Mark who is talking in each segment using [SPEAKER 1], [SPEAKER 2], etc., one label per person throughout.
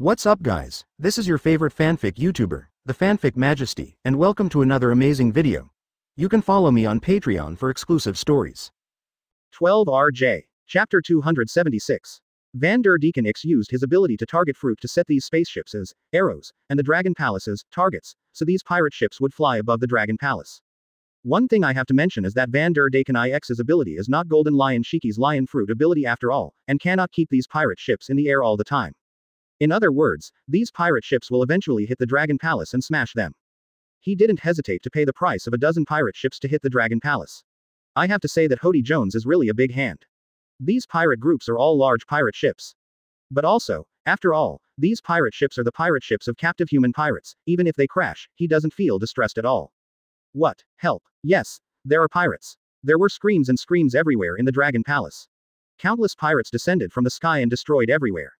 [SPEAKER 1] What's up guys, this is your favorite fanfic YouTuber, the Fanfic Majesty, and welcome to another amazing video. You can follow me on Patreon for exclusive stories.
[SPEAKER 2] 12 RJ. Chapter 276. Van der Deacon X used his ability to target fruit to set these spaceships as arrows, and the Dragon Palace as targets, so these pirate ships would fly above the Dragon Palace. One thing I have to mention is that Van der Deacon IX's ability is not Golden Lion Shiki's Lion Fruit ability after all, and cannot keep these pirate ships in the air all the time. In other words, these pirate ships will eventually hit the Dragon Palace and smash them. He didn't hesitate to pay the price of a dozen pirate ships to hit the Dragon Palace. I have to say that Hody Jones is really a big hand. These pirate groups are all large pirate ships. But also, after all, these pirate ships are the pirate ships of captive human pirates. Even if they crash, he doesn't feel distressed at all. What? Help. Yes, there are pirates. There were screams and screams everywhere in the Dragon Palace. Countless pirates descended from the sky and destroyed everywhere.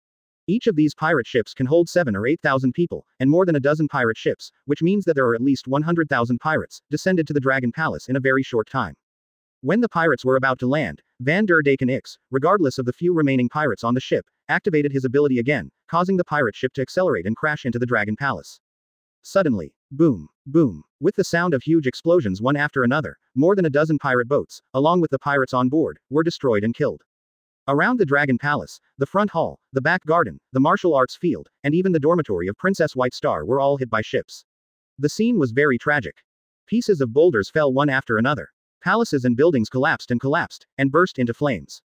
[SPEAKER 2] Each of these pirate ships can hold 7 or 8,000 people, and more than a dozen pirate ships, which means that there are at least 100,000 pirates, descended to the Dragon Palace in a very short time. When the pirates were about to land, Van der Deacon X, regardless of the few remaining pirates on the ship, activated his ability again, causing the pirate ship to accelerate and crash into the Dragon Palace. Suddenly, boom, boom, with the sound of huge explosions one after another, more than a dozen pirate boats, along with the pirates on board, were destroyed and killed. Around the Dragon Palace, the front hall, the back garden, the martial arts field, and even the dormitory of Princess White Star were all hit by ships. The scene was very tragic. Pieces of boulders fell one after another. Palaces and buildings collapsed, and burst into flames.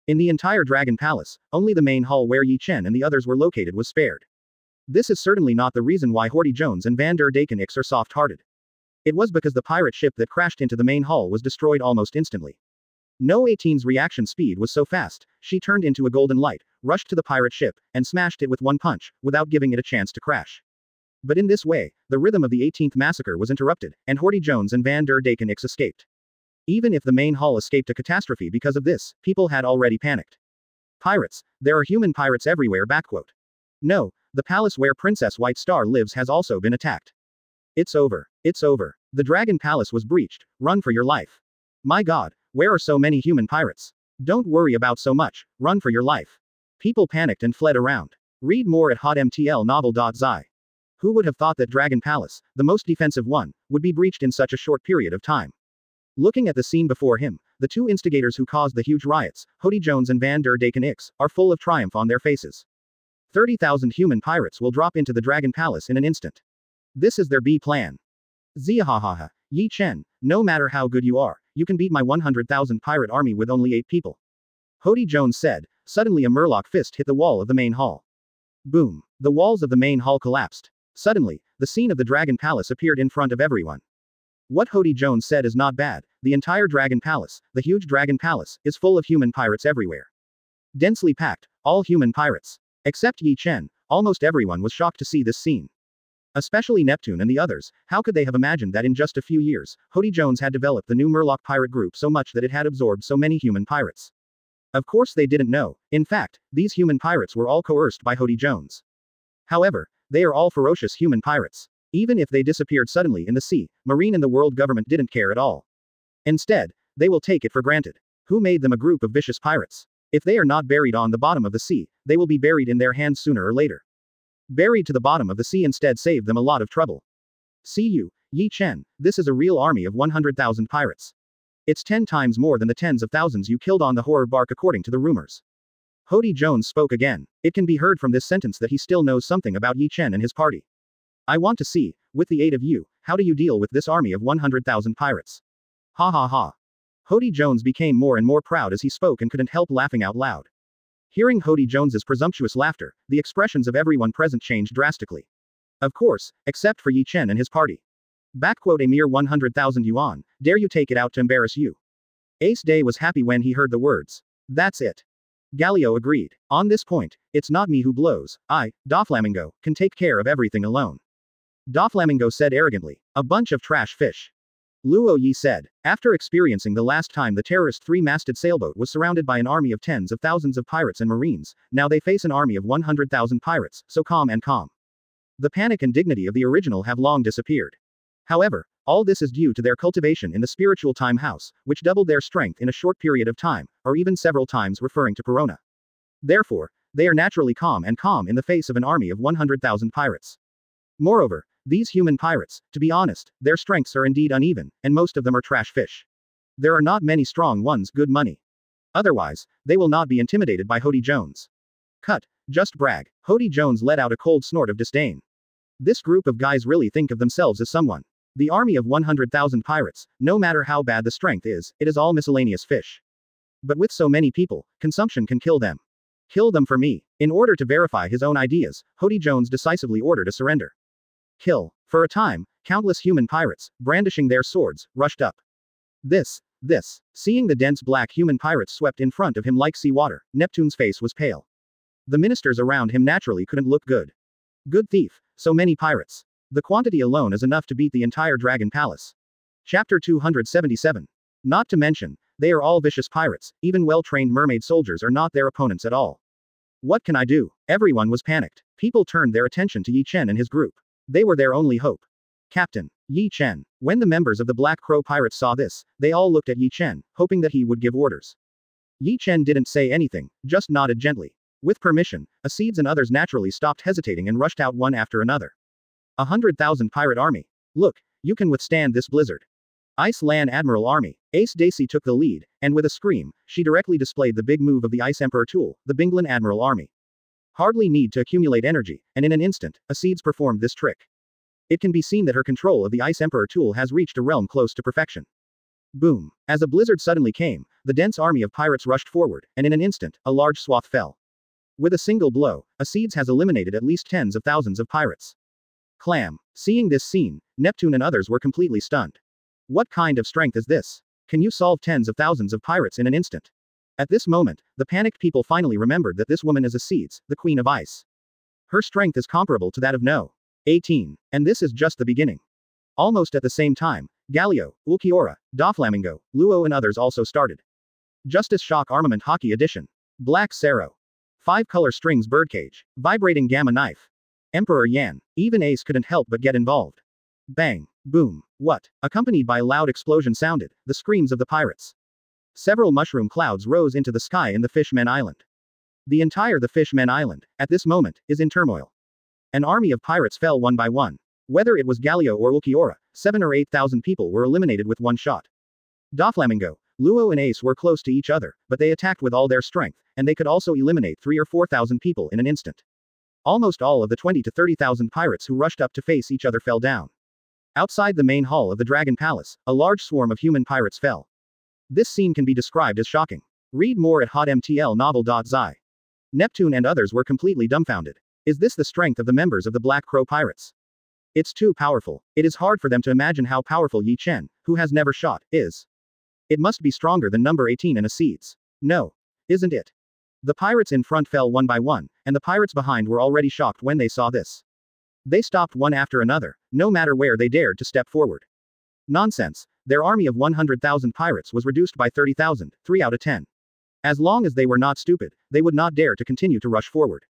[SPEAKER 2] In the entire Dragon Palace, only the main hall where Ye Chen and the others were located was spared. This is certainly not the reason why Hody Jones and Van der Deacon X are soft-hearted. It was because the pirate ship that crashed into the main hall was destroyed almost instantly. No 18's reaction speed was so fast, she turned into a golden light, rushed to the pirate ship, and smashed it with one punch, without giving it a chance to crash. But in this way, the rhythm of the 18th massacre was interrupted, and Hody Jones and Van der Deacon X escaped. Even if the main hall escaped a catastrophe because of this, people had already panicked. Pirates, there are human pirates everywhere. No, the palace where Princess White Star lives has also been attacked. It's over. It's over. The Dragon Palace was breached. Run for your life. My god, where are so many human pirates? Don't worry about so much, run for your life. People panicked and fled around. Read more at hotmtlnovel.zi. Who would have thought that Dragon Palace, the most defensive one, would be breached in such a short period of time? Looking at the scene before him, the two instigators who caused the huge riots, Hody Jones and Van der Deacon X, are full of triumph on their faces. 30,000 human pirates will drop into the Dragon Palace in an instant. This is their B plan. Ziahahaha, Ye Chen, no matter how good you are, you can beat my 100,000 pirate army with only 8 people. Hody Jones said. Suddenly a murloc fist hit the wall of the main hall. Boom. The walls of the main hall collapsed. Suddenly, the scene of the Dragon Palace appeared in front of everyone. What Hody Jones said is not bad. The entire Dragon Palace, the huge Dragon Palace, is full of human pirates everywhere. Densely packed, all human pirates. Except Ye Chen, almost everyone was shocked to see this scene. Especially Neptune and the others. How could they have imagined that in just a few years, Hody Jones had developed the new Murloc pirate group so much that it had absorbed so many human pirates? Of course they didn't know. In fact, these human pirates were all coerced by Hody Jones. However, they are all ferocious human pirates. Even if they disappeared suddenly in the sea, Marine and the world government didn't care at all. Instead, they will take it for granted. Who made them a group of vicious pirates? If they are not buried on the bottom of the sea, they will be buried in their hands sooner or later. Buried to the bottom of the sea instead saved them a lot of trouble. See you, Ye Chen, this is a real army of 100,000 pirates. It's 10 times more than the tens of thousands you killed on the horror bark according to the rumors. Hody Jones spoke again. It can be heard from this sentence that he still knows something about Ye Chen and his party. I want to see, with the aid of you, how do you deal with this army of 100,000 pirates? Ha ha ha. Hody Jones became more and more proud as he spoke and couldn't help laughing out loud. Hearing Hody Jones's presumptuous laughter, the expressions of everyone present changed drastically. Of course, except for Ye Chen and his party. A mere 100,000 yuan, dare you take it out to embarrass you? Ace Day was happy when he heard the words. That's it. Galio agreed. On this point, it's not me who blows, I, Doflamingo, can take care of everything alone. Doflamingo said arrogantly. A bunch of trash fish. Luo Yi said. After experiencing the last time the terrorist 3-masted sailboat was surrounded by an army of tens of thousands of pirates and marines, now they face an army of 100,000 pirates, so calm and calm. The panic and dignity of the original have long disappeared. However, all this is due to their cultivation in the spiritual time house, which doubled their strength in a short period of time, or even several times referring to Perona. Therefore, They are naturally calm in the face of an army of 100,000 pirates. Moreover, these human pirates, to be honest, their strengths are indeed uneven, and most of them are trash fish. There are not many strong ones good money. Otherwise, they will not be intimidated by Hody Jones. Cut, just brag. Hody Jones let out a cold snort of disdain. This group of guys really think of themselves as someone. The army of 100,000 pirates, no matter how bad the strength is, it is all miscellaneous fish. But with so many people, consumption can kill them. Kill them for me. In order to verify his own ideas, Hody Jones decisively ordered a surrender. Kill. For a time, countless human pirates, brandishing their swords, rushed up. This. Seeing the dense black human pirates swept in front of him like seawater, Neptune's face was pale. The ministers around him naturally couldn't look good. Good thief, so many pirates. The quantity alone is enough to beat the entire Dragon Palace. Chapter 277. Not to mention, they are all vicious pirates, even well-trained mermaid soldiers are not their opponents at all. What can I do? Everyone was panicked. People turned their attention to Ye Chen and his group. They were their only hope. Captain Ye Chen. When the members of the Black Crow Pirates saw this, they all looked at Ye Chen, hoping that he would give orders. Ye Chen didn't say anything, just nodded gently. With permission, Asides and others naturally stopped hesitating and rushed out one after another. 100,000 pirate army. Look, you can withstand this blizzard. Ice Land Admiral Army. Ace Daisy took the lead, and with a scream, she directly displayed the big move of the Ice Emperor tool, the Binglan Admiral Army. Hardly need to accumulate energy, and in an instant, Asides performed this trick. It can be seen that her control of the Ice Emperor tool has reached a realm close to perfection. Boom. As a blizzard suddenly came, the dense army of pirates rushed forward, and in an instant, a large swath fell. With a single blow, Asides has eliminated at least tens of thousands of pirates. Clam. Seeing this scene, Neptune and others were completely stunned. What kind of strength is this? Can you solve tens of thousands of pirates in an instant? At this moment, the panicked people finally remembered that this woman is Asides, the Queen of Ice. Her strength is comparable to that of No. 18. And this is just the beginning. Almost at the same time, Galio, Ulquiorra, Doflamingo, Luo and others also started. Justice Shock Armament Haki Edition. Black Sero. 5-color strings birdcage. Vibrating gamma knife. Emperor Yan. Even Ace couldn't help but get involved. Bang. Boom. What? Accompanied by a loud explosion sounded, the screams of the pirates. Several mushroom clouds rose into the sky in the Fishmen Island. The Fishmen Island, at this moment, is in turmoil. An army of pirates fell one by one. Whether it was Galio or Ulquiorra, 7,000 or 8,000 people were eliminated with one shot. Doflamingo, Luo and Ace were close to each other, but they attacked with all their strength, and they could also eliminate 3,000 or 4,000 people in an instant. Almost all of the 20,000 to 30,000 pirates who rushed up to face each other fell down. Outside the main hall of the Dragon Palace, a large swarm of human pirates fell. This scene can be described as shocking. Read more at hotmtlnovel.zi. Neptune and others were completely dumbfounded. Is this the strength of the members of the Black Crow Pirates? It's too powerful. It is hard for them to imagine how powerful Ye Chen, who has never shot, is. It must be stronger than number 18 and Asides. No. Isn't it? The pirates in front fell one by one, and the pirates behind were already shocked when they saw this. They stopped one after another, no matter where they dared to step forward. Nonsense. Their army of 100,000 pirates was reduced by 30,000, 3 out of 10. As long as they were not stupid, they would not dare to continue to rush forward.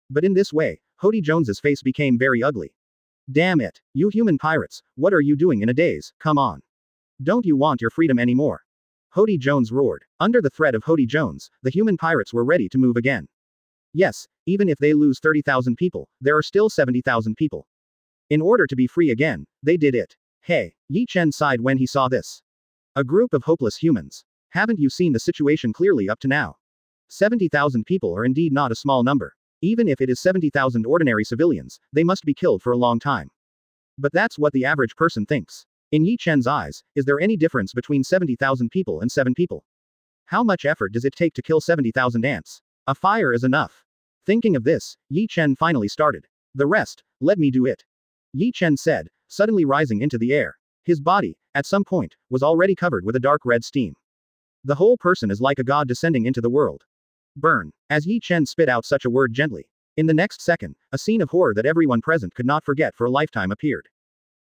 [SPEAKER 2] But in this way, Hody Jones's face became very ugly. Damn it, you human pirates, what are you doing in a daze? Come on. Don't you want your freedom anymore? Hody Jones roared. Under the threat of Hody Jones, the human pirates were ready to move again. Yes, even if they lose 30,000 people, there are still 70,000 people. In order to be free again, they did it. Hey, Ye Chen sighed when he saw this. A group of hopeless humans. Haven't you seen the situation clearly up to now? 70,000 people are indeed not a small number. Even if it is 70,000 ordinary civilians, they must be killed for a long time. But that's what the average person thinks. In Ye Chen's eyes, is there any difference between 70,000 people and 7 people? How much effort does it take to kill 70,000 ants? A fire is enough. Thinking of this, Ye Chen finally started. The rest, let me do it. Ye Chen said, suddenly rising into the air. His body, at some point, was already covered with a dark red steam. The whole person is like a god descending into the world. Burn. As Ye Chen spit out such a word gently. In the next second, a scene of horror that everyone present could not forget for a lifetime appeared.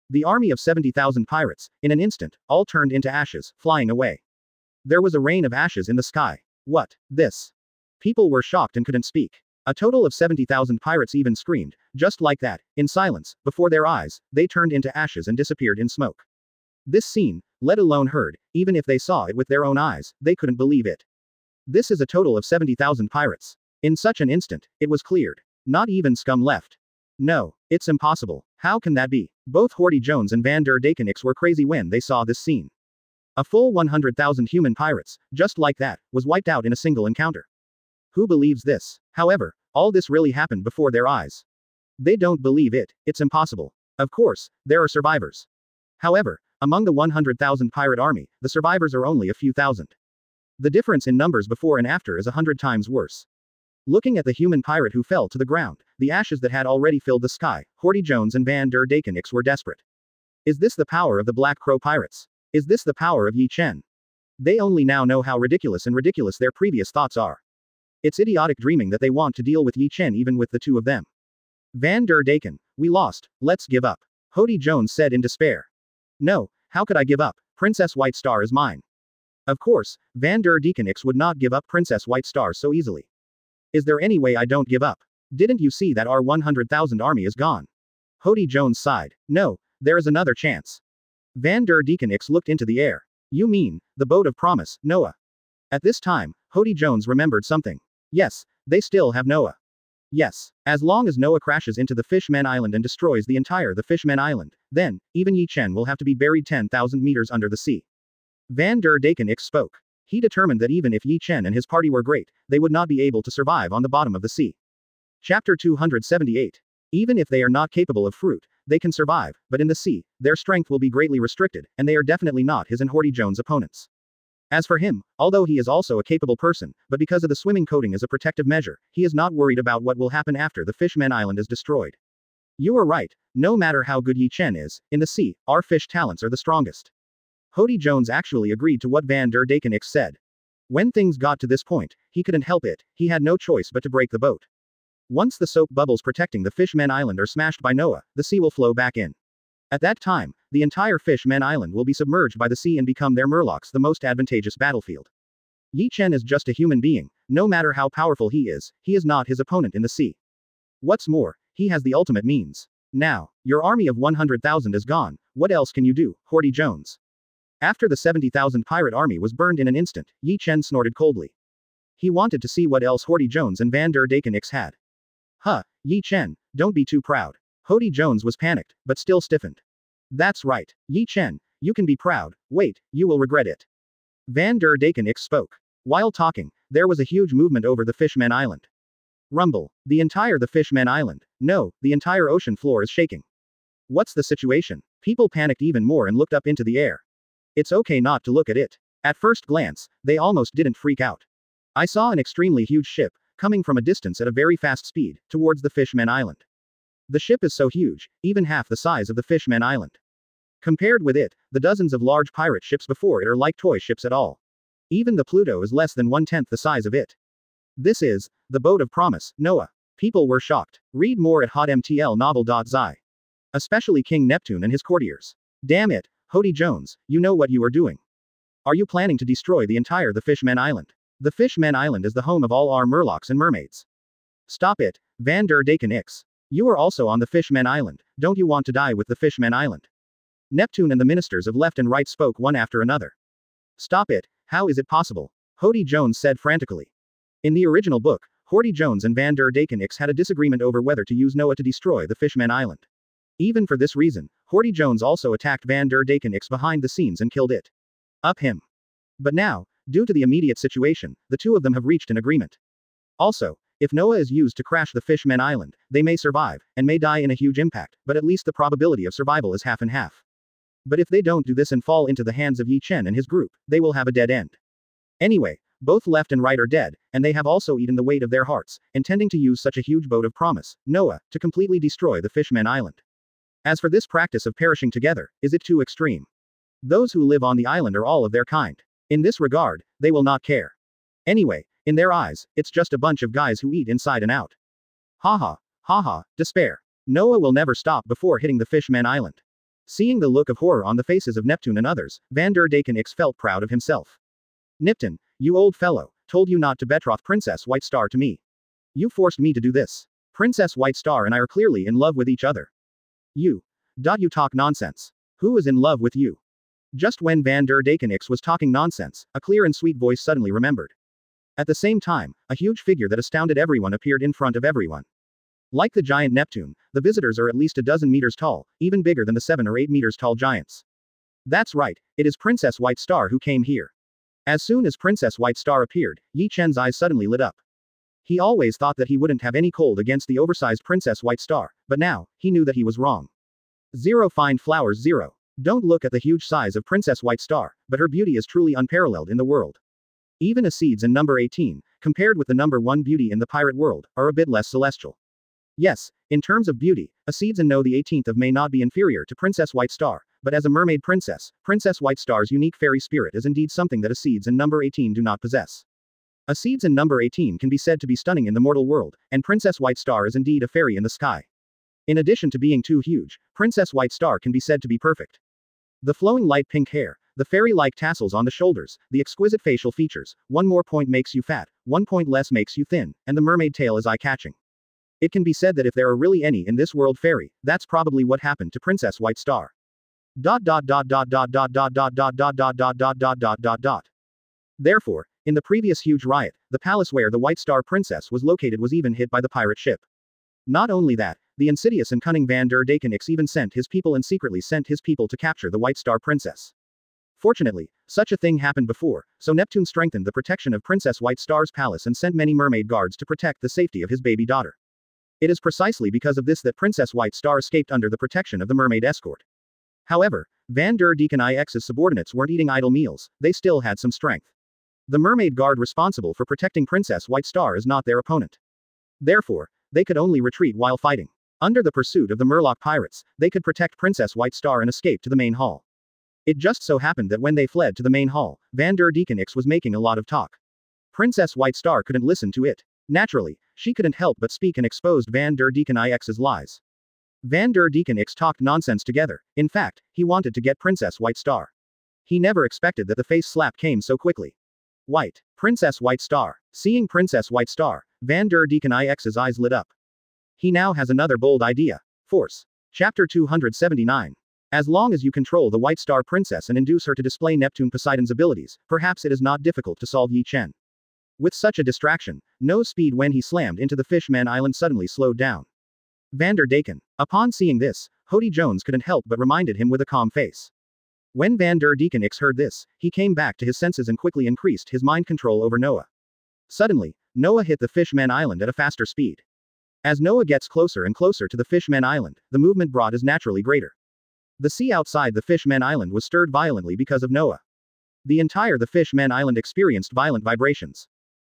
[SPEAKER 2] The army of 70,000 pirates, in an instant, all turned into ashes, flying away. There was a rain of ashes in the sky. What? This? People were shocked and couldn't speak. A total of 70,000 pirates even screamed, just like that, in silence, before their eyes, they turned into ashes and disappeared in smoke. This scene, let alone heard, even if they saw it with their own eyes, they couldn't believe it. This is a total of 70,000 pirates. In such an instant, it was cleared. Not even scum left. No, it's impossible. How can that be? Both Horty Jones and Van der Dekenix were crazy when they saw this scene. A full 100,000 human pirates, just like that, was wiped out in a single encounter. Who believes this? However, all this really happened before their eyes. They don't believe it, it's impossible. Of course, there are survivors. However, among the 100,000 pirate army, the survivors are only a few thousand. The difference in numbers before and after is 100 times worse. Looking at the human pirate who fell to the ground, the ashes that had already filled the sky, Horty Jones and Van der Dekenix were desperate. Is this the power of the Black Crow pirates? Is this the power of Ye Chen? They only now know how ridiculous their previous thoughts are. It's idiotic dreaming that they want to deal with Ye Chen even with the two of them. Van der Deken, we lost, let's give up. Horty Jones said in despair. No, how could I give up? Princess White Star is mine. Of course, Van der Dekenix would not give up Princess White Star so easily. Is there any way I don't give up? Didn't you see that our 100,000 army is gone? Horty Jones sighed. No, there is another chance. Van der Dekenix looked into the air. You mean, the boat of promise, Noah? At this time, Horty Jones remembered something. Yes, they still have Noah. Yes, as long as Noah crashes into the Fishman Island and destroys the Fishman Island, then, even Ye Chen will have to be buried 10,000 meters under the sea. Van der Dekenix spoke. He determined that even if Ye Chen and his party were great, they would not be able to survive on the bottom of the sea. Chapter 278. Even if they are not capable of fruit, they can survive, but in the sea, their strength will be greatly restricted, and they are definitely not his and Horty Jones' opponents. As for him, although he is also a capable person, but because of the swimming coating as a protective measure, he is not worried about what will happen after the Fishman Island is destroyed. You are right, no matter how good Ye Chen is, in the sea, our fish talents are the strongest. Horty Jones actually agreed to what Van der Dekenix said. When things got to this point, he couldn't help it, he had no choice but to break the boat. Once the soap bubbles protecting the Fishman Island are smashed by Noah, the sea will flow back in. At that time, the entire Fishman Island will be submerged by the sea and become their Murlocs the most advantageous battlefield. Ye Chen is just a human being, no matter how powerful he is not his opponent in the sea. What's more, he has the ultimate means. Now, your army of 100,000 is gone, what else can you do, Horty Jones? After the 70,000 pirate army was burned in an instant, Ye Chen snorted coldly. He wanted to see what else Horty Jones and Van der Dekenix had. Huh, Ye Chen, don't be too proud. Horty Jones was panicked, but still stiffened. That's right, Ye Chen, you can be proud, wait, you will regret it. Van der Dekenix spoke. While talking, there was a huge movement over the Fishman Island. Rumble, the Fishman Island, no, the entire ocean floor is shaking. What's the situation? People panicked even more and looked up into the air. It's okay not to look at it. At first glance, they almost didn't freak out. I saw an extremely huge ship, coming from a distance at a very fast speed, towards the Fishman Island. The ship is so huge, even half the size of the Fishman Island. Compared with it, the dozens of large pirate ships before it are like toy ships at all. Even the Pluto is less than 1/10 the size of it. This is the boat of promise, Noah. People were shocked. Read more at hotmtlnovel.zi. Especially King Neptune and his courtiers. Damn it, Horty Jones, you know what you are doing. Are you planning to destroy the Fishman Island? The Fishman Island is the home of all our Murlocs and mermaids. Stop it, Van der Dekenix. You are also on the Fishman Island, don't you want to die with the Fishman Island? Neptune and the ministers of left and right spoke one after another. Stop it, how is it possible? Horty Jones said frantically. In the original book, Horty Jones and Van der Dekenix had a disagreement over whether to use Noah to destroy the Fishman Island. Even for this reason, Horty Jones also attacked Van der Dekenix behind the scenes and killed it. Up him. But now, due to the immediate situation, the two of them have reached an agreement. Also, if Noah is used to crash the Fishman Island, they may survive, and may die in a huge impact, but at least the probability of survival is half and half. But if they don't do this and fall into the hands of Ye Chen and his group, they will have a dead end. Anyway, both left and right are dead, and they have also eaten the weight of their hearts, intending to use such a huge boat of promise, Noah, to completely destroy the Fishman Island. As for this practice of perishing together, is it too extreme? Those who live on the island are all of their kind. In this regard, they will not care. Anyway, in their eyes, it's just a bunch of guys who eat inside and out. Haha, despair. Noah will never stop before hitting the Fishman Island. Seeing the look of horror on the faces of Neptune and others, Van der Dekenix felt proud of himself. Nipton, you old fellow, told you not to betroth Princess White Star to me. You forced me to do this. Princess White Star and I are clearly in love with each other. You talk nonsense. Who is in love with you? Just when Van der Dekenix was talking nonsense, a clear and sweet voice suddenly remembered. At the same time, a huge figure that astounded everyone appeared in front of everyone. Like the giant Neptune, the visitors are at least a dozen meters tall, even bigger than the 7 or 8 meters tall giants. That's right, it is Princess White Star who came here. As soon as Princess White Star appeared, Ye Chen's eyes suddenly lit up. He always thought that he wouldn't have any cold against the oversized Princess White Star, but now, he knew that he was wrong. 0 Find flowers 0. Don't look at the huge size of Princess White Star, but her beauty is truly unparalleled in the world. Even a seeds and number 18, compared with the number 1 beauty in the pirate world, are a bit less celestial. Yes, in terms of beauty, a seeds and no the 18th of may not be inferior to Princess White Star, but as a mermaid princess, Princess White Star's unique fairy spirit is indeed something that a seeds and number 18 do not possess. A seeds and number 18 can be said to be stunning in the mortal world, and Princess White Star is indeed a fairy in the sky. In addition to being too huge, Princess White Star can be said to be perfect. The flowing light pink hair, the fairy-like tassels on the shoulders, the exquisite facial features, 1 more point makes you fat, 1 point less makes you thin, and the mermaid tail is eye-catching. It can be said that if there are really any in this world fairy, that's probably what happened to Princess White Star. Therefore, in the previous huge riot, the palace where the White Star Princess was located was even hit by the pirate ship. Not only that, the insidious and cunning Van der Dekenix even sent his people and secretly sent his people to capture the White Star Princess. Fortunately, such a thing happened before, so Neptune strengthened the protection of Princess White Star's palace and sent many mermaid guards to protect the safety of his baby daughter. It is precisely because of this that Princess White Star escaped under the protection of the mermaid escort. However, Van der Dekenix's subordinates weren't eating idle meals, they still had some strength. The mermaid guard responsible for protecting Princess White Star is not their opponent. Therefore, they could only retreat while fighting. Under the pursuit of the Murloc pirates, they could protect Princess White Star and escape to the main hall. It just so happened that when they fled to the main hall, Van der Dekenix was making a lot of talk. Princess White Star couldn't listen to it. Naturally, she couldn't help but speak and exposed Van der Dekenix's lies. Van der Dekenix talked nonsense together. In fact, he wanted to get Princess White Star. He never expected that the face slap came so quickly. White. Princess White Star. Seeing Princess White Star, Van der Dekenix's eyes lit up. He now has another bold idea. Force. Chapter 279. As long as you control the White Star Princess and induce her to display Neptune Poseidon's abilities, perhaps it is not difficult to solve Ye Chen. With such a distraction, no speed when he slammed into the Fishman Island suddenly slowed down. Van der Deken. Upon seeing this, Hody Jones couldn't help but reminded him with a calm face. When Van der Dekenix heard this, he came back to his senses and quickly increased his mind control over Noah. Suddenly, Noah hit the Fishman Island at a faster speed. As Noah gets closer and closer to the Fishman Island, the movement brought is naturally greater. The sea outside the Fishman Island was stirred violently because of Noah. The Fishman Island experienced violent vibrations.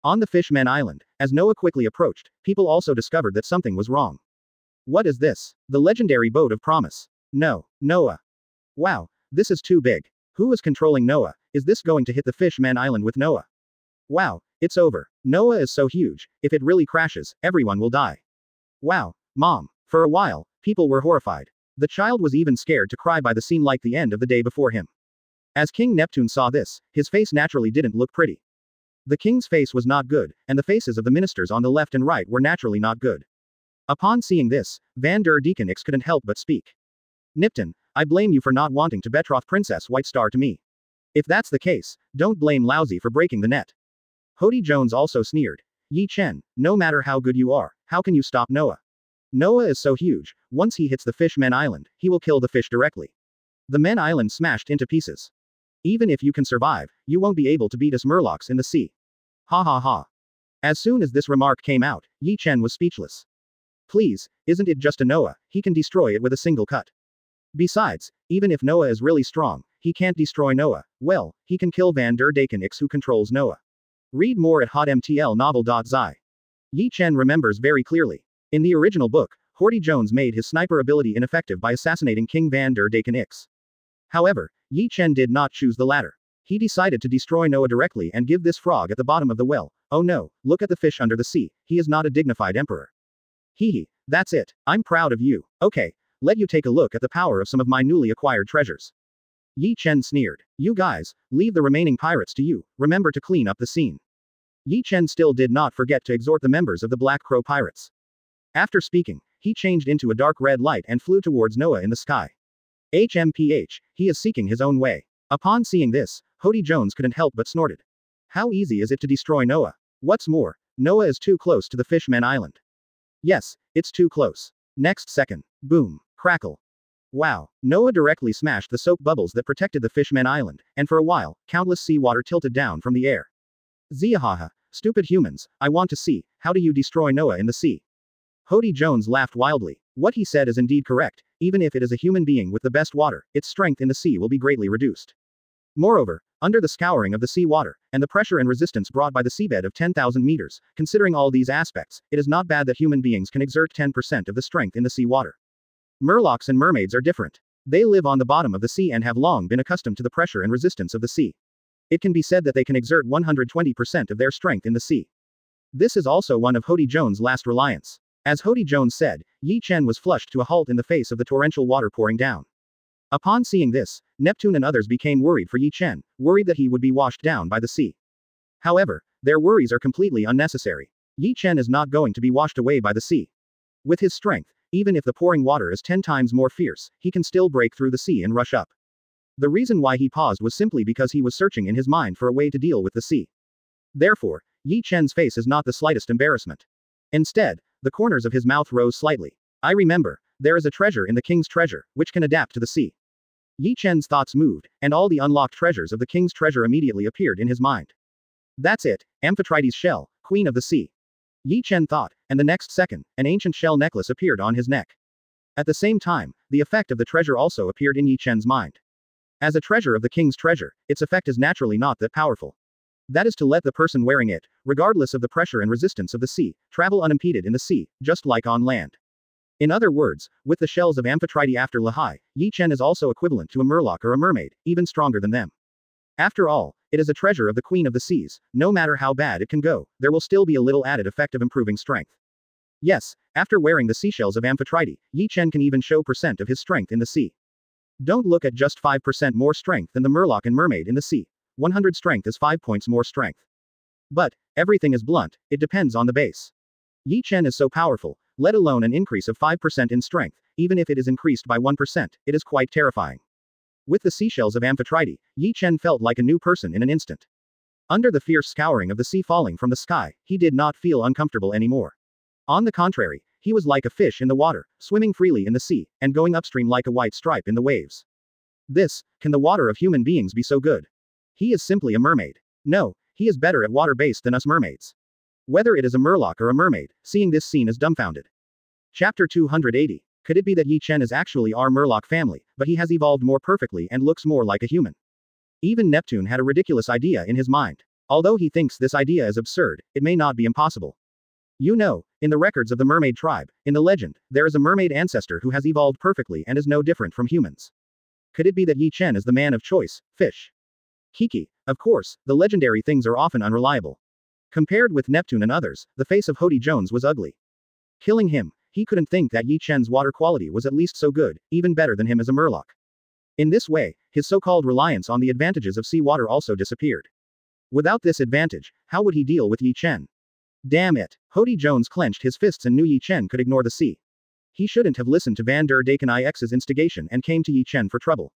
[SPEAKER 2] On the Fishman Island, as Noah quickly approached, people also discovered that something was wrong. What is this? The legendary boat of promise. No, Noah. Wow, this is too big. Who is controlling Noah? Is this going to hit the Fishman Island with Noah? Wow, it's over. Noah is so huge, if it really crashes, everyone will die. Wow, Mom. For a while, people were horrified. The child was even scared to cry by the scene like the end of the day before him. As King Neptune saw this, his face naturally didn't look pretty. The king's face was not good, and the faces of the ministers on the left and right were naturally not good. Upon seeing this, Van der Dekenix couldn't help but speak. Nipton, I blame you for not wanting to betroth Princess White Star to me. If that's the case, don't blame Lousy for breaking the net. Hody Jones also sneered. Ye Chen, no matter how good you are, how can you stop Noah? Noah is so huge, once he hits the Fishman Island, he will kill the fish directly. The Men Island smashed into pieces. Even if you can survive, you won't be able to beat us Murlocs in the sea. Ha ha ha. As soon as this remark came out, Ye Chen was speechless. Please, isn't it just a Noah? He can destroy it with a single cut. Besides, even if Noah is really strong, he can't destroy Noah. Well, he can kill Van der Dekenix who controls Noah. Read more at hotmtlnovel.zi. Ye Chen remembers very clearly. In the original book, Hody Jones made his sniper ability ineffective by assassinating King Van der Dekenix. However, Ye Chen did not choose the latter. He decided to destroy Noah directly and give this frog at the bottom of the well. Oh no, look at the fish under the sea, he is not a dignified emperor. Hee, that's it, I'm proud of you. Okay, let you take a look at the power of some of my newly acquired treasures. Ye Chen sneered. You guys, leave the remaining pirates to you, remember to clean up the scene. Ye Chen still did not forget to exhort the members of the Black Crow Pirates. After speaking, he changed into a dark red light and flew towards Noah in the sky. HMPH, he is seeking his own way. Upon seeing this, Hody Jones couldn't help but snorted. How easy is it to destroy Noah? What's more, Noah is too close to the Fishman Island. Yes, it's too close. Next second. Boom. Crackle. Wow. Noah directly smashed the soap bubbles that protected the Fishman Island, and for a while, countless seawater tilted down from the air. Ziahaha. Stupid humans, I want to see, how do you destroy Noah in the sea? Hody Jones laughed wildly. What he said is indeed correct, even if it is a human being with the best water, its strength in the sea will be greatly reduced. Moreover, under the scouring of the sea water, and the pressure and resistance brought by the seabed of 10,000 meters, considering all these aspects, it is not bad that human beings can exert 10% of the strength in the sea water. Murlocs and mermaids are different. They live on the bottom of the sea and have long been accustomed to the pressure and resistance of the sea. It can be said that they can exert 120% of their strength in the sea. This is also one of Hody Jones' last reliance. As Hody Jones said, Ye Chen was flushed to a halt in the face of the torrential water pouring down. Upon seeing this, Neptune and others became worried for Ye Chen, worried that he would be washed down by the sea. However, their worries are completely unnecessary. Ye Chen is not going to be washed away by the sea. With his strength, even if the pouring water is 10 times more fierce, he can still break through the sea and rush up. The reason why he paused was simply because he was searching in his mind for a way to deal with the sea. Therefore, Ye Chen's face is not the slightest embarrassment. Instead, the corners of his mouth rose slightly. I remember, there is a treasure in the king's treasure, which can adapt to the sea. Ye Chen's thoughts moved, and all the unlocked treasures of the king's treasure immediately appeared in his mind. That's it, Amphitrite's shell, queen of the sea. Ye Chen thought, and the next second, an ancient shell necklace appeared on his neck. At the same time, the effect of the treasure also appeared in Ye Chen's mind. As a treasure of the king's treasure, its effect is naturally not that powerful. That is to let the person wearing it, regardless of the pressure and resistance of the sea, travel unimpeded in the sea, just like on land. In other words, with the shells of Amphitrite after Lahai, Ye Chen is also equivalent to a murloc or a mermaid, even stronger than them. After all, it is a treasure of the queen of the seas, no matter how bad it can go, there will still be a little added effect of improving strength. Yes, after wearing the seashells of Amphitrite, Ye Chen can even show % of his strength in the sea. Don't look at just 5% more strength than the murloc and mermaid in the sea. 100 strength is 5 points more strength. But, everything is blunt, it depends on the base. Ye Chen is so powerful, let alone an increase of 5% in strength, even if it is increased by 1%, it is quite terrifying. With the seashells of Amphitrite, Ye Chen felt like a new person in an instant. Under the fierce scouring of the sea falling from the sky, he did not feel uncomfortable anymore. On the contrary, he was like a fish in the water, swimming freely in the sea, and going upstream like a white stripe in the waves. Can the water of human beings be so good? He is simply a mermaid. No, he is better at water-based than us mermaids. Whether it is a murloc or a mermaid, seeing this scene is dumbfounded. Chapter 280. Could it be that Ye Chen is actually our murloc family, but he has evolved more perfectly and looks more like a human? Even Neptune had a ridiculous idea in his mind. Although he thinks this idea is absurd, it may not be impossible. You know, in the records of the mermaid tribe, in the legend, there is a mermaid ancestor who has evolved perfectly and is no different from humans. Could it be that Ye Chen is the man of choice, fish? Hiki. Of course, the legendary things are often unreliable. Compared with Neptune and others, the face of Hody Jones was ugly. Killing him, he couldn't think that Ye Chen's water quality was at least so good, even better than him as a murloc. In this way, his so-called reliance on the advantages of sea water also disappeared. Without this advantage, how would he deal with Ye Chen? Damn it. Hody Jones clenched his fists and knew Ye Chen could ignore the sea. He shouldn't have listened to van der Daken IX's instigation and came to Ye Chen for trouble.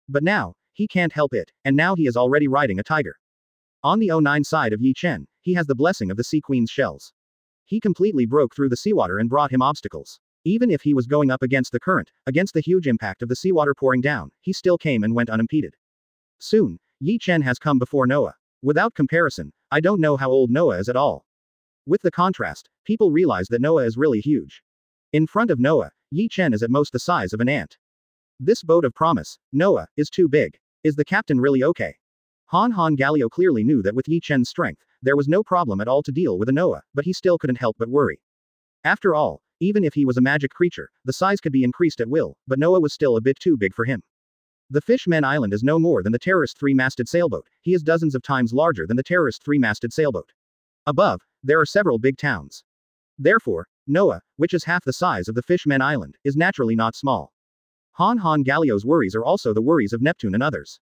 [SPEAKER 2] But now, he can't help it, and now he is already riding a tiger. On the 09 side of Ye Chen, he has the blessing of the Sea Queen's shells. He completely broke through the seawater and brought him obstacles. Even if he was going up against the current, against the huge impact of the seawater pouring down, he still came and went unimpeded. Soon, Ye Chen has come before Noah. Without comparison, I don't know how old Noah is at all. With the contrast, people realize that Noah is really huge. In front of Noah, Ye Chen is at most the size of an ant. This boat of promise, Noah, is too big. Is the captain really okay? Han Galio clearly knew that with Ye Chen's strength, there was no problem at all to deal with a Noah, but he still couldn't help but worry. After all, even if he was a magic creature, the size could be increased at will, but Noah was still a bit too big for him. The Fishman Island is no more than the terrorist three-masted sailboat, he is dozens of times larger than the terrorist three-masted sailboat. Above, there are several big towns. Therefore, Noah, which is half the size of the Fishman Island, is naturally not small. Han Galio's worries are also the worries of Neptune and others.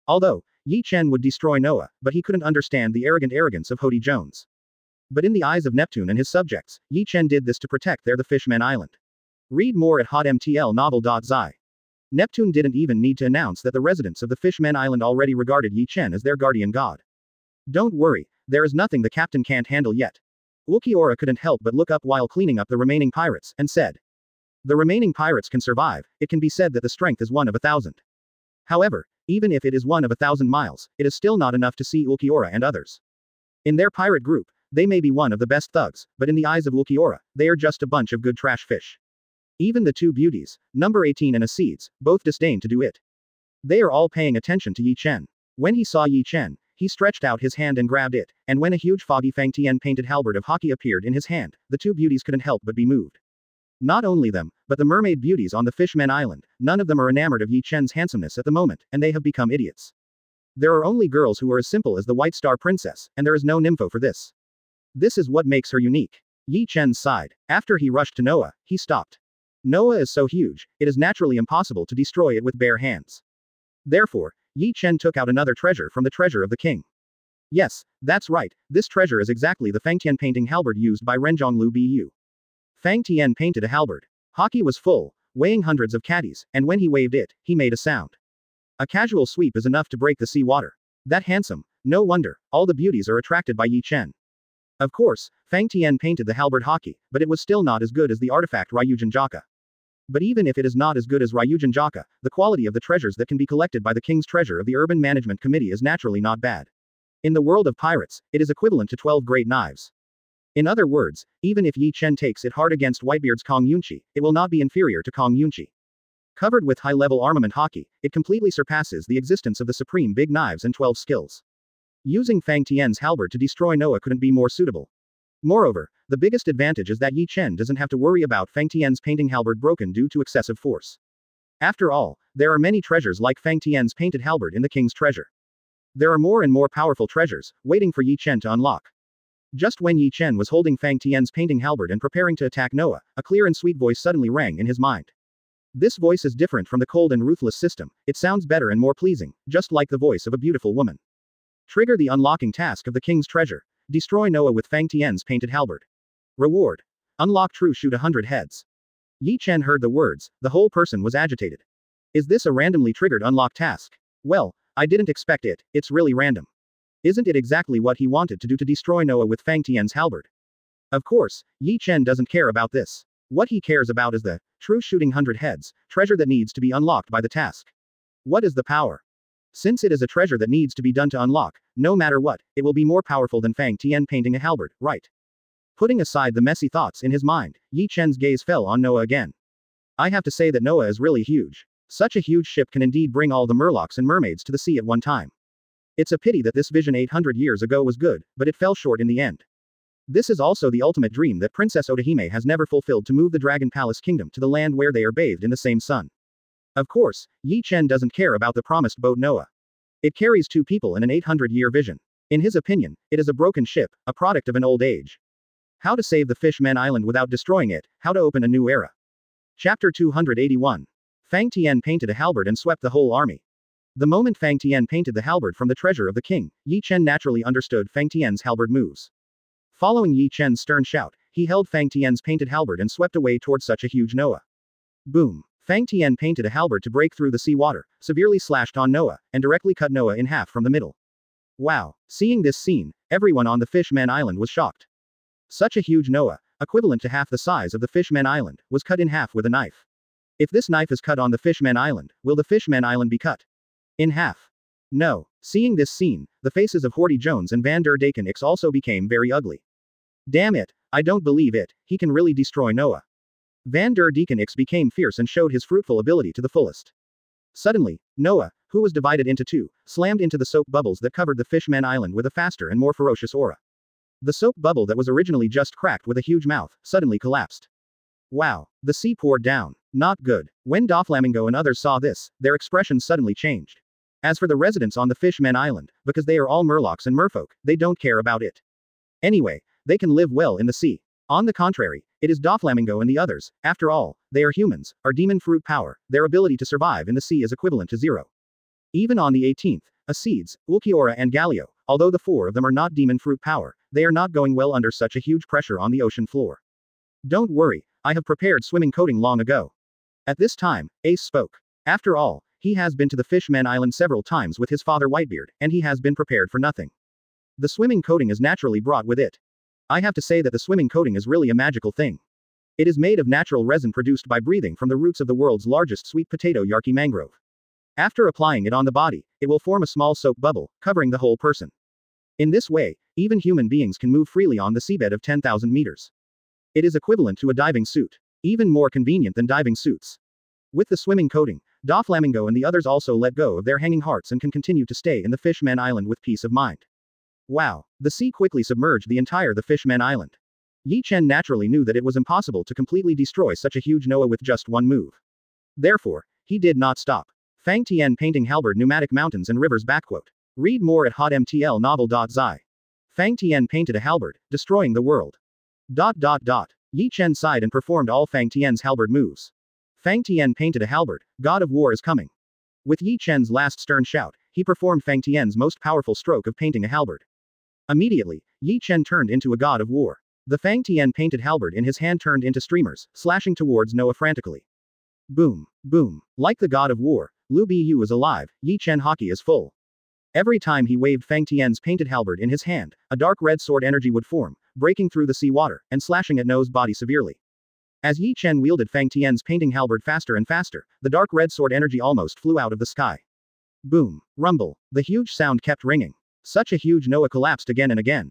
[SPEAKER 2] Although, Ye Chen would destroy Noah, but he couldn't understand the arrogant arrogance of Hody Jones. But in the eyes of Neptune and his subjects, Ye Chen did this to protect the Fishman Island. Read more at hotmtlnovel.zi. Neptune didn't even need to announce that the residents of the Fishman Island already regarded Ye Chen as their guardian god. Don't worry, there is nothing the captain can't handle yet. Ulquiorra couldn't help but look up while cleaning up the remaining pirates, and said. The remaining pirates can survive, it can be said that the strength is 1 of 1,000. However, even if it is 1 of 1,000 miles, it is still not enough to see Ulquiorra and others. In their pirate group, they may be one of the best thugs, but in the eyes of Ulquiorra, they are just a bunch of good trash fish. Even the two beauties, number 18 and Acids, both disdain to do it. They are all paying attention to Ye Chen. When he saw Ye Chen, he stretched out his hand and grabbed it, and when a huge foggy Fangtian painted halberd of Haki appeared in his hand, the two beauties couldn't help but be moved. Not only them, but the mermaid beauties on the Fishmen Island, none of them are enamored of Ye Chen's handsomeness at the moment, and they have become idiots. There are only girls who are as simple as the White Star Princess, and there is no nympho for this. This is what makes her unique. Ye Chen sighed. After he rushed to Noah, he stopped. Noah is so huge, it is naturally impossible to destroy it with bare hands. Therefore, Ye Chen took out another treasure from the treasure of the king. Yes, that's right, this treasure is exactly the Fangtian painting halberd used by Renjonglu Bu. Fangtian painted a halberd. Haki was full, weighing hundreds of caddies, and when he waved it, he made a sound. A casual sweep is enough to break the sea water. That handsome, no wonder, all the beauties are attracted by Ye Chen. Of course, Fangtian painted the halberd Haki, but it was still not as good as the artifact Ryūjin Jakka. But even if it is not as good as Ryūjin Jakka, the quality of the treasures that can be collected by the King's Treasure of the Urban Management Committee is naturally not bad. In the world of pirates, it is equivalent to 12 great knives. In other words, even if Ye Chen takes it hard against Whitebeard's Kong Yunchi, it will not be inferior to Kong Yunchi. Covered with high-level armament Haki, it completely surpasses the existence of the supreme big knives and 12 skills. Using Fangtian's halberd to destroy Noah couldn't be more suitable. Moreover, the biggest advantage is that Ye Chen doesn't have to worry about Fangtian's painting halberd broken due to excessive force. After all, there are many treasures like Fangtian's painted halberd in the King's Treasure. There are more and more powerful treasures, waiting for Ye Chen to unlock. Just when Ye Chen was holding Fangtian's painting halberd and preparing to attack Noah, a clear and sweet voice suddenly rang in his mind. This voice is different from the cold and ruthless system, it sounds better and more pleasing, just like the voice of a beautiful woman. Trigger the unlocking task of the King's Treasure. Destroy Noah with Fangtian's painted halberd. Reward. Unlock true shoot 100 heads. Ye Chen heard the words, the whole person was agitated. Is this a randomly triggered unlock task? Well, I didn't expect it, it's really random. Isn't it exactly what he wanted to do to destroy Noah with Fangtian's halberd? Of course, Ye Chen doesn't care about this. What he cares about is the true shooting 100 heads, treasure that needs to be unlocked by the task. What is the power? Since it is a treasure that needs to be done to unlock, no matter what, it will be more powerful than Fangtian painting a halberd, right? Putting aside the messy thoughts in his mind, Ye Chen's gaze fell on Noah again. I have to say that Noah is really huge. Such a huge ship can indeed bring all the murlocs and mermaids to the sea at one time. It's a pity that this vision 800 years ago was good, but it fell short in the end. This is also the ultimate dream that Princess Otahime has never fulfilled, to move the Dragon Palace Kingdom to the land where they are bathed in the same sun. Of course, Ye Chen doesn't care about the promised boat Noah. It carries 2 people in an 800-year vision. In his opinion, it is a broken ship, a product of an old age. How to save the Fishmen Island without destroying it, how to open a new era. Chapter 281. Fangtian painted a halberd and swept the whole army. The moment Fangtian painted the halberd from the treasure of the king, Ye Chen naturally understood Fangtian's halberd moves. Following Ye Chen's stern shout, he held Fangtian's painted halberd and swept away towards such a huge Noah. Boom. Fangtian painted a halberd to break through the sea water, severely slashed on Noah, and directly cut Noah in half from the middle. Wow. Seeing this scene, everyone on the Fishmen Island was shocked. Such a huge Noah, equivalent to half the size of the Fishmen Island, was cut in half with a knife. If this knife is cut on the Fishmen Island, will the Fishmen Island be cut in half? No. Seeing this scene, the faces of Horty Jones and Van der Daken X also became very ugly. Damn it, I don't believe it, he can really destroy Noah. Van der Daken X became fierce and showed his fruitful ability to the fullest. Suddenly, Noah, who was divided into 2, slammed into the soap bubbles that covered the Fishmen Island with a faster and more ferocious aura. The soap bubble that was originally just cracked with a huge mouth, suddenly collapsed. Wow. The sea poured down. Not good. When Doflamingo and others saw this, their expressions suddenly changed. As for the residents on the Fishmen Island, because they are all murlocs and merfolk, they don't care about it. Anyway, they can live well in the sea. On the contrary, it is Doflamingo and the others, after all, they are humans, are demon fruit power, their ability to survive in the sea is equivalent to 0. Even on the 18th, Acids, Ulquiorra and Gallio, although the 4 of them are not demon fruit power, they are not going well under such a huge pressure on the ocean floor. Don't worry, I have prepared swimming coating long ago. At this time, Ace spoke. After all, he has been to the Fishmen Island several times with his father Whitebeard, and he has been prepared for nothing. The swimming coating is naturally brought with it. I have to say that the swimming coating is really a magical thing. It is made of natural resin produced by breathing from the roots of the world's largest sweet potato Yarki mangrove. After applying it on the body, it will form a small soap bubble, covering the whole person. In this way, even human beings can move freely on the seabed of 10,000 meters. It is equivalent to a diving suit. Even more convenient than diving suits. With the swimming coating, Doflamingo and the others also let go of their hanging hearts and can continue to stay in the Fishman Island with peace of mind. Wow! The sea quickly submerged the entire the Fishman Island. Ye Chen naturally knew that it was impossible to completely destroy such a huge Noah with just one move. Therefore, he did not stop. Fang Tian painting halberd pneumatic mountains and rivers. Read more at hotmtl novel.zi. Fang Tian painted a halberd, destroying the world. Ye Chen sighed and performed all Fang Tian's halberd moves. Fang Tian painted a halberd, God of War is coming. With Ye Chen's last stern shout, he performed Fang Tian's most powerful stroke of painting a halberd. Immediately, Ye Chen turned into a God of War. The Fang Tian painted halberd in his hand turned into streamers, slashing towards Noah frantically. Boom, boom. Like the God of War, Lu Bu is alive, Ye Chen Haki is full. Every time he waved Fang Tian's painted halberd in his hand, a dark red sword energy would form, breaking through the sea water, and slashing at Noah's body severely. As Ye Chen wielded Fang Tian's painting halberd faster and faster, the dark red sword energy almost flew out of the sky. Boom, rumble, the huge sound kept ringing. Such a huge Noah collapsed again and again.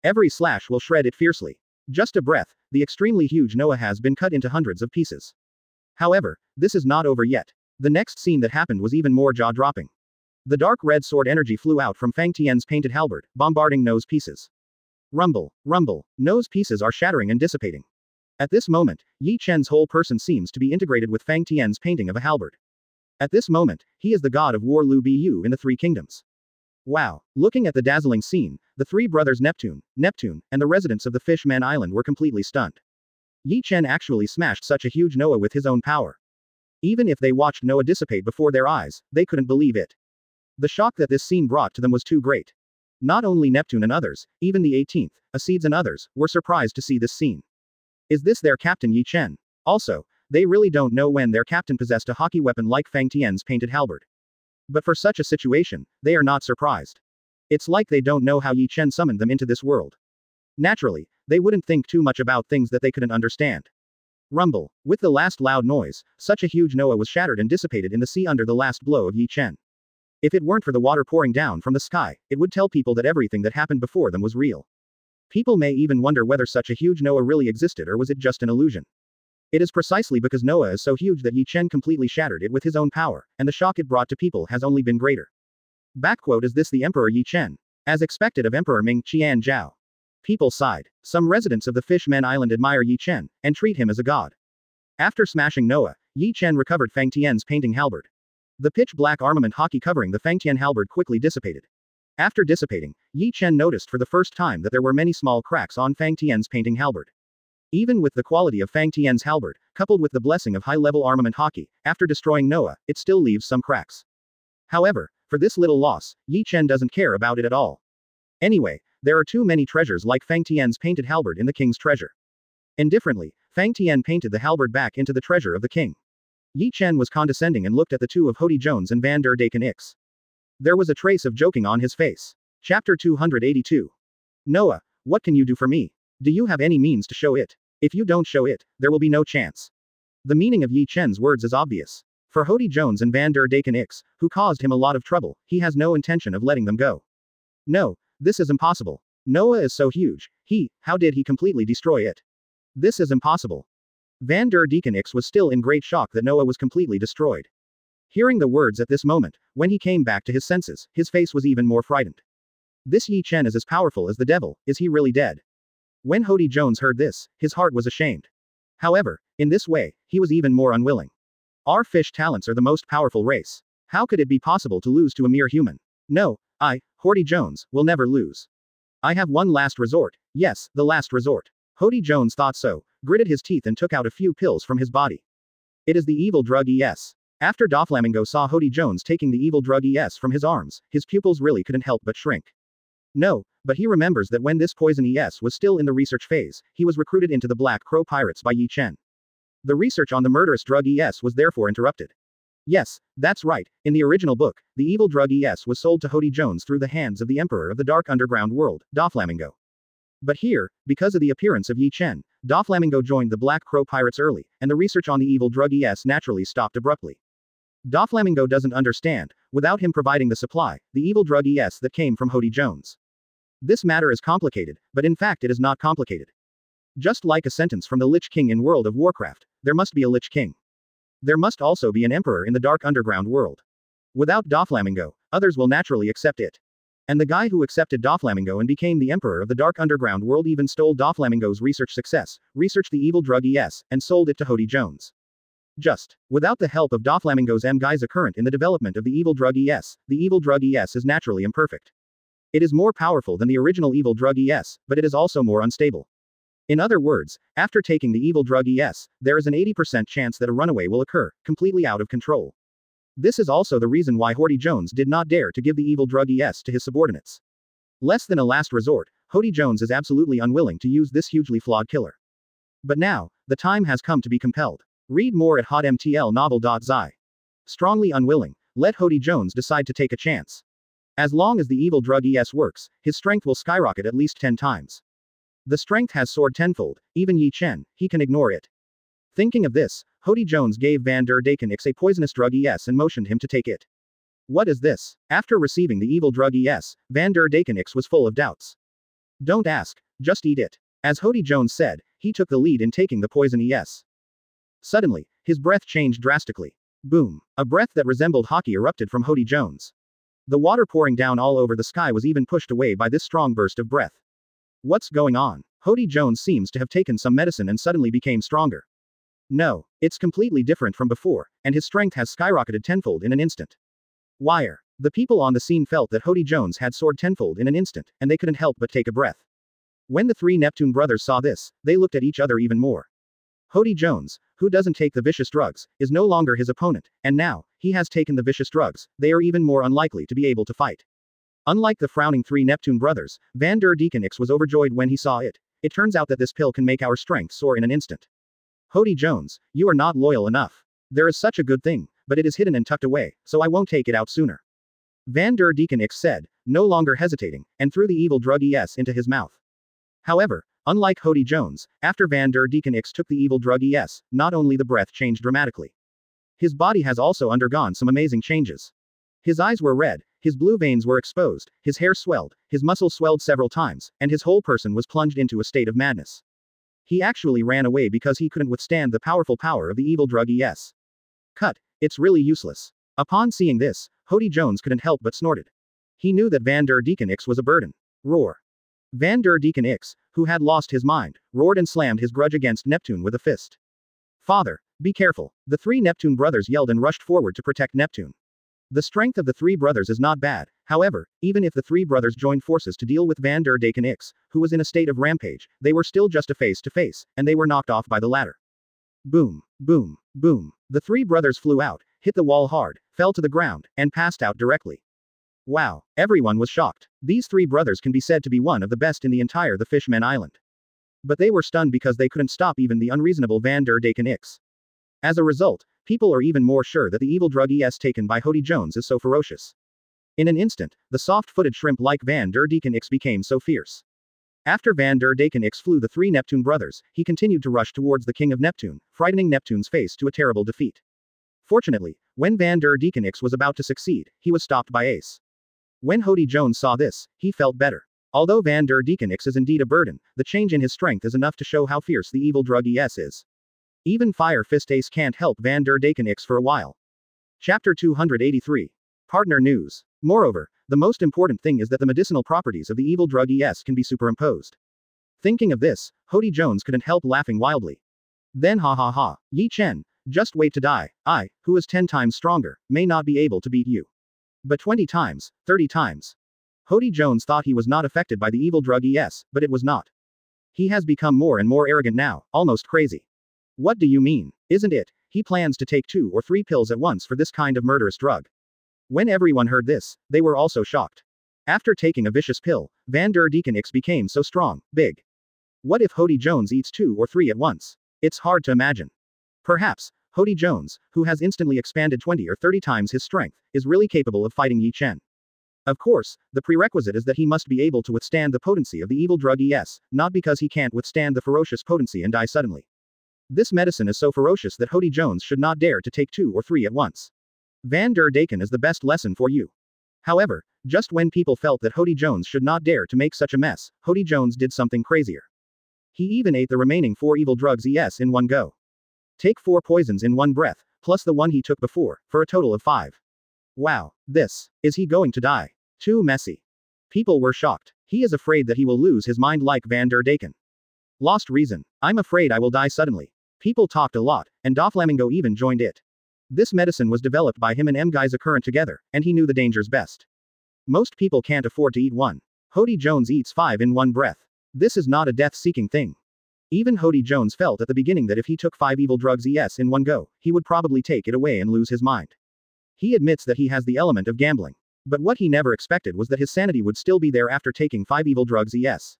[SPEAKER 2] Every slash will shred it fiercely. Just a breath, the extremely huge Noah has been cut into hundreds of pieces. However, this is not over yet. The next scene that happened was even more jaw-dropping. The dark red sword energy flew out from Fang Tian's painted halberd, bombarding Noah's pieces. Rumble, rumble, Noah's pieces are shattering and dissipating. At this moment, Ye Chen's whole person seems to be integrated with Fang Tian's painting of a halberd. At this moment, he is the God of War Lu Bu in the Three Kingdoms. Wow! Looking at the dazzling scene, the three brothers Neptune, and the residents of the Fishman Island were completely stunned. Ye Chen actually smashed such a huge Noah with his own power. Even if they watched Noah dissipate before their eyes, they couldn't believe it. The shock that this scene brought to them was too great. Not only Neptune and others, even the 18th, Acedes and others, were surprised to see this scene. Is this their captain Ye Chen? Also, they really don't know when their captain possessed a Haki weapon like Fang Tian's painted halberd. But for such a situation, they are not surprised. It's like they don't know how Ye Chen summoned them into this world. Naturally, they wouldn't think too much about things that they couldn't understand. Rumble. With the last loud noise, such a huge Noah was shattered and dissipated in the sea under the last blow of Ye Chen. If it weren't for the water pouring down from the sky, it would tell people that everything that happened before them was real. People may even wonder whether such a huge Noah really existed or was it just an illusion. It is precisely because Noah is so huge that Ye Chen completely shattered it with his own power, and the shock it brought to people has only been greater. Is this the Emperor Ye Chen? As expected of Emperor Ming Qian Zhao. People sighed. Some residents of the Fishman Island admire Ye Chen, and treat him as a god. After smashing Noah, Ye Chen recovered Fang Tian's painting halberd. The pitch-black armament Haki covering the Fang Tian halberd quickly dissipated. After dissipating, Ye Chen noticed for the first time that there were many small cracks on Fang Tian's painting halberd. Even with the quality of Fang Tian's halberd, coupled with the blessing of high-level armament Haki, after destroying Noah, it still leaves some cracks. However, for this little loss, Ye Chen doesn't care about it at all. Anyway, there are too many treasures like Fang Tian's painted halberd in the king's treasure. Indifferently, Fang Tian painted the halberd back into the treasure of the king. Ye Chen was condescending and looked at the two of Hody Jones and Van der Daken Ix. There was a trace of joking on his face. Chapter 282. Noah, what can you do for me? Do you have any means to show it? If you don't show it, there will be no chance. The meaning of Ye Chen's words is obvious. For Hody Jones and Van der Daken Ix, who caused him a lot of trouble, he has no intention of letting them go. No, this is impossible. Noah is so huge, how did he completely destroy it? This is impossible. Van der Daken Ix was still in great shock that Noah was completely destroyed. Hearing the words at this moment, when he came back to his senses, his face was even more frightened. This Ye Chen is as powerful as the devil, is he really dead? When Hody Jones heard this, his heart was ashamed. However, in this way, he was even more unwilling. Our fish talents are the most powerful race. How could it be possible to lose to a mere human? No, Hody Jones, will never lose. I have one last resort, yes, the last resort. Hody Jones thought so, gritted his teeth and took out a few pills from his body. It is the evil drug ES. After Doflamingo saw Hody Jones taking the evil drug ES from his arms, his pupils really couldn't help but shrink. No, but he remembers that when this poison ES was still in the research phase, he was recruited into the Black Crow Pirates by Ye Chen. The research on the murderous drug ES was therefore interrupted. Yes, that's right. In the original book, the evil drug ES was sold to Hody Jones through the hands of the Emperor of the Dark Underground World, Doflamingo. But here, because of the appearance of Ye Chen, Doflamingo joined the Black Crow Pirates early, and the research on the evil drug ES naturally stopped abruptly. Doflamingo doesn't understand, without him providing the supply, the evil drug ES that came from Hody Jones. This matter is complicated, but in fact it is not complicated. Just like a sentence from the Lich King in World of Warcraft, there must be a Lich King. There must also be an Emperor in the Dark Underground World. Without Doflamingo, others will naturally accept it. And the guy who accepted Doflamingo and became the Emperor of the Dark Underground World even stole Doflamingo's research success, researched the evil drug ES, and sold it to Hody Jones. Just. Without the help of Doflamingo's guys current in the development of the evil drug ES, the evil drug ES is naturally imperfect. It is more powerful than the original evil drug ES, but it is also more unstable. In other words, after taking the evil drug ES, there is an 80% chance that a runaway will occur, completely out of control. This is also the reason why Hody Jones did not dare to give the evil drug ES to his subordinates. Less than a last resort, Hody Jones is absolutely unwilling to use this hugely flawed killer. But now, the time has come to be compelled. Read more at hotmtlnovel.zi. Strongly unwilling, let Hody Jones decide to take a chance. As long as the evil drug ES works, his strength will skyrocket at least 10 times. The strength has soared tenfold, even Ye Chen, he can ignore it. Thinking of this, Hody Jones gave Van der Daken X a poisonous drug ES and motioned him to take it. What is this? After receiving the evil drug ES, Van der Daken X was full of doubts. Don't ask, just eat it. As Hody Jones said, he took the lead in taking the poison ES. Suddenly, his breath changed drastically. Boom. A breath that resembled Haki erupted from Hody Jones. The water pouring down all over the sky was even pushed away by this strong burst of breath. What's going on? Hody Jones seems to have taken some medicine and suddenly became stronger. No, it's completely different from before, and his strength has skyrocketed tenfold in an instant. Wire. The people on the scene felt that Hody Jones had soared tenfold in an instant, and they couldn't help but take a breath. When the three Neptune brothers saw this, they looked at each other even more. Hody Jones, who doesn't take the vicious drugs, is no longer his opponent, and now, he has taken the vicious drugs, they are even more unlikely to be able to fight. Unlike the frowning three Neptune brothers, Van der Daken X was overjoyed when he saw it. It turns out that this pill can make our strength soar in an instant. Hody Jones, you are not loyal enough. There is such a good thing, but it is hidden and tucked away, so I won't take it out sooner. Van der Daken X said, no longer hesitating, and threw the evil drug ES into his mouth. However, unlike Hody Jones, after Van der Daken X took the evil drug ES, not only the breath changed dramatically. His body has also undergone some amazing changes. His eyes were red, his blue veins were exposed, his hair swelled, his muscles swelled several times, and his whole person was plunged into a state of madness. He actually ran away because he couldn't withstand the powerful power of the evil drug ES. Cut, it's really useless. Upon seeing this, Hody Jones couldn't help but snorted. He knew that Van der Daken X was a burden. Roar. Van der Daken X, who had lost his mind, roared and slammed his grudge against Neptune with a fist. Father, be careful. The three Neptune brothers yelled and rushed forward to protect Neptune. The strength of the three brothers is not bad, however, even if the three brothers joined forces to deal with Van der Daken X, who was in a state of rampage, they were still just a face-to-face, and they were knocked off by the ladder. Boom, boom, boom. The three brothers flew out, hit the wall hard, fell to the ground, and passed out directly. Wow, everyone was shocked. These three brothers can be said to be one of the best in the entire the Fishman Island. But they were stunned because they couldn't stop even the unreasonable Van der Daken X. As a result, people are even more sure that the evil drug ES taken by Hody Jones is so ferocious. In an instant, the soft-footed shrimp-like Van der Daken X became so fierce. After Van der Daken X flew the three Neptune brothers, he continued to rush towards the King of Neptune, frightening Neptune's face to a terrible defeat. Fortunately, when Van der Daken X was about to succeed, he was stopped by Ace. When Hody Jones saw this, he felt better. Although Van der Daken X is indeed a burden, the change in his strength is enough to show how fierce the evil drug ES is. Even Fire Fist Ace can't help Van der Daken X for a while. Chapter 283. Partner News. Moreover, the most important thing is that the medicinal properties of the evil drug ES can be superimposed. Thinking of this, Hody Jones couldn't help laughing wildly. Then ha ha ha, Ye Chen, just wait to die. I, who is 10 times stronger, may not be able to beat you. But 20 times, 30 times. Hody Jones thought he was not affected by the evil drug ES, but it was not. He has become more and more arrogant now, almost crazy. What do you mean? Isn't it? He plans to take 2 or 3 pills at once for this kind of murderous drug. When everyone heard this, they were also shocked. After taking a vicious pill, Van der Daken X became so strong, big. What if Hody Jones eats 2 or 3 at once? It's hard to imagine. Perhaps, Hody Jones, who has instantly expanded 20 or 30 times his strength, is really capable of fighting Ye Chen. Of course, the prerequisite is that he must be able to withstand the potency of the evil drug ES, not because he can't withstand the ferocious potency and die suddenly. This medicine is so ferocious that Hody Jones should not dare to take 2 or 3 at once. Van der Daken is the best lesson for you. However, just when people felt that Hody Jones should not dare to make such a mess, Hody Jones did something crazier. He even ate the remaining 4 evil drugs ES in one go. Take 4 poisons in one breath, plus the one he took before, for a total of 5. Wow, is he going to die? Too messy. People were shocked. He is afraid that he will lose his mind like Van der Daken. Lost reason. I'm afraid I will die suddenly. People talked a lot, and Doflamingo even joined it. This medicine was developed by him and M-Geyser current together, and he knew the dangers best. Most people can't afford to eat one. Hody Jones eats 5 in one breath. This is not a death-seeking thing. Even Hody Jones felt at the beginning that if he took 5 evil drugs ES in one go, he would probably take it away and lose his mind. He admits that he has the element of gambling. But what he never expected was that his sanity would still be there after taking 5 evil drugs ES.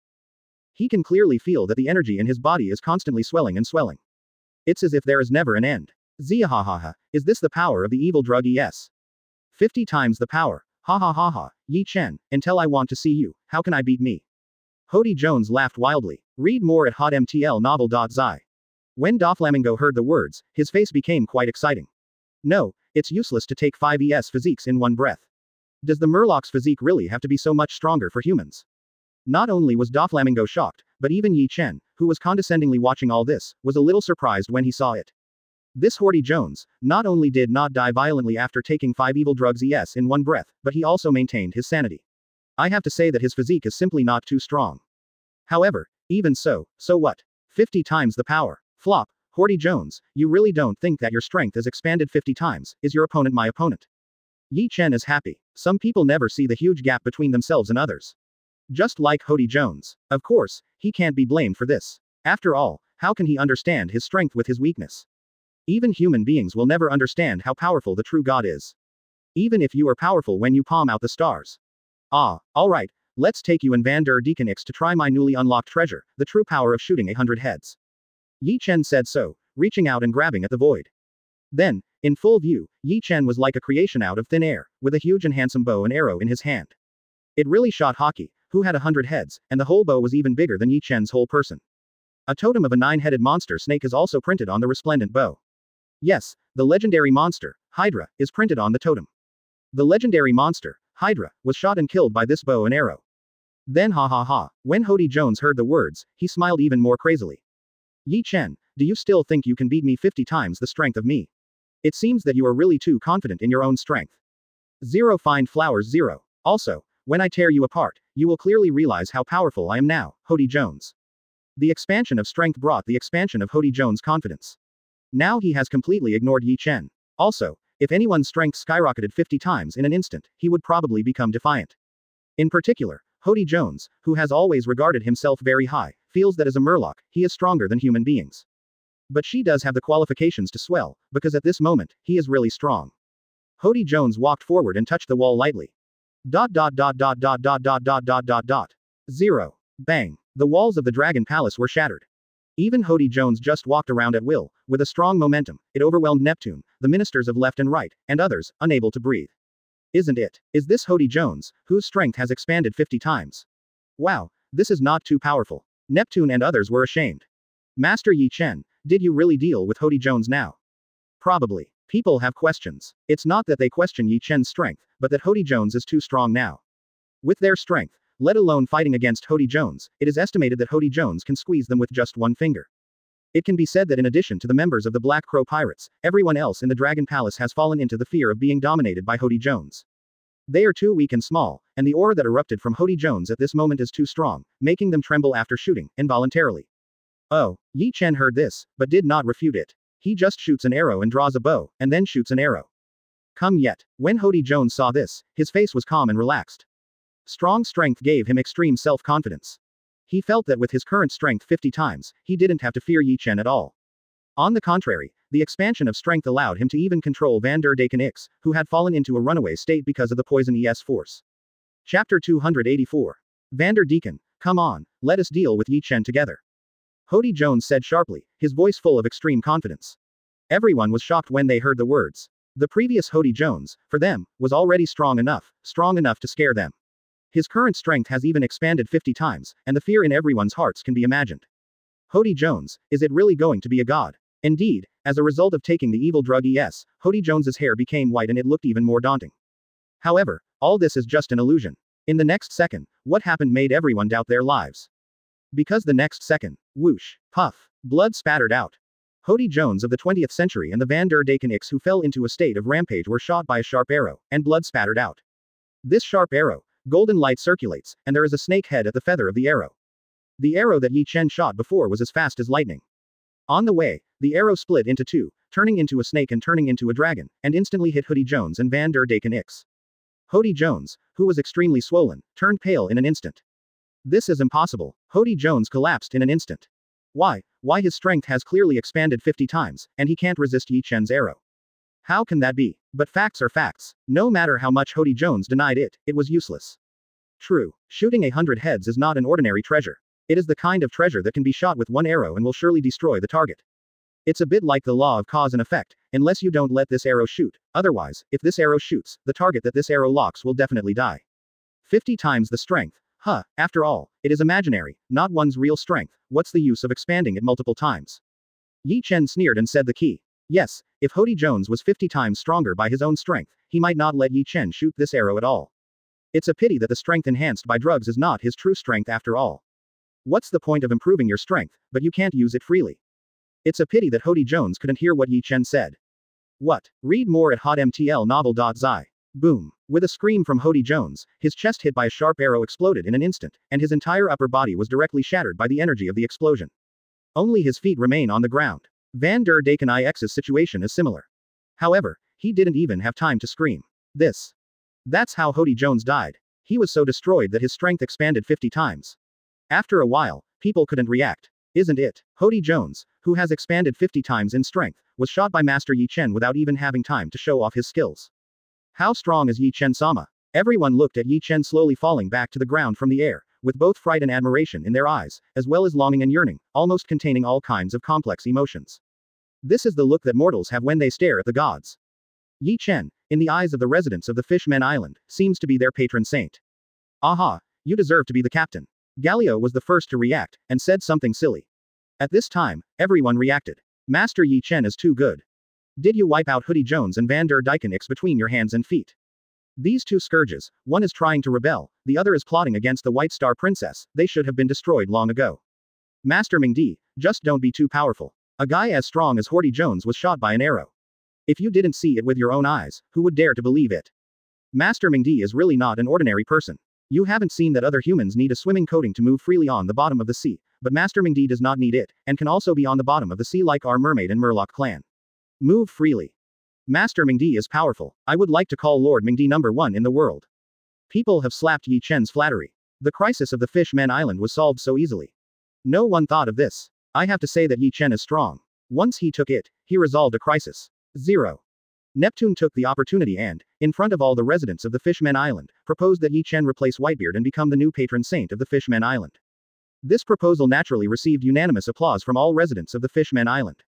[SPEAKER 2] He can clearly feel that the energy in his body is constantly swelling and swelling. It's as if there is never an end. Ziahahaha, is this the power of the evil drug ES? 50 times the power. Ha ha ha ha, Ye Chen, until I want to see you, how can I beat me? Hody Jones laughed wildly. Read more at hotmtlnovel.zi. When Doflamingo heard the words, his face became quite exciting. No, it's useless to take 5 ES physiques in one breath. Does the Murloc's physique really have to be so much stronger for humans? Not only was Doflamingo shocked, but even Ye Chen, who was condescendingly watching all this, was a little surprised when he saw it. This Hody Jones, not only did not die violently after taking 5 evil drugs ES in one breath, but he also maintained his sanity. I have to say that his physique is simply not too strong. However, even so what? 50 times the power. Flop, Hody Jones, you really don't think that your strength is expanded 50 times, is your opponent my opponent? Ye Chen is happy. Some people never see the huge gap between themselves and others. Just like Hody Jones. Of course, he can't be blamed for this. After all, how can he understand his strength with his weakness? Even human beings will never understand how powerful the true God is. Even if you are powerful when you palm out the stars. Alright, let's take you and Van der Daken to try my newly unlocked treasure, the true power of shooting 100 heads. Ye Chen said so, reaching out and grabbing at the void. Then, in full view, Ye Chen was like a creation out of thin air, with a huge and handsome bow and arrow in his hand. It really shot Haki, who had 100 heads, and the whole bow was even bigger than Ye Chen's whole person. A totem of a 9-headed monster snake is also printed on the resplendent bow. Yes, the legendary monster, Hydra, is printed on the totem. The legendary monster, Hydra, was shot and killed by this bow and arrow. Then when Hody Jones heard the words, he smiled even more crazily. Ye Chen, do you still think you can beat me 50 times the strength of me? It seems that you are really too confident in your own strength. 0 Find flowers 0. Also, when I tear you apart, you will clearly realize how powerful I am now, Hody Jones. The expansion of strength brought the expansion of Hody Jones' confidence. Now he has completely ignored Ye Chen. Also, if anyone's strength skyrocketed 50 times in an instant, he would probably become defiant. In particular, Hody Jones, who has always regarded himself very high, feels that as a Murloc, he is stronger than human beings. But she does have the qualifications to swell, because at this moment, he is really strong. Hody Jones walked forward and touched the wall lightly. 0. Bang. The walls of the Dragon Palace were shattered. Even Hody Jones just walked around at will, with a strong momentum. It overwhelmed Neptune, the ministers of left and right, and others, unable to breathe. Isn't it? Is this Hody Jones, whose strength has expanded 50 times? Wow, this is not too powerful. Neptune and others were ashamed. Master Ye Chen, did you really deal with Hody Jones now? Probably. People have questions. It's not that they question Ye Chen's strength, but that Hody Jones is too strong now. With their strength, let alone fighting against Hody Jones, it is estimated that Hody Jones can squeeze them with just one finger. It can be said that in addition to the members of the Black Crow Pirates, everyone else in the Dragon Palace has fallen into the fear of being dominated by Hody Jones. They are too weak and small, and the aura that erupted from Hody Jones at this moment is too strong, making them tremble after shooting, involuntarily. Oh, Ye Chen heard this, but did not refute it. He just shoots an arrow and draws a bow, and then shoots an arrow. Come yet. When Hody Jones saw this, his face was calm and relaxed. Strong strength gave him extreme self-confidence. He felt that with his current strength 50 times, he didn't have to fear Ye Chen at all. On the contrary, the expansion of strength allowed him to even control Van der Daken, who had fallen into a runaway state because of the poison ES force. Chapter 284. Van der Daken, come on, let us deal with Ye Chen together. Hody Jones said sharply, his voice full of extreme confidence. Everyone was shocked when they heard the words. The previous Hody Jones, for them, was already strong enough to scare them. His current strength has even expanded 50 times, and the fear in everyone's hearts can be imagined. Hody Jones, is it really going to be a god? Indeed, as a result of taking the evil drug Hody Jones's hair became white and it looked even more daunting. However, all this is just an illusion. In the next second, what happened made everyone doubt their lives. Because the next second, whoosh, puff, blood spattered out. Hody Jones of the 20th century and the Van der Daken X who fell into a state of rampage were shot by a sharp arrow, and blood spattered out. This sharp arrow, golden light circulates, and there is a snake head at the feather of the arrow. The arrow that Ye Chen shot before was as fast as lightning. On the way, the arrow split into two, turning into a snake and turning into a dragon, and instantly hit Hody Jones and Van der Daken X. Hody Jones, who was extremely swollen, turned pale in an instant. This is impossible. Hody Jones collapsed in an instant. Why his strength has clearly expanded 50 times, and he can't resist Ye Chen's arrow. How can that be? But facts are facts. No matter how much Hody Jones denied it, it was useless. True, shooting 100 heads is not an ordinary treasure. It is the kind of treasure that can be shot with one arrow and will surely destroy the target. It's a bit like the law of cause and effect, unless you don't let this arrow shoot, otherwise, if this arrow shoots, the target that this arrow locks will definitely die. 50 times the strength. After all, it is imaginary, not one's real strength, what's the use of expanding it multiple times? Ye Chen sneered and said the key. Yes, if Hody Jones was 50 times stronger by his own strength, he might not let Ye Chen shoot this arrow at all. It's a pity that the strength enhanced by drugs is not his true strength after all. What's the point of improving your strength, but you can't use it freely? It's a pity that Hody Jones couldn't hear what Ye Chen said. What? Read more at hotmtlnovel.zi. Boom. With a scream from Hody Jones, his chest hit by a sharp arrow exploded in an instant, and his entire upper body was directly shattered by the energy of the explosion. Only his feet remain on the ground. Van der Daken IX's situation is similar. However, he didn't even have time to scream. That's how Hody Jones died. He was so destroyed that his strength expanded 50 times. After a while, people couldn't react. Isn't it? Hody Jones, who has expanded 50 times in strength, was shot by Master Ye Chen without even having time to show off his skills. How strong is Ye Chen-sama? Everyone looked at Ye Chen slowly falling back to the ground from the air, with both fright and admiration in their eyes, as well as longing and yearning, almost containing all kinds of complex emotions. This is the look that mortals have when they stare at the gods. Ye Chen, in the eyes of the residents of the Fishman Island, seems to be their patron saint. Aha, you deserve to be the captain. Galio was the first to react, and said something silly. At this time, everyone reacted. Master Ye Chen is too good. Did you wipe out Hody Jones and Van der Daken X between your hands and feet? These two scourges, one is trying to rebel, the other is plotting against the White Star Princess, they should have been destroyed long ago. Master Mingdi, just don't be too powerful. A guy as strong as Hody Jones was shot by an arrow. If you didn't see it with your own eyes, who would dare to believe it? Master Mingdi is really not an ordinary person. You haven't seen that other humans need a swimming coating to move freely on the bottom of the sea, but Master Mingdi does not need it, and can also be on the bottom of the sea like our mermaid and Murloc clan. Move freely. Master Mingdi is powerful. I would like to call Lord Mingdi #1 in the world. People have slapped Ye Chen's flattery. The crisis of the Fishman Island was solved so easily. No one thought of this. I have to say that Ye Chen is strong. Once he took it, he resolved a crisis. 0. Neptune took the opportunity and, in front of all the residents of the Fishman Island, proposed that Ye Chen replace Whitebeard and become the new patron saint of the Fishman Island. This proposal naturally received unanimous applause from all residents of the Fishman Island.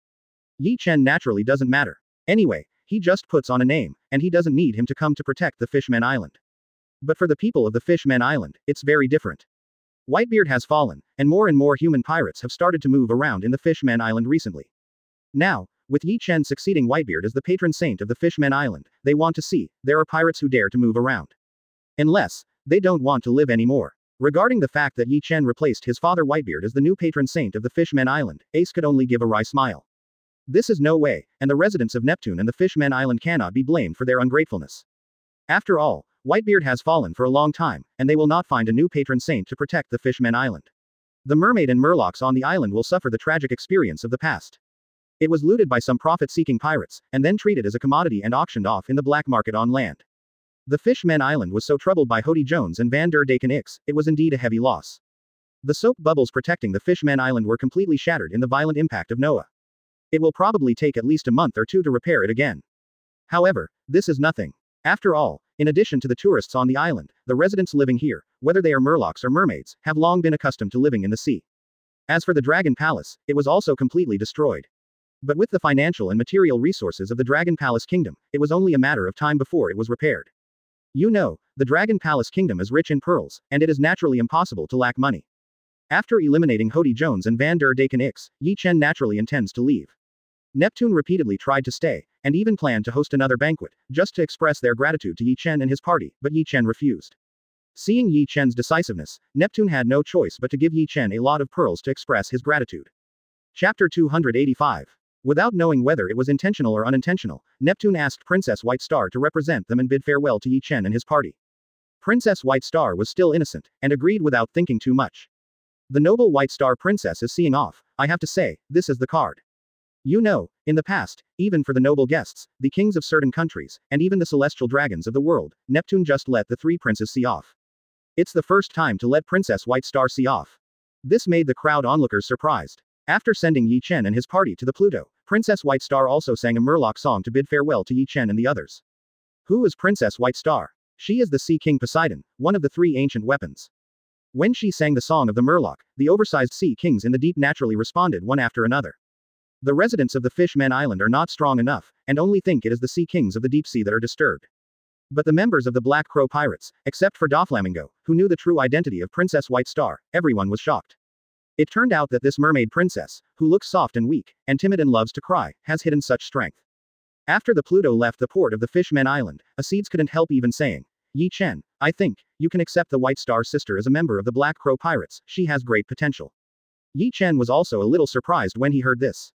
[SPEAKER 2] Ye Chen naturally doesn't matter. Anyway, he just puts on a name, and he doesn't need him to come to protect the Fishman Island. But for the people of the Fishman Island, it's very different. Whitebeard has fallen, and more human pirates have started to move around in the Fishman Island recently. Now, with Ye Chen succeeding Whitebeard as the patron saint of the Fishman Island, they want to see, there are pirates who dare to move around. Unless, they don't want to live anymore. Regarding the fact that Ye Chen replaced his father Whitebeard as the new patron saint of the Fishman Island, Ace could only give a wry smile. This is no way, and the residents of Neptune and the Fishman Island cannot be blamed for their ungratefulness. After all, Whitebeard has fallen for a long time, and they will not find a new patron saint to protect the Fishman Island. The mermaid and Murlocs on the island will suffer the tragic experience of the past. It was looted by some profit-seeking pirates, and then treated as a commodity and auctioned off in the black market on land. The Fishman Island was so troubled by Hody Jones and Van der Daken X, it was indeed a heavy loss. The soap bubbles protecting the Fishman Island were completely shattered in the violent impact of Noah. It will probably take at least a month or two to repair it again. However, this is nothing. After all, in addition to the tourists on the island, the residents living here, whether they are Murlocs or mermaids, have long been accustomed to living in the sea. As for the Dragon Palace, it was also completely destroyed. But with the financial and material resources of the Dragon Palace Kingdom, it was only a matter of time before it was repaired. You know, the Dragon Palace Kingdom is rich in pearls, and it is naturally impossible to lack money. After eliminating Hody Jones and Van der Daken X, Ye Chen naturally intends to leave. Neptune repeatedly tried to stay, and even planned to host another banquet, just to express their gratitude to Ye Chen and his party, but Ye Chen refused. Seeing Ye Chen's decisiveness, Neptune had no choice but to give Ye Chen a lot of pearls to express his gratitude. Chapter 285. Without knowing whether it was intentional or unintentional, Neptune asked Princess White Star to represent them and bid farewell to Ye Chen and his party. Princess White Star was still innocent, and agreed without thinking too much. The noble White Star Princess is seeing off, I have to say, this is the card. You know, in the past, even for the noble guests, the kings of certain countries, and even the celestial dragons of the world, Neptune just let the three princes see off. It's the first time to let Princess White Star see off. This made the crowd onlookers surprised. After sending Ye Chen and his party to the Pluto, Princess White Star also sang a Murloc song to bid farewell to Ye Chen and the others. Who is Princess White Star? She is the Sea King Poseidon, one of the three ancient weapons. When she sang the song of the Murloc, the oversized sea kings in the deep naturally responded one after another. The residents of the Fishmen Island are not strong enough, and only think it is the sea kings of the deep sea that are disturbed. But the members of the Black Crow Pirates, except for Doflamingo, who knew the true identity of Princess White Star, everyone was shocked. It turned out that this mermaid princess, who looks soft and weak, and timid and loves to cry, has hidden such strength. After the Pluto left the port of the Fishmen Island, Acedes couldn't help even saying, Ye Chen, I think, you can accept the White Star sister as a member of the Black Crow Pirates, she has great potential. Ye Chen was also a little surprised when he heard this.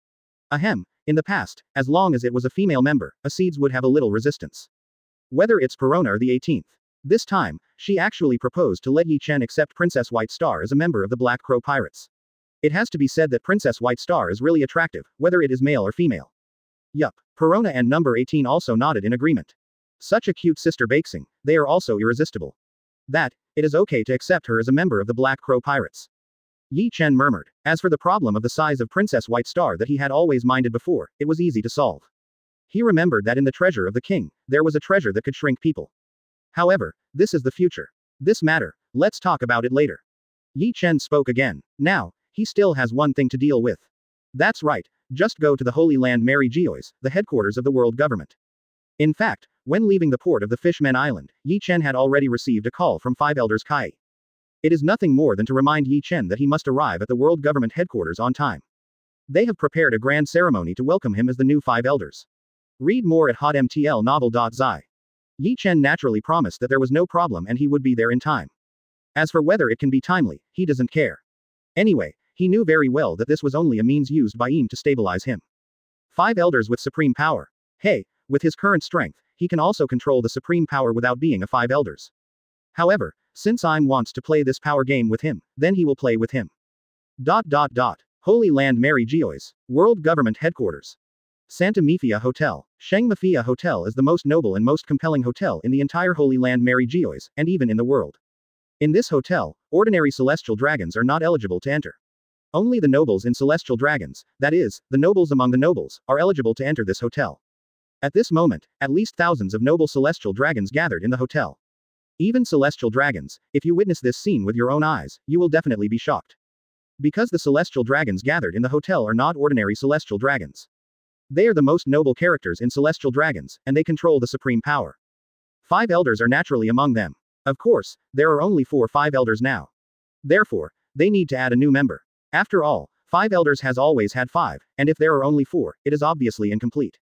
[SPEAKER 2] Ahem, in the past, as long as it was a female member, Acedes would have a little resistance. Whether it's Perona or the 18th. This time, she actually proposed to let Ye Chen accept Princess White Star as a member of the Black Crow Pirates. It has to be said that Princess White Star is really attractive, whether it is male or female. Yup, Perona and number 18 also nodded in agreement. Such a cute sister Bakesing, they are also irresistible. That, it is okay to accept her as a member of the Black Crow Pirates. Ye Chen murmured. As for the problem of the size of Princess White Star that he had always minded before, it was easy to solve. He remembered that in the treasure of the king, there was a treasure that could shrink people. However, this is the future. This matter, let's talk about it later. Ye Chen spoke again. Now, he still has one thing to deal with. That's right, just go to the Holy Land Mary Geois, the headquarters of the world government. In fact, when leaving the port of the Fishmen Island, Ye Chen had already received a call from Five Elders Kai. It is nothing more than to remind Ye Chen that he must arrive at the world government headquarters on time. They have prepared a grand ceremony to welcome him as the new Five Elders. Read more at hotmtlnovel.zi. Ye Chen naturally promised that there was no problem and he would be there in time. As for whether it can be timely, he doesn't care. Anyway, he knew very well that this was only a means used by Im to stabilize him. Five Elders with supreme power. Hey, with his current strength, he can also control the supreme power without being a Five Elders. However, since Im wants to play this power game with him, then he will play with him. Holy Land Mary Geois, World Government Headquarters. Santa Mifia Hotel. Sheng Mafia Hotel is the most noble and most compelling hotel in the entire Holy Land Mary Geois, and even in the world. In this hotel, ordinary celestial dragons are not eligible to enter. Only the nobles in celestial dragons, that is, the nobles among the nobles, are eligible to enter this hotel. At this moment, at least thousands of noble celestial dragons gathered in the hotel. Even celestial dragons, if you witness this scene with your own eyes, you will definitely be shocked. Because the celestial dragons gathered in the hotel are not ordinary celestial dragons. They are the most noble characters in celestial dragons, and they control the supreme power. Five Elders are naturally among them. Of course, there are only 4 Five Elders now. Therefore, they need to add a new member. After all, Five Elders has always had 5, and if there are only 4, it is obviously incomplete.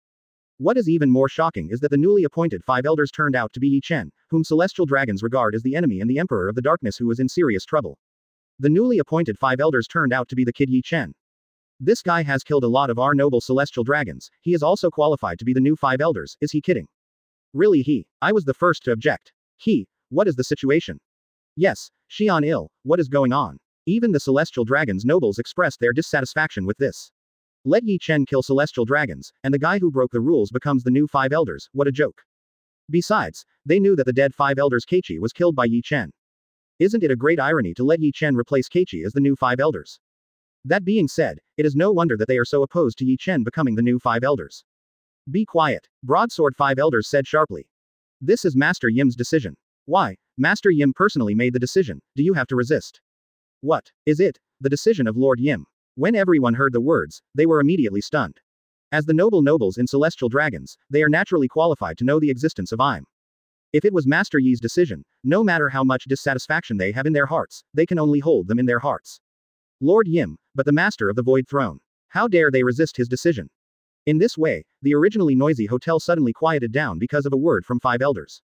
[SPEAKER 2] What is even more shocking is that the newly appointed Five Elders turned out to be Ye Chen, whom celestial dragons regard as the enemy and the Emperor of the Darkness who was in serious trouble. The newly appointed Five Elders turned out to be the kid Ye Chen. This guy has killed a lot of our noble celestial dragons, he is also qualified to be the new Five Elders, is he kidding? Really I was the first to object. What is the situation? Yes, Xian Il, what is going on? Even the celestial dragons nobles expressed their dissatisfaction with this. Let Ye Chen kill celestial dragons, and the guy who broke the rules becomes the new Five Elders, what a joke. Besides, they knew that the dead Five Elders Keiichi was killed by Ye Chen. Isn't it a great irony to let Ye Chen replace Keiichi as the new Five Elders? That being said, it is no wonder that they are so opposed to Ye Chen becoming the new Five Elders. Be quiet, Broadsword Five Elders said sharply. This is Master Yim's decision. Why, Master Yim personally made the decision, do you have to resist? What, is it, the decision of Lord Yim? When everyone heard the words, they were immediately stunned. As the nobles in celestial dragons, they are naturally qualified to know the existence of Im. If it was Master Yi's decision, no matter how much dissatisfaction they have in their hearts, they can only hold them in their hearts. Lord Yim, but the master of the Void Throne. How dare they resist his decision? In this way, the originally noisy hotel suddenly quieted down because of a word from 5 elders.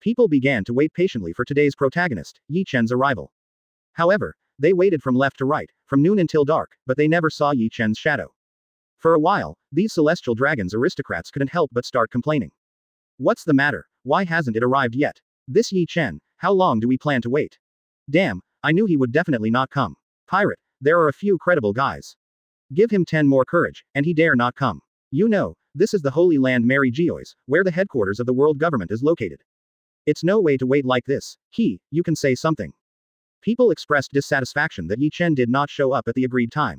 [SPEAKER 2] People began to wait patiently for today's protagonist, Ye Chen's arrival. However, they waited from left to right, from noon until dark, but they never saw Ye Chen's shadow. For a while, these celestial dragons aristocrats couldn't help but start complaining. What's the matter? Why hasn't it arrived yet? This Ye Chen, how long do we plan to wait? Damn, I knew he would definitely not come. Pirate, there are a few credible guys. Give him 10 more courage, and he dare not come. You know, this is the Holy Land Mary Geois, where the headquarters of the world government is located. It's no way to wait like this. You can say something. People expressed dissatisfaction that Ye Chen did not show up at the agreed time.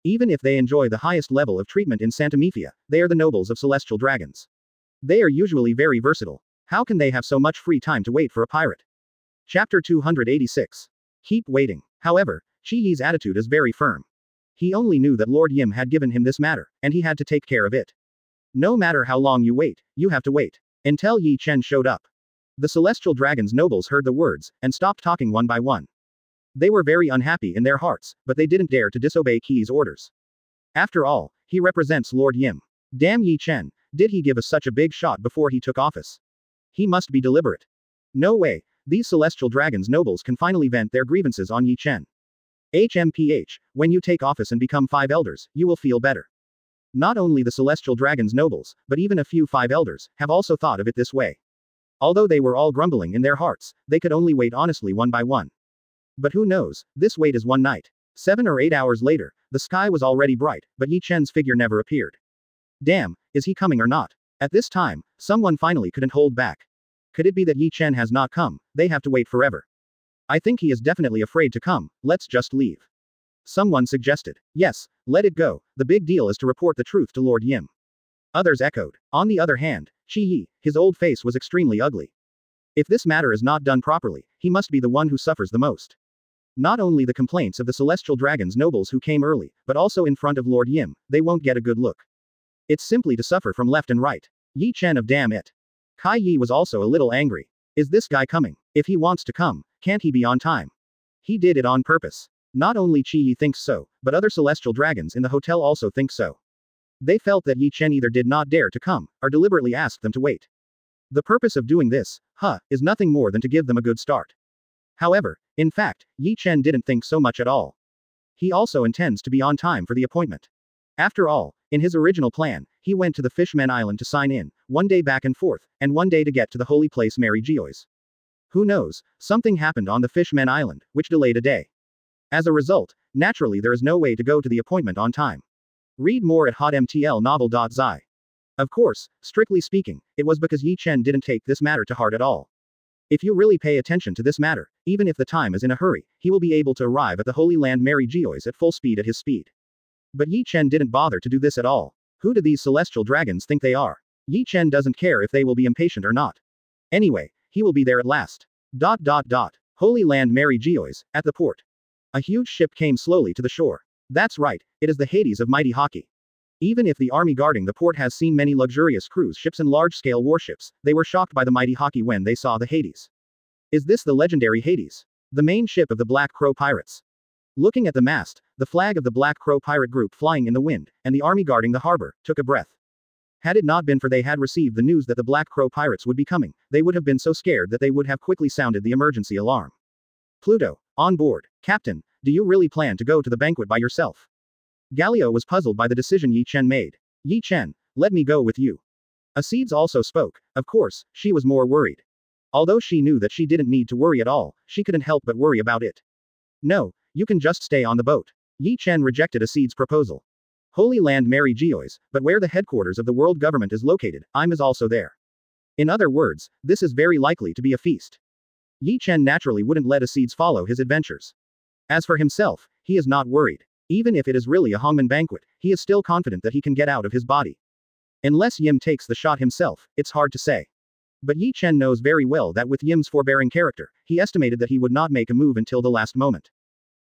[SPEAKER 2] Even if they enjoy the highest level of treatment in Santa Mifia, they are the nobles of celestial dragons. They are usually very versatile. How can they have so much free time to wait for a pirate? Chapter 286. Keep waiting. However, Chi Yi's attitude is very firm. He only knew that Lord Yim had given him this matter, and he had to take care of it. No matter how long you wait, you have to wait. Until Ye Chen showed up. The celestial dragon's nobles heard the words, and stopped talking one by one. They were very unhappy in their hearts, but they didn't dare to disobey Qi's orders. After all, he represents Lord Yim. Damn Ye Chen, did he give us such a big shot before he took office? He must be deliberate. No way, these celestial dragons nobles can finally vent their grievances on Ye Chen. HMPH, when you take office and become 5 elders, you will feel better. Not only the celestial dragons nobles, but even a few 5 elders, have also thought of it this way. Although they were all grumbling in their hearts, they could only wait honestly one by one. But who knows, this wait is one night. 7 or 8 hours later, the sky was already bright, but Ye Chen's figure never appeared. Damn, is he coming or not? At this time, someone finally couldn't hold back. Could it be that Ye Chen has not come? They have to wait forever. I think he is definitely afraid to come, let's just leave. Someone suggested. Yes, let it go, the big deal is to report the truth to Lord Yim. Others echoed. On the other hand, Chi Yi, his old face was extremely ugly. If this matter is not done properly, he must be the one who suffers the most. Not only the complaints of the celestial dragons nobles who came early, but also in front of Lord Yim, they won't get a good look. It's simply to suffer from left and right. Ye Chen of damn it. Kai Yi was also a little angry. Is this guy coming? If he wants to come, can't he be on time? He did it on purpose. Not only Chi Yi thinks so, but other celestial dragons in the hotel also think so. They felt that Ye Chen either did not dare to come, or deliberately asked them to wait. The purpose of doing this, is nothing more than to give them a good start. However, in fact, Ye Chen didn't think so much at all. He also intends to be on time for the appointment. After all, in his original plan, he went to the Fishman Island to sign in, one day back and forth, and one day to get to the holy place Mary Geois. Who knows, something happened on the Fishman Island, which delayed a day. As a result, naturally there is no way to go to the appointment on time. Read more at hotmtlnovel.zi. Of course, strictly speaking, it was because Ye Chen didn't take this matter to heart at all. If you really pay attention to this matter, even if the time is in a hurry, he will be able to arrive at the Holy Land Mary Geois at full speed at his speed. But Ye Chen didn't bother to do this at all. Who do these celestial dragons think they are? Ye Chen doesn't care if they will be impatient or not. Anyway, he will be there at last. Holy Land Mary Geois, at the port. A huge ship came slowly to the shore. That's right, it is the Hades of mighty Haki. Even if the army guarding the port has seen many luxurious cruise ships and large-scale warships, they were shocked by the mighty Haki when they saw the Hades. Is this the legendary Hades? The main ship of the Black Crow pirates. Looking at the mast, the flag of the Black Crow pirate group flying in the wind, and the army guarding the harbor, took a breath. Had it not been for they had received the news that the Black Crow pirates would be coming, they would have been so scared that they would have quickly sounded the emergency alarm. Pluto, on board. Captain, do you really plan to go to the banquet by yourself? Galio was puzzled by the decision Ye Chen made. Ye Chen, let me go with you. Acedes also spoke. Of course, she was more worried. Although she knew that she didn't need to worry at all, she couldn't help but worry about it. No, you can just stay on the boat. Ye Chen rejected Acedes' proposal. Holy Land Mary Geois, but where the headquarters of the world government is located, Im is also there. In other words, this is very likely to be a feast. Ye Chen naturally wouldn't let Acedes follow his adventures. As for himself, he is not worried. Even if it is really a Hongman banquet, he is still confident that he can get out of his body. Unless Yim takes the shot himself, it's hard to say. But Ye Chen knows very well that with Yim's forbearing character, he estimated that he would not make a move until the last moment.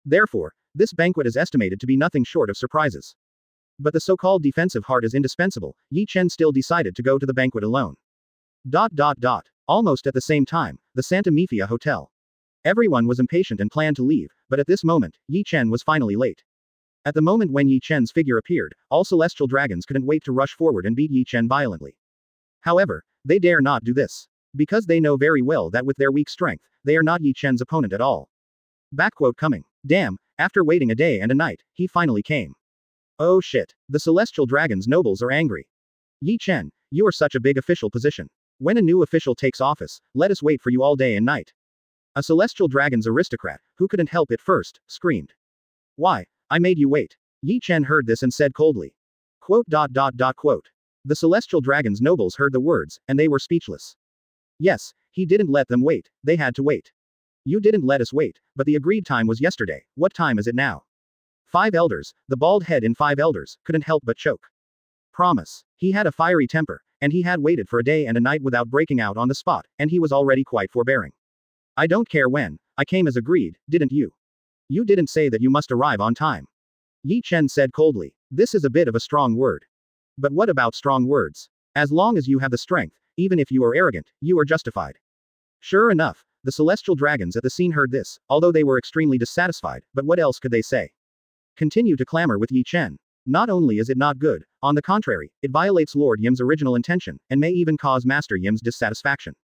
[SPEAKER 2] Therefore, this banquet is estimated to be nothing short of surprises. But the so-called defensive heart is indispensable. Ye Chen still decided to go to the banquet alone. Almost at the same time, the Santa Mifia Hotel. Everyone was impatient and planned to leave, but at this moment, Ye Chen was finally late. At the moment when Ye Chen's figure appeared, all celestial dragons couldn't wait to rush forward and beat Ye Chen violently. However, they dare not do this. Because they know very well that with their weak strength, they are not Ye Chen's opponent at all. Coming. Damn, after waiting a day and a night, he finally came. Oh shit. The celestial dragons nobles are angry. Ye Chen, you are such a big official position. When a new official takes office, let us wait for you all day and night. A celestial dragon's aristocrat, who couldn't help it first, screamed. Why, I made you wait. Ye Chen heard this and said coldly. The celestial dragon's nobles heard the words, and they were speechless. Yes, he didn't let them wait, they had to wait. You didn't let us wait, but the agreed time was yesterday, what time is it now? 5 elders, the bald head in 5 elders, couldn't help but choke. Promise. He had a fiery temper, and he had waited for a day and a night without breaking out on the spot, and he was already quite forbearing. I don't care when, I came as agreed, didn't you? You didn't say that you must arrive on time. Ye Chen said coldly. This is a bit of a strong word. But what about strong words? As long as you have the strength, even if you are arrogant, you are justified. Sure enough, the celestial dragons at the scene heard this, although they were extremely dissatisfied, but what else could they say? Continue to clamor with Ye Chen. Not only is it not good, on the contrary, it violates Lord Yim's original intention, and may even cause Master Yim's dissatisfaction.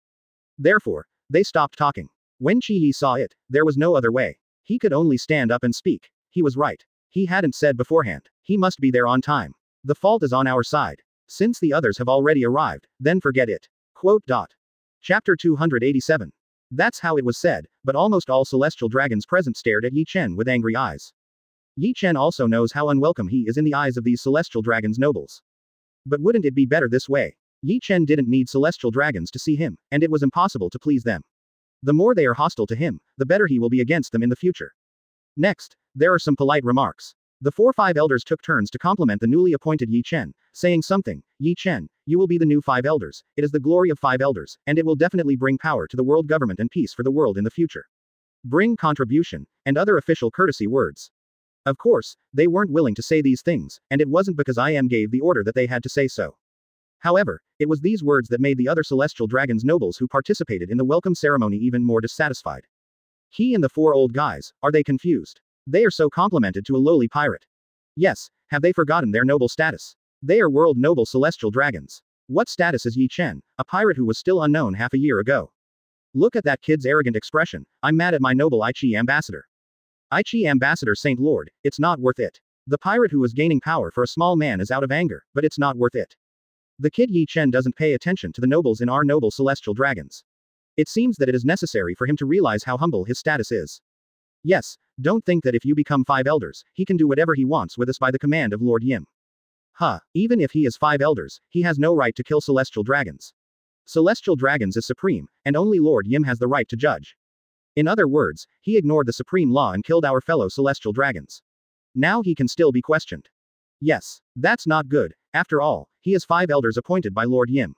[SPEAKER 2] Therefore, they stopped talking. When Chi Yi saw it, there was no other way. He could only stand up and speak. He was right. He hadn't said beforehand. He must be there on time. The fault is on our side. Since the others have already arrived, then forget it. Chapter 287. That's how it was said, but almost all celestial dragons present stared at Ye Chen with angry eyes. Ye Chen also knows how unwelcome he is in the eyes of these celestial dragons nobles. But wouldn't it be better this way? Ye Chen didn't need celestial dragons to see him, and it was impossible to please them. The more they are hostile to him, the better he will be against them in the future. Next, there are some polite remarks. The 4-5 elders took turns to compliment the newly appointed Ye Chen, saying something. Ye Chen, you will be the new 5 elders, it is the glory of 5 elders, and it will definitely bring power to the world government and peace for the world in the future. Bring contribution, and other official courtesy words. Of course, they weren't willing to say these things, and it wasn't because IM gave the order that they had to say so. However, it was these words that made the other celestial dragons nobles who participated in the welcome ceremony even more dissatisfied. He and the 4 old guys, are they confused? They are so complimented to a lowly pirate. Yes, have they forgotten their noble status? They are world noble celestial dragons. What status is Ye Chen, a pirate who was still unknown half a year ago? Look at that kid's arrogant expression. I'm mad at my noble Aichi ambassador. Aichi ambassador Saint Lord, it's not worth it. The pirate who was gaining power for a small man is out of anger, but it's not worth it. The kid Ye Chen doesn't pay attention to the nobles in our noble celestial dragons. It seems that it is necessary for him to realize how humble his status is. Yes, don't think that if you become 5 elders, he can do whatever he wants with us by the command of Lord Yim. Even if he is 5 elders, he has no right to kill celestial dragons. Celestial dragons is supreme, and only Lord Yim has the right to judge. In other words, he ignored the supreme law and killed our fellow celestial dragons. Now he can still be questioned. Yes, that's not good. After all, he is 5 elders appointed by Lord Yim.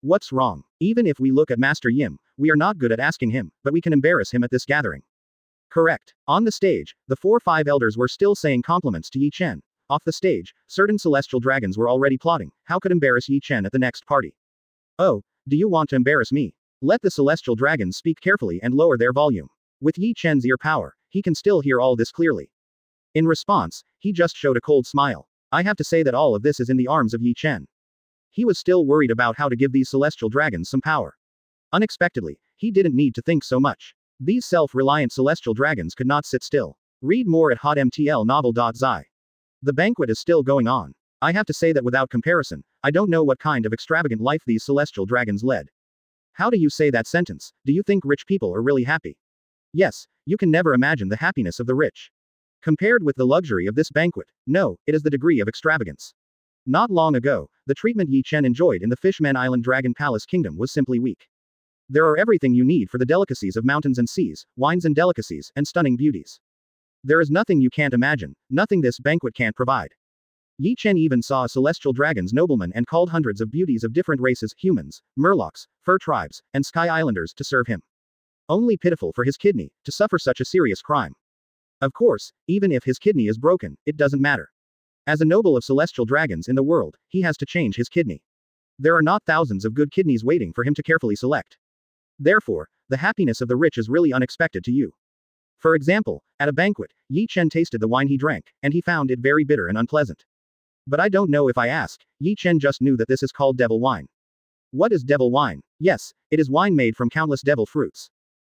[SPEAKER 2] What's wrong? Even if we look at Master Yim, we are not good at asking him, but we can embarrass him at this gathering. Correct. On the stage, the 4-5 elders were still saying compliments to Ye Chen. Off the stage, certain celestial dragons were already plotting how could embarrass Ye Chen at the next party. Oh, do you want to embarrass me? Let the celestial dragons speak carefully and lower their volume. With Ye Chen's ear power, he can still hear all this clearly. In response, he just showed a cold smile. I have to say that all of this is in the arms of Ye Chen. He was still worried about how to give these celestial dragons some power. Unexpectedly, he didn't need to think so much. These self-reliant celestial dragons could not sit still. Read more at hotmtlnovel.zi. The banquet is still going on. I have to say that without comparison, I don't know what kind of extravagant life these celestial dragons led. How do you say that sentence? Do you think rich people are really happy? Yes, you can never imagine the happiness of the rich. Compared with the luxury of this banquet, no, it is the degree of extravagance. Not long ago, the treatment Ye Chen enjoyed in the Fishman Island Dragon Palace Kingdom was simply weak. There are everything you need for the delicacies of mountains and seas, wines and delicacies, and stunning beauties. There is nothing you can't imagine, nothing this banquet can't provide. Ye Chen even saw a celestial dragon's nobleman and called hundreds of beauties of different races, humans, murlocs, fur tribes, and sky islanders to serve him. Only pitiful for his kidney, to suffer such a serious crime. Of course, even if his kidney is broken, it doesn't matter. As a noble of celestial dragons in the world, he has to change his kidney. There are not thousands of good kidneys waiting for him to carefully select. Therefore, the happiness of the rich is really unexpected to you. For example, at a banquet, Ye Chen tasted the wine he drank, and he found it very bitter and unpleasant. But I don't know if I ask, Ye Chen just knew that this is called devil wine. What is devil wine? Yes, it is wine made from countless devil fruits.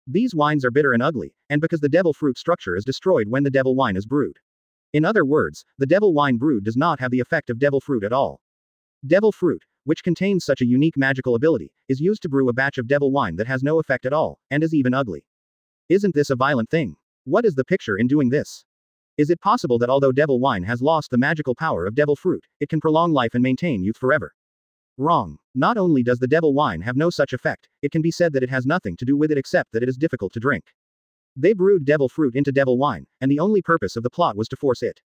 [SPEAKER 2] These wines are bitter and ugly, and because the devil fruit structure is destroyed when the devil wine is brewed. In other words, the devil wine brewed does not have the effect of devil fruit at all. Devil fruit, which contains such a unique magical ability, is used to brew a batch of devil wine that has no effect at all, and is even ugly. Isn't this a violent thing? What is the picture in doing this? Is it possible that although devil wine has lost the magical power of devil fruit, it can prolong life and maintain youth forever? Wrong. Not only does the devil wine have no such effect, it can be said that it has nothing to do with it except that it is difficult to drink. They brewed devil fruit into devil wine, and the only purpose of the plot was to force it.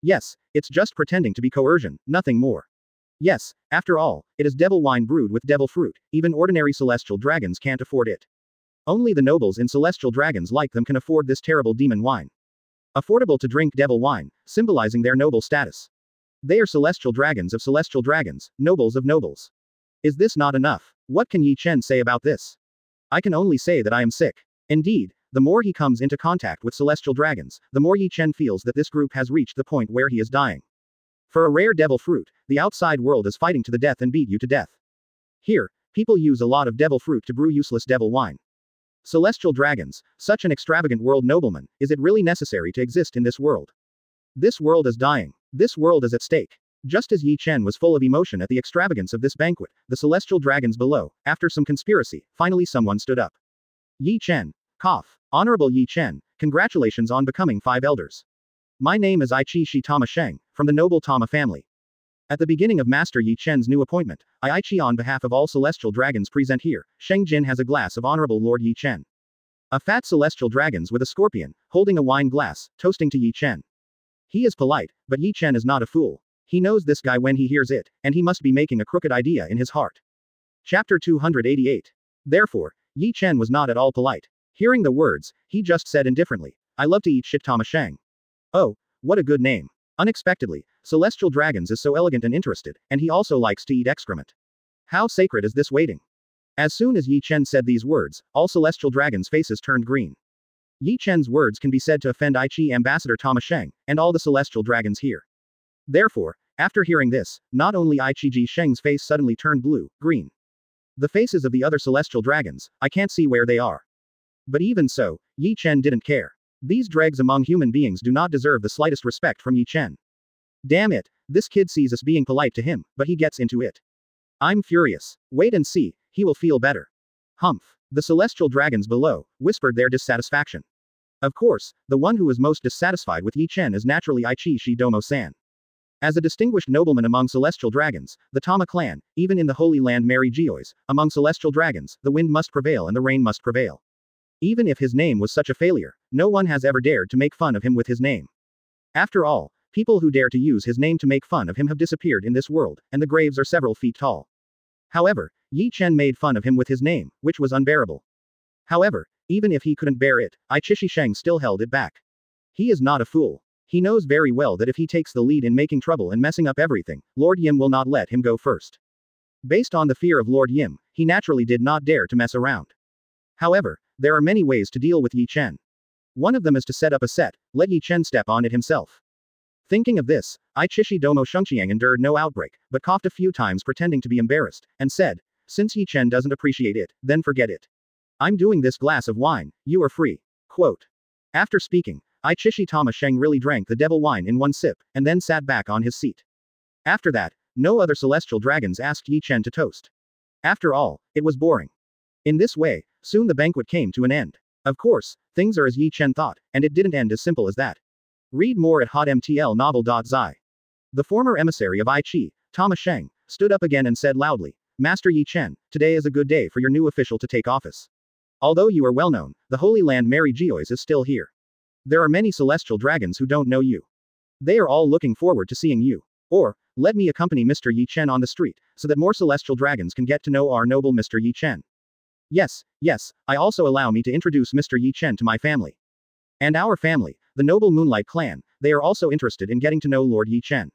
[SPEAKER 2] Yes, it's just pretending to be coercion, nothing more. Yes, after all, it is devil wine brewed with devil fruit, even ordinary celestial dragons can't afford it. Only the nobles in celestial dragons like them can afford this terrible demon wine. Affordable to drink devil wine, symbolizing their noble status. They are celestial dragons of celestial dragons, nobles of nobles. Is this not enough? What can Ye Chen say about this? I can only say that I am sick. Indeed, the more he comes into contact with celestial dragons, the more Ye Chen feels that this group has reached the point where he is dying. For a rare devil fruit, the outside world is fighting to the death and beat you to death. Here, people use a lot of devil fruit to brew useless devil wine. Celestial dragons, such an extravagant world nobleman, is it really necessary to exist in this world? This world is dying. This world is at stake. Just as Ye Chen was full of emotion at the extravagance of this banquet, the celestial dragons below, after some conspiracy, finally someone stood up. Ye Chen. Cough. Honorable Ye Chen, congratulations on becoming 5 elders. My name is Aichi Tama Sheng, from the noble Tama family. At the beginning of Master Ye Chen's new appointment, Aichi on behalf of all celestial dragons present here, Sheng Jin has a glass of Honorable Lord Ye Chen. A fat celestial dragons with a scorpion, holding a wine glass, toasting to Ye Chen. He is polite, but Ye Chen is not a fool. He knows this guy when he hears it, and he must be making a crooked idea in his heart. Chapter 288. Therefore, Ye Chen was not at all polite. Hearing the words, he just said indifferently, I love to eat shit Tama Sheng. Oh, what a good name. Unexpectedly, celestial dragons is so elegant and interested, and he also likes to eat excrement. How sacred is this waiting? As soon as Ye Chen said these words, all celestial dragons' faces turned green. Ye Chen's words can be said to offend Aichi Ambassador Tama Sheng, and all the celestial dragons here. Therefore, after hearing this, not only Aichi Ji Sheng's face suddenly turned blue, green. The faces of the other celestial dragons, I can't see where they are. But even so, Ye Chen didn't care. These dregs among human beings do not deserve the slightest respect from Ye Chen. Damn it, this kid sees us being polite to him, but he gets into it. I'm furious. Wait and see, he will feel better. Humph. The celestial dragons below whispered their dissatisfaction. Of course, the one who is most dissatisfied with Ye Chen is naturally Aichi Domo-san. As a distinguished nobleman among celestial dragons, the Tama clan, even in the Holy Land Mary Geois, among celestial dragons, the wind must prevail and the rain must prevail. Even if his name was such a failure, no one has ever dared to make fun of him with his name. After all, people who dare to use his name to make fun of him have disappeared in this world, and the graves are several feet tall. However, Ye Chen made fun of him with his name, which was unbearable. However, even if he couldn't bear it, Aichi Sheng still held it back. He is not a fool. He knows very well that if he takes the lead in making trouble and messing up everything, Lord Yim will not let him go first. Based on the fear of Lord Yim, he naturally did not dare to mess around. However, there are many ways to deal with Ye Chen. One of them is to set up a set, let Ye Chen step on it himself. Thinking of this, Aichi Domo Shengqiang endured no outbreak, but coughed a few times pretending to be embarrassed, and said, since Ye Chen doesn't appreciate it, then forget it. I'm doing this glass of wine, you are free. Quote. After speaking, Aichi Tama Sheng really drank the devil wine in one sip, and then sat back on his seat. After that, no other celestial dragons asked Ye Chen to toast. After all, it was boring. In this way, soon the banquet came to an end. Of course, things are as Ye Chen thought, and it didn't end as simple as that. Read more at hotmtlnovel.zi. The former emissary of Aichi, Tama Sheng, stood up again and said loudly, Master Ye Chen, today is a good day for your new official to take office. Although you are well known, the Holy Land Mary Geois is still here. There are many celestial dragons who don't know you. They are all looking forward to seeing you. Or, let me accompany Mr. Ye Chen on the street, so that more celestial dragons can get to know our noble Mr. Ye Chen. Yes, I also allow me to introduce Mr. Ye Chen to my family. And our family, the noble Moonlight clan, they are also interested in getting to know Lord Ye Chen.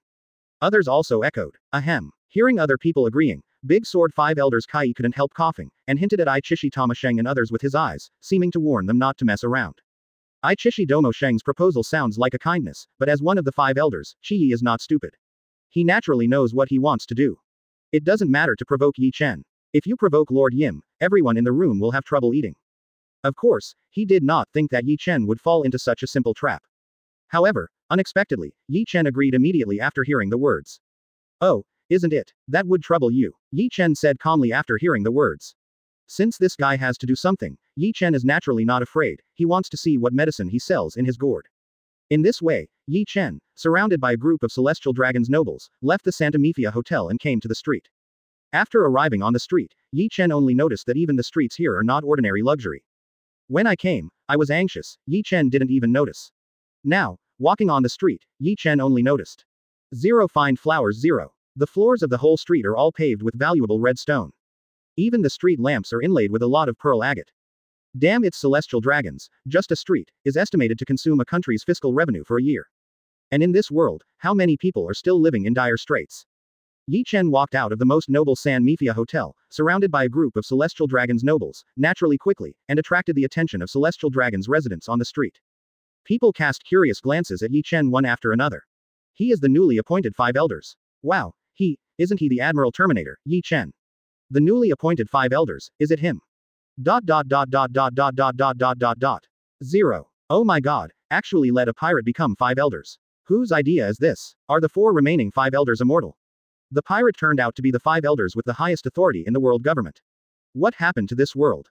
[SPEAKER 2] Others also echoed. Ahem. Hearing other people agreeing, Big Sword 5 Elders Kai couldn't help coughing, and hinted at Aichishi Tamasheng and others with his eyes, seeming to warn them not to mess around. Aichishi Domo-sheng's proposal sounds like a kindness, but as one of the 5 elders, Chi is not stupid. He naturally knows what he wants to do. It doesn't matter to provoke Ye Chen. If you provoke Lord Yim, everyone in the room will have trouble eating. Of course, he did not think that Ye Chen would fall into such a simple trap. However, unexpectedly, Ye Chen agreed immediately after hearing the words. Oh, isn't it? That would trouble you, Ye Chen said calmly after hearing the words. Since this guy has to do something, Ye Chen is naturally not afraid. He wants to see what medicine he sells in his gourd. In this way, Ye Chen, surrounded by a group of Celestial Dragon's nobles, left the Santa Mifia Hotel and came to the street. After arriving on the street, Ye Chen only noticed that even the streets here are not ordinary luxury. When I came, I was anxious, Ye Chen didn't even notice. Now, walking on the street, Ye Chen only noticed. 0 fine flowers 0. The floors of the whole street are all paved with valuable red stone. Even the street lamps are inlaid with a lot of pearl agate. Damn, it's Celestial Dragons, just a street is estimated to consume a country's fiscal revenue for a year. And in this world, how many people are still living in dire straits? Ye Chen walked out of the most noble San Mifia Hotel, surrounded by a group of Celestial Dragons nobles, naturally quickly, and attracted the attention of Celestial Dragons residents on the street. People cast curious glances at Ye Chen one after another. He is the newly appointed 5 elders. Wow, isn't he the Admiral Terminator, Ye Chen? The newly appointed 5 elders, is it him? 0. Oh my god, actually let a pirate become 5 elders. Whose idea is this? Are the 4 remaining 5 elders immortal? The pirate turned out to be the 5 elders with the highest authority in the world government. What happened to this world?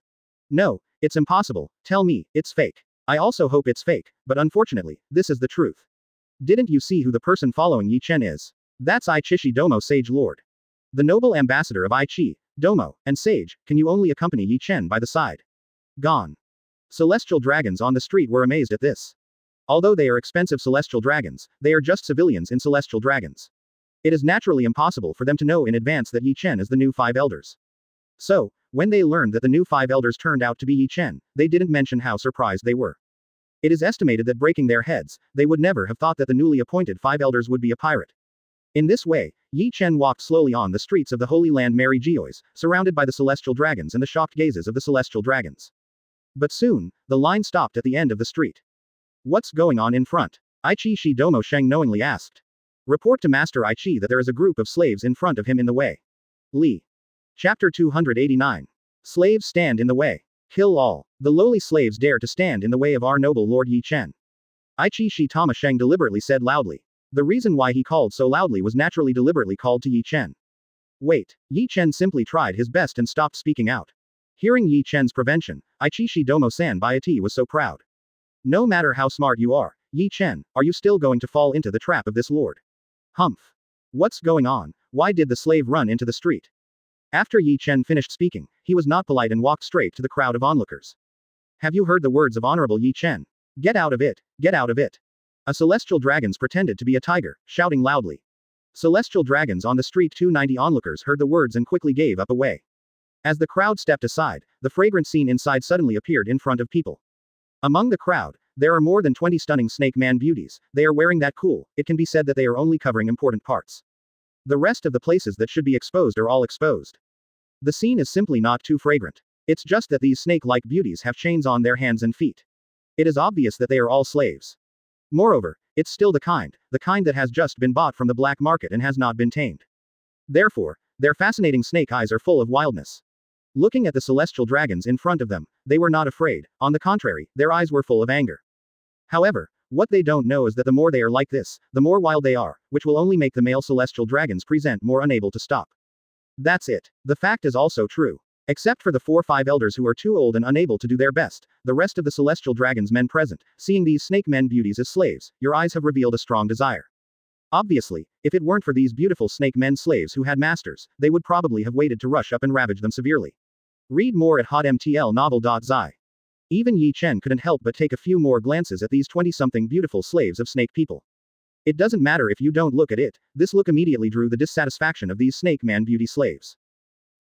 [SPEAKER 2] No, it's impossible, tell me, it's fake. I also hope it's fake, but unfortunately, this is the truth. Didn't you see who the person following Ye Chen is? That's Aichishi Domo Sage Lord. The noble ambassador of Aichi, Domo, and Sage, can you only accompany Ye Chen by the side? Gone. Celestial dragons on the street were amazed at this. Although they are expensive celestial dragons, they are just civilians in celestial dragons. It is naturally impossible for them to know in advance that Ye Chen is the new 5 elders. So, when they learned that the new 5 elders turned out to be Ye Chen, they didn't mention how surprised they were. It is estimated that breaking their heads, they would never have thought that the newly appointed 5 elders would be a pirate. In this way, Ye Chen walked slowly on the streets of the Holy Land Mary Geois, surrounded by the celestial dragons and the shocked gazes of the celestial dragons. But soon, the line stopped at the end of the street. What's going on in front? Aichishi Domo Sheng knowingly asked. Report to Master Aichi that there is a group of slaves in front of him in the way. Li. Chapter 289. Slaves stand in the way. Kill all. The lowly slaves dare to stand in the way of our noble Lord Ye Chen. Aichishi Tama Sheng deliberately said loudly. The reason why he called so loudly was naturally deliberately called to Ye Chen. Wait, Ye Chen simply tried his best and stopped speaking out. Hearing Ye Chen's prevention, Aichishi Domo-san Bayati was so proud. No matter how smart you are, Ye Chen, are you still going to fall into the trap of this lord? Humph. What's going on? Why did the slave run into the street? After Ye Chen finished speaking, he was not polite and walked straight to the crowd of onlookers. Have you heard the words of Honorable Ye Chen? Get out of it, get out of it. A celestial dragons pretended to be a tiger, shouting loudly. Celestial dragons on the street 290 onlookers heard the words and quickly gave up away. As the crowd stepped aside, the fragrant scene inside suddenly appeared in front of people. Among the crowd, there are more than 20 stunning snake man beauties. They are wearing that cool, it can be said that they are only covering important parts. The rest of the places that should be exposed are all exposed. The scene is simply not too fragrant. It's just that these snake-like beauties have chains on their hands and feet. It is obvious that they are all slaves. Moreover, it's still the kind that has just been bought from the black market and has not been tamed. Therefore, their fascinating snake eyes are full of wildness. Looking at the celestial dragons in front of them, they were not afraid, on the contrary, their eyes were full of anger. However, what they don't know is that the more they are like this, the more wild they are, which will only make the male celestial dragons present more unable to stop. That's it. The fact is also true. Except for the 4-5 elders who are too old and unable to do their best, the rest of the celestial dragons men present, seeing these snake men beauties as slaves, your eyes have revealed a strong desire. Obviously, if it weren't for these beautiful snake men slaves who had masters, they would probably have waited to rush up and ravage them severely. Read more at hotmtlnovel.zi. Even Ye Chen couldn't help but take a few more glances at these 20-something beautiful slaves of snake people. It doesn't matter if you don't look at it, this look immediately drew the dissatisfaction of these snake man beauty slaves.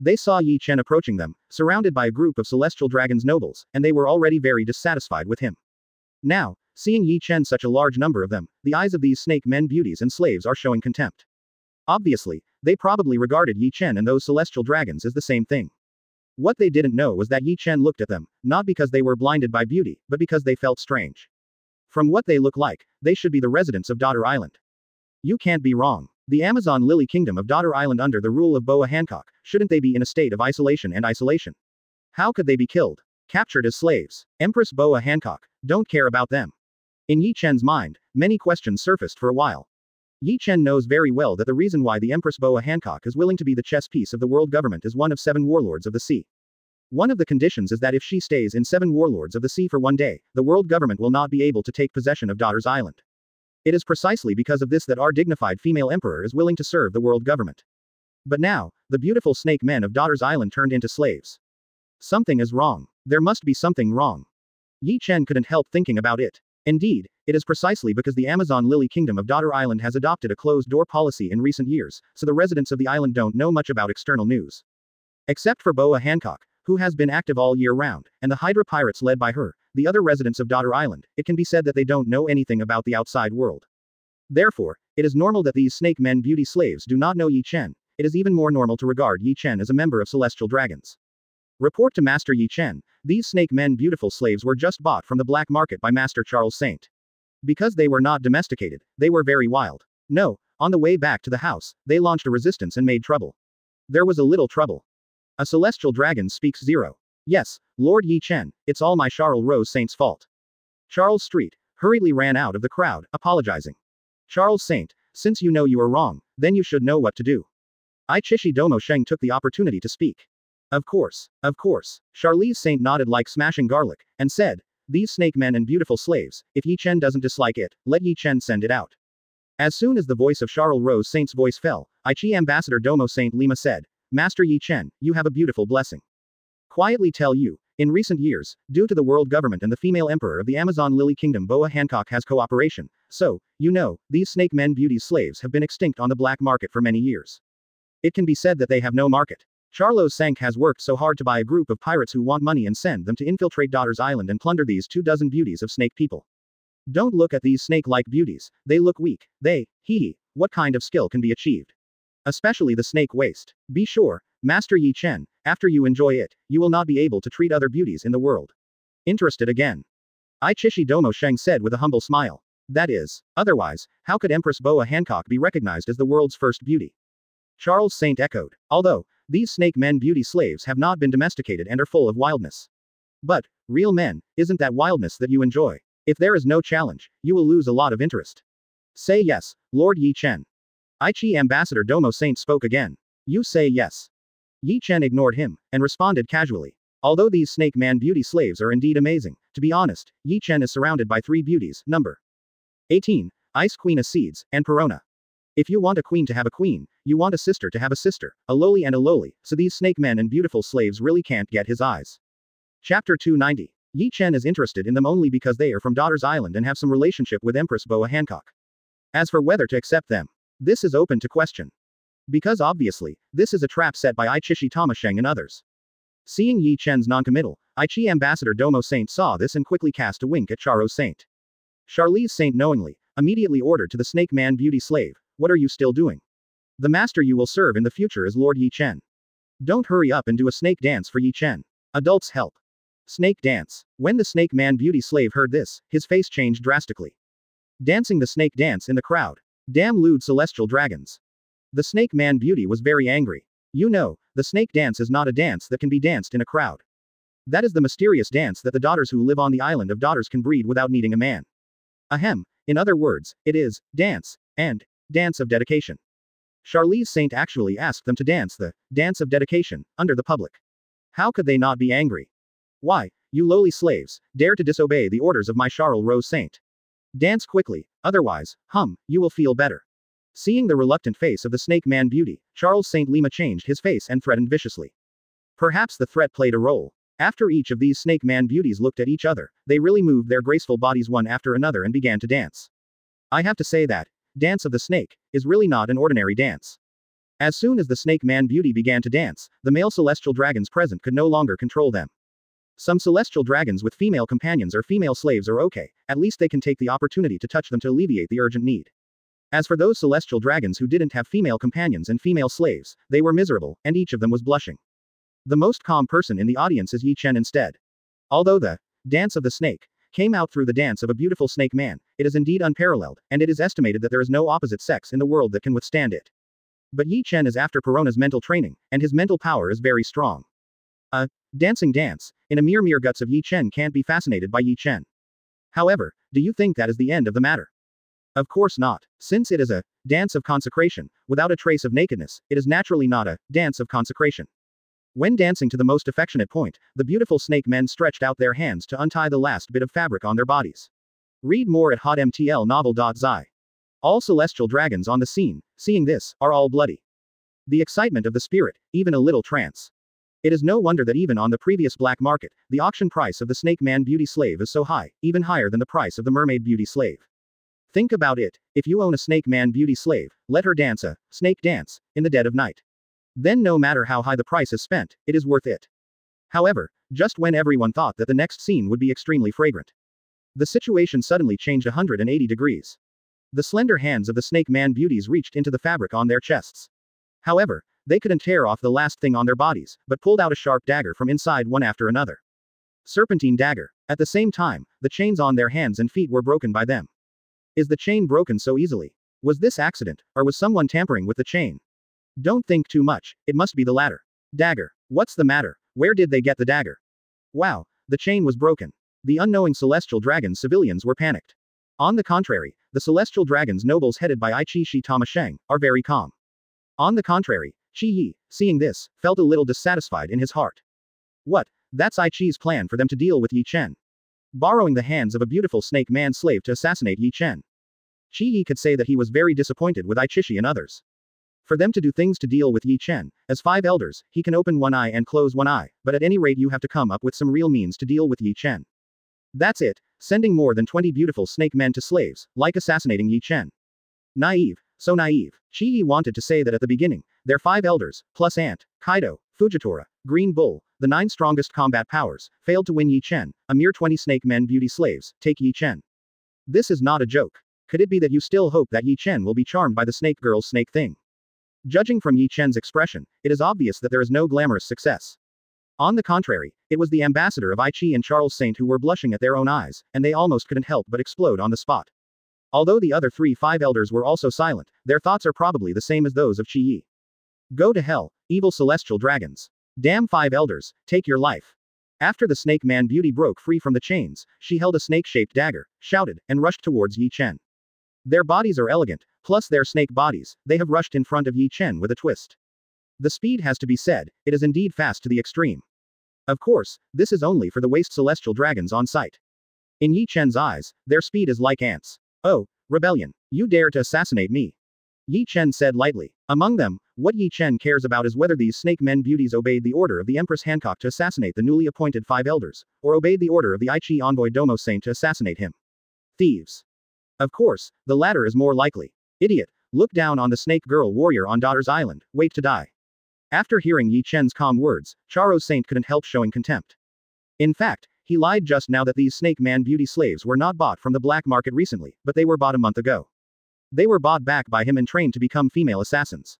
[SPEAKER 2] They saw Ye Chen approaching them, surrounded by a group of celestial dragons nobles, and they were already very dissatisfied with him. Now, seeing Ye Chen such a large number of them, the eyes of these snake men beauties and slaves are showing contempt. Obviously, they probably regarded Ye Chen and those celestial dragons as the same thing. What they didn't know was that Ye Chen looked at them, not because they were blinded by beauty, but because they felt strange. From what they look like, they should be the residents of Daughter Island. You can't be wrong. The Amazon Lily Kingdom of Daughter Island under the rule of Boa Hancock, shouldn't they be in a state of isolation and isolation? How could they be killed? Captured as slaves. Empress Boa Hancock, don't care about them. In Ye Chen's mind, many questions surfaced for a while. Ye Chen knows very well that the reason why the Empress Boa Hancock is willing to be the chess piece of the world government is one of 7 warlords of the sea. One of the conditions is that if she stays in 7 warlords of the sea for one day, the world government will not be able to take possession of Daughter's Island. It is precisely because of this that our dignified female emperor is willing to serve the world government. But now, the beautiful snake men of Daughter's Island turned into slaves. Something is wrong. There must be something wrong. Ye Chen couldn't help thinking about it. Indeed, it is precisely because the Amazon Lily Kingdom of Daughter Island has adopted a closed-door policy in recent years, so the residents of the island don't know much about external news. Except for Boa Hancock, who has been active all year round, and the Hydra pirates led by her, the other residents of Daughter Island, it can be said that they don't know anything about the outside world. Therefore, it is normal that these snake men beauty slaves do not know Ye Chen. It is even more normal to regard Ye Chen as a member of celestial dragons. Report to Master Ye Chen, these snake men beautiful slaves were just bought from the black market by Master Charles Saint. Because they were not domesticated, they were very wild. No, on the way back to the house, they launched a resistance and made trouble. There was a little trouble. A celestial dragon speaks 0. Yes, Lord Ye Chen, it's all my Charles Rose Saint's fault. Charles Street hurriedly ran out of the crowd, apologizing. Charles Saint, since you know you are wrong, then you should know what to do. Ichishi Domo Sheng took the opportunity to speak. Of course. Charlize Saint nodded like smashing garlic, and said, these snake men and beautiful slaves, if Ye Chen doesn't dislike it, let Ye Chen send it out. As soon as the voice of Charles Rose Saint's voice fell, Aichi Ambassador Domo Saint Lima said, Master Ye Chen, you have a beautiful blessing. Quietly tell you, in recent years, due to the world government and the female emperor of the Amazon Lily Kingdom Boa Hancock has cooperation, so, you know, these snake men beauty slaves have been extinct on the black market for many years. It can be said that they have no market. Charles Sank has worked so hard to buy a group of pirates who want money and send them to infiltrate Daughter's Island and plunder these 24 beauties of snake people. Don't look at these snake-like beauties, they look weak, what kind of skill can be achieved? Especially the snake waist. Be sure, Master Ye Chen, after you enjoy it, you will not be able to treat other beauties in the world. Interested again? Ichishi Domo Sheng said with a humble smile. That is, otherwise, how could Empress Boa Hancock be recognized as the world's first beauty? Charles Saint echoed. Although, these snake men beauty slaves have not been domesticated and are full of wildness. But, real men, isn't that wildness that you enjoy? If there is no challenge, you will lose a lot of interest. Say yes, Lord Ye Chen. Aichi Ambassador Domo Saint spoke again. You say yes. Ye Chen ignored him, and responded casually. Although these snake man beauty slaves are indeed amazing, to be honest, Ye Chen is surrounded by 3 beauties, number 18, Ice Queen Acedes, and Perona. If you want a queen to have a queen, you want a sister to have a sister, a lowly and a lowly, so these snake men and beautiful slaves really can't get his eyes. Chapter 290. Ye Chen is interested in them only because they are from Daughter's Island and have some relationship with Empress Boa Hancock. As for whether to accept them, this is open to question. Because obviously, this is a trap set by Ichishi Tamasheng and others. Seeing Ye Chen's noncommittal, Aichi Ambassador Domo Saint saw this and quickly cast a wink at Charles Saint. Charlize Saint knowingly, immediately ordered to the snake man beauty slave, what are you still doing? The master you will serve in the future is Lord Ye Chen. Don't hurry up and do a snake dance for Ye Chen. Adults help. Snake dance. When the snake man beauty slave heard this, his face changed drastically. Dancing the snake dance in the crowd. Damn lewd celestial dragons. The snake man beauty was very angry. You know, the snake dance is not a dance that can be danced in a crowd. That is the mysterious dance that the daughters who live on the island of daughters can breed without needing a man. Ahem. In other words, it is dance, and dance of dedication. Charlize Saint actually asked them to dance the dance of dedication under the public. How could they not be angry? Why, you lowly slaves, dare to disobey the orders of my Charles Rose Saint. Dance quickly, otherwise, you will feel better. Seeing the reluctant face of the snake man beauty, Charles Saint Lima changed his face and threatened viciously. Perhaps the threat played a role. After each of these snake man beauties looked at each other, they really moved their graceful bodies one after another and began to dance. I have to say that, Dance of the Snake, is really not an ordinary dance. As soon as the snake man beauty began to dance, the male celestial dragons present could no longer control them. Some celestial dragons with female companions or female slaves are okay, at least they can take the opportunity to touch them to alleviate the urgent need. As for those celestial dragons who didn't have female companions and female slaves, they were miserable, and each of them was blushing. The most calm person in the audience is Ye Chen instead. Although the dance of the snake came out through the dance of a beautiful snake man, it is indeed unparalleled, and it is estimated that there is no opposite sex in the world that can withstand it. But Ye Chen is after Perona's mental training, and his mental power is very strong. A dancing dance, in a mere guts of Ye Chen can't be fascinated by Ye Chen. However, do you think that is the end of the matter? Of course not. Since it is a dance of consecration, without a trace of nakedness, it is naturally not a dance of consecration. When dancing to the most affectionate point, the beautiful snake men stretched out their hands to untie the last bit of fabric on their bodies. Read more at hotmtlnovel.zi. All celestial dragons on the scene, seeing this, are all bloody. The excitement of the spirit, even a little trance. It is no wonder that even on the previous black market, the auction price of the snake man beauty slave is so high, even higher than the price of the mermaid beauty slave. Think about it, if you own a snake man beauty slave, let her dance a snake dance in the dead of night. Then no matter how high the price is spent, it is worth it. However, just when everyone thought that the next scene would be extremely fragrant, the situation suddenly changed 180 degrees. The slender hands of the snake man beauties reached into the fabric on their chests. However, they couldn't tear off the last thing on their bodies, but pulled out a sharp dagger from inside one after another. Serpentine dagger. At the same time, the chains on their hands and feet were broken by them. Is the chain broken so easily? Was this accident, or was someone tampering with the chain? Don't think too much, it must be the latter. Dagger. What's the matter? Where did they get the dagger? Wow, the chain was broken. The unknowing celestial dragons civilians were panicked. On the contrary, the celestial dragons nobles headed by Aichi Shi Tamasheng, are very calm. On the contrary, Chi Yi, seeing this, felt a little dissatisfied in his heart. What? That's Aichi's plan for them to deal with Ye Chen. Borrowing the hands of a beautiful snake man slave to assassinate Ye Chen. Chi Yi could say that he was very disappointed with Aichi and others. For them to do things to deal with Ye Chen, as 5 elders, he can open one eye and close one eye, but at any rate you have to come up with some real means to deal with Ye Chen. That's it, sending more than 20 beautiful snake men to slaves, like assassinating Ye Chen. Naive, so naive. Chi Yi wanted to say that at the beginning, their 5 elders, plus Ant, Kaido, Fujitora, Green Bull, the 9 strongest combat powers, failed to win Ye Chen, a mere 20 snake men beauty slaves, take Ye Chen. This is not a joke. Could it be that you still hope that Ye Chen will be charmed by the snake girl's snake thing? Judging from Ye Chen's expression, it is obvious that there is no glamorous success. On the contrary, it was the ambassador of Aichi and Charles Saint who were blushing at their own eyes, and they almost couldn't help but explode on the spot. Although the other 5 elders were also silent, their thoughts are probably the same as those of Chi Yi. Go to hell, evil celestial dragons. Damn 5 elders, take your life. After the snake man beauty broke free from the chains, she held a snake-shaped dagger, shouted, and rushed towards Ye Chen. Their bodies are elegant, plus their snake bodies, they have rushed in front of Ye Chen with a twist. The speed has to be said, it is indeed fast to the extreme. Of course, this is only for the waste celestial dragons on site. In Ye Chen's eyes, their speed is like ants. Oh, rebellion. You dare to assassinate me. Ye Chen said lightly. Among them, what Ye Chen cares about is whether these snake men beauties obeyed the order of the Empress Hancock to assassinate the newly appointed 5 elders, or obeyed the order of the Aichi envoy Domo Saint to assassinate him. Thieves. Of course, the latter is more likely. Idiot. Look down on the snake girl warrior on Daughter's Island, wait to die. After hearing Ye Chen's calm words, Charles Saint couldn't help showing contempt. In fact, he lied just now that these snake man beauty slaves were not bought from the black market recently, but they were bought a month ago. They were bought back by him and trained to become female assassins.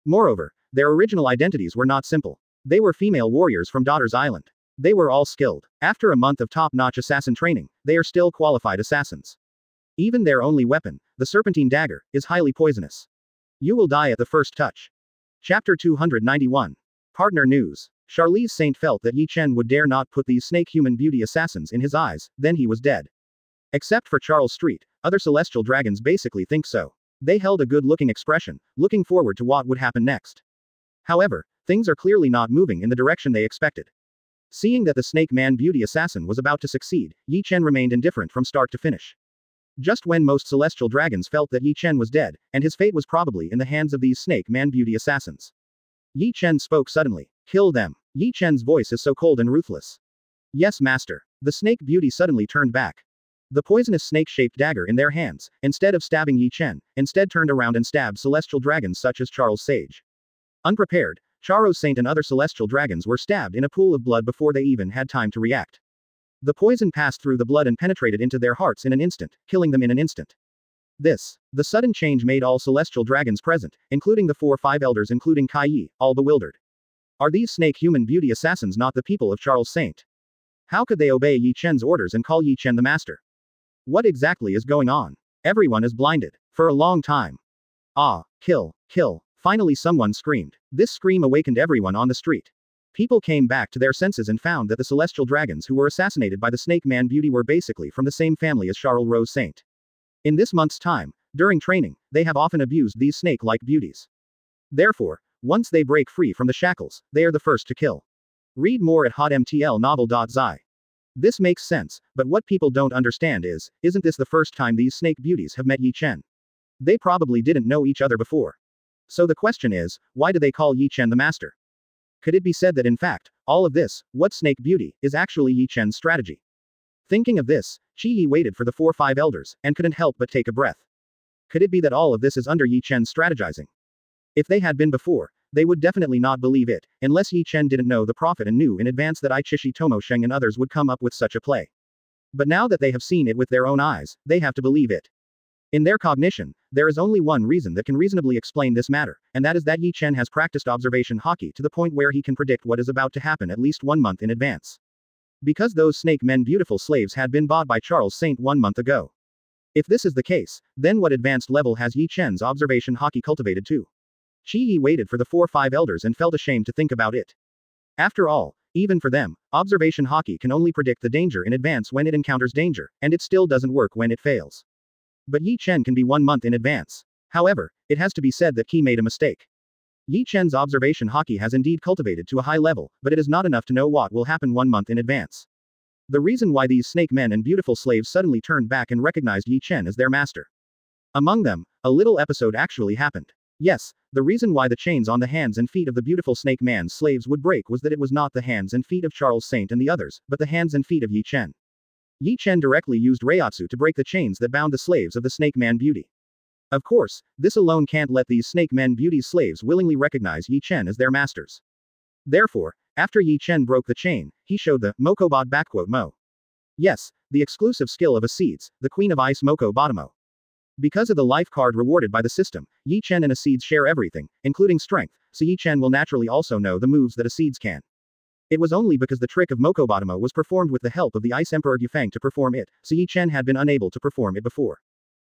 [SPEAKER 2] Moreover, their original identities were not simple. They were female warriors from Daughter's Island. They were all skilled. After a month of top-notch assassin training, they are still qualified assassins. Even their only weapon, the serpentine dagger, is highly poisonous. You will die at the first touch. Chapter 291. Partner News. Charlize Saint felt that Ye Chen would dare not put these snake human beauty assassins in his eyes, then he was dead. Except for Charles Street, other celestial dragons basically think so. They held a good-looking expression, looking forward to what would happen next. However, things are clearly not moving in the direction they expected. Seeing that the snake man beauty assassin was about to succeed, Ye Chen remained indifferent from start to finish. Just when most celestial dragons felt that Ye Chen was dead, and his fate was probably in the hands of these snake man beauty assassins, Ye Chen spoke suddenly. Kill them. Ye Chen's voice is so cold and ruthless. Yes, master. The snake beauty suddenly turned back. The poisonous snake-shaped dagger in their hands, instead of stabbing Ye Chen, instead turned around and stabbed celestial dragons such as Charles Sage. Unprepared, Charles Saint and other celestial dragons were stabbed in a pool of blood before they even had time to react. The poison passed through the blood and penetrated into their hearts in an instant, killing them in an instant. The sudden change made all celestial dragons present, including the 4-5 elders including Kai, all bewildered. Are these snake human beauty assassins not the people of Charles Saint? How could they obey Ye Chen's orders and call Ye Chen the master? What exactly is going on? Everyone is blinded. For a long time. Ah, kill, kill. Finally someone screamed. This scream awakened everyone on the street. People came back to their senses and found that the celestial dragons who were assassinated by the snake man beauty were basically from the same family as Charles Rose Saint. In this month's time, during training, they have often abused these snake-like beauties. Therefore, once they break free from the shackles, they are the first to kill. Read more at hotmtlnovel.zi. This makes sense, but what people don't understand is, isn't this the first time these snake beauties have met Ye Chen? They probably didn't know each other before. So the question is, why do they call Ye Chen the master? Could it be said that in fact, all of this, what snake beauty, is actually Ye Chen's strategy? Thinking of this, Chi-Yi waited for the 4-5 elders, and couldn't help but take a breath. Could it be that all of this is under Ye Chen's strategizing? If they had been before, they would definitely not believe it, unless Ye Chen didn't know the prophet and knew in advance that Ichishi Tomosheng and others would come up with such a play. But now that they have seen it with their own eyes, they have to believe it. In their cognition, there is only one reason that can reasonably explain this matter, and that is that Ye Chen has practiced observation Haki to the point where he can predict what is about to happen at least 1 month in advance. Because those snake men beautiful slaves had been bought by Charles Saint 1 month ago. If this is the case, then what advanced level has Ye Chen's observation Haki cultivated to? Chi-Yi waited for the 4-5 elders and felt ashamed to think about it. After all, even for them, observation Haki can only predict the danger in advance when it encounters danger, and it still doesn't work when it fails. But Ye Chen can be 1 month in advance. However, it has to be said that Qi made a mistake. Ye Chen's observation Haki has indeed cultivated to a high level, but it is not enough to know what will happen 1 month in advance. The reason why these snake men and beautiful slaves suddenly turned back and recognized Ye Chen as their master. Among them, a little episode actually happened. Yes, the reason why the chains on the hands and feet of the beautiful snake man's slaves would break was that it was not the hands and feet of Charles Saint and the others, but the hands and feet of Ye Chen. Ye Chen directly used Reiatsu to break the chains that bound the slaves of the snake man beauty. Of course, this alone can't let these snake men beauty's slaves willingly recognize Ye Chen as their masters. Therefore, after Ye Chen broke the chain, he showed the Mokobot Mo. Yes, the exclusive skill of Aceeds, the Queen of Ice Moko Bottomo. Because of the life card rewarded by the system, Ye Chen and Aceeds share everything, including strength, so Ye Chen will naturally also know the moves that Aceeds can. It was only because the trick of Moko Bottomo was performed with the help of the Ice Emperor Yufeng to perform it, so Ye Chen had been unable to perform it before.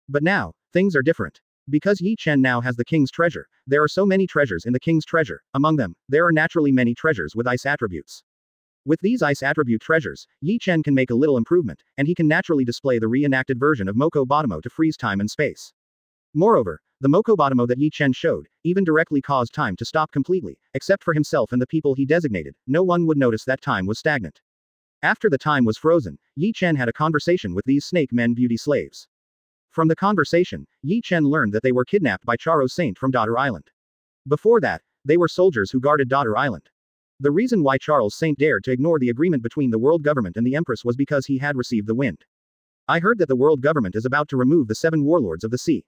[SPEAKER 2] But now, things are different. Because Ye Chen now has the king's treasure, there are so many treasures in the king's treasure, among them, there are naturally many treasures with ice attributes. With these ice attribute treasures, Ye Chen can make a little improvement, and he can naturally display the reenacted version of Moko Bottomo to freeze time and space. Moreover, the Moko Bottomo that Ye Chen showed, even directly caused time to stop completely, except for himself and the people he designated, no one would notice that time was stagnant. After the time was frozen, Ye Chen had a conversation with these snake men beauty slaves. From the conversation, Ye Chen learned that they were kidnapped by Charles Saint from Daughter Island. Before that, they were soldiers who guarded Daughter Island. The reason why Charles Saint dared to ignore the agreement between the world government and the Empress was because he had received the wind. I heard that the world government is about to remove the 7 warlords of the sea.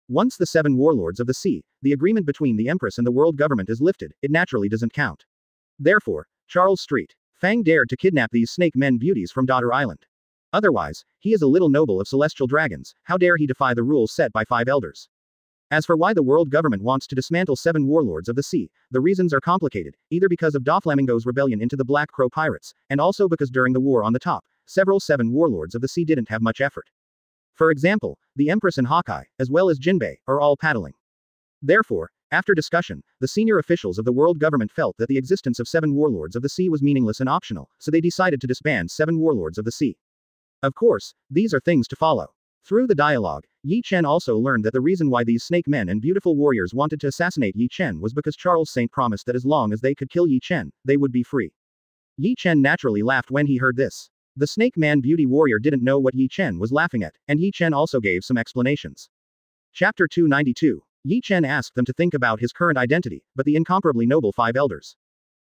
[SPEAKER 2] Once the 7 warlords of the sea, the agreement between the Empress and the world government is lifted, it naturally doesn't count. Therefore, Charles Street Fang dared to kidnap these snake men beauties from Daughter Island. Otherwise, he is a little noble of celestial dragons, how dare he defy the rules set by 5 elders. As for why the world government wants to dismantle 7 warlords of the sea, the reasons are complicated, either because of Doflamingo's rebellion into the Black Crow pirates, and also because during the war on the top, several 7 warlords of the sea didn't have much effort. For example, the Empress and Haki, as well as Jinbei, are all paddling. Therefore, after discussion, the senior officials of the world government felt that the existence of 7 warlords of the sea was meaningless and optional, so they decided to disband 7 warlords of the sea. Of course, these are things to follow. Through the dialogue, Ye Chen also learned that the reason why these snake men and beautiful warriors wanted to assassinate Ye Chen was because Charles Saint promised that as long as they could kill Ye Chen, they would be free. Ye Chen naturally laughed when he heard this. The snake man beauty warrior didn't know what Ye Chen was laughing at, and Ye Chen also gave some explanations. Chapter 292. Ye Chen asked them to think about his current identity, but the incomparably noble 5 elders.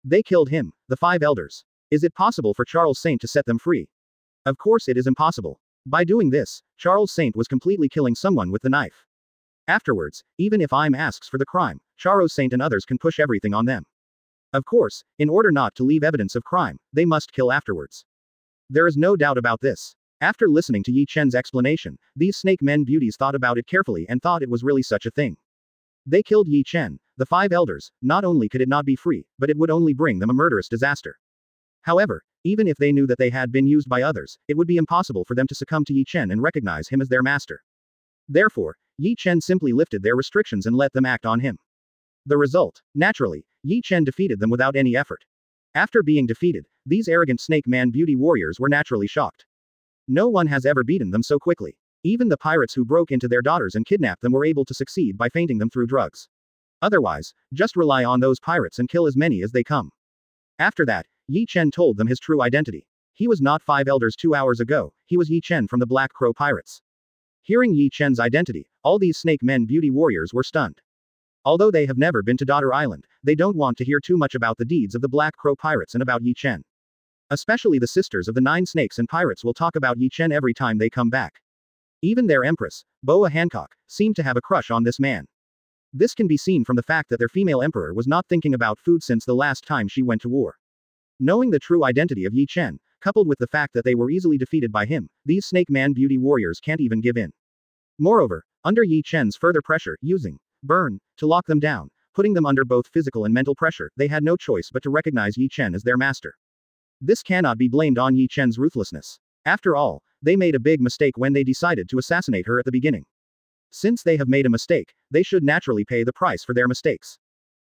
[SPEAKER 2] They killed him, the 5 elders. Is it possible for Charles Saint to set them free? Of course it is impossible. By doing this, Charles Saint was completely killing someone with the knife. Afterwards, even if I'm asks for the crime, Charles Saint and others can push everything on them. Of course, in order not to leave evidence of crime, they must kill afterwards. There is no doubt about this. After listening to Ye Chen's explanation, these snake men beauties thought about it carefully and thought it was really such a thing. They killed Ye Chen, the 5 elders. Not only could it not be free, but it would only bring them a murderous disaster. However, even if they knew that they had been used by others, it would be impossible for them to succumb to Ye Chen and recognize him as their master. Therefore, Ye Chen simply lifted their restrictions and let them act on him. The result, naturally, Ye Chen defeated them without any effort. After being defeated, these arrogant snake man beauty warriors were naturally shocked. No one has ever beaten them so quickly. Even the pirates who broke into their daughters and kidnapped them were able to succeed by fainting them through drugs. Otherwise, just rely on those pirates and kill as many as they come. After that, Ye Chen told them his true identity. He was not 5 elders 2 hours ago, he was Ye Chen from the Black Crow Pirates. Hearing Ye Chen's identity, all these snake men beauty warriors were stunned. Although they have never been to Daughter Island, they don't want to hear too much about the deeds of the Black Crow Pirates and about Ye Chen. Especially the sisters of the 9 snakes and pirates will talk about Ye Chen every time they come back. Even their empress, Boa Hancock, seemed to have a crush on this man. This can be seen from the fact that their female emperor was not thinking about food since the last time she went to war. Knowing the true identity of Ye Chen, coupled with the fact that they were easily defeated by him, these snake man beauty warriors can't even give in. Moreover, under Ye Chen's further pressure, using burn to lock them down, putting them under both physical and mental pressure, they had no choice but to recognize Ye Chen as their master. This cannot be blamed on Ye Chen's ruthlessness. After all, they made a big mistake when they decided to assassinate her at the beginning. Since they have made a mistake, they should naturally pay the price for their mistakes.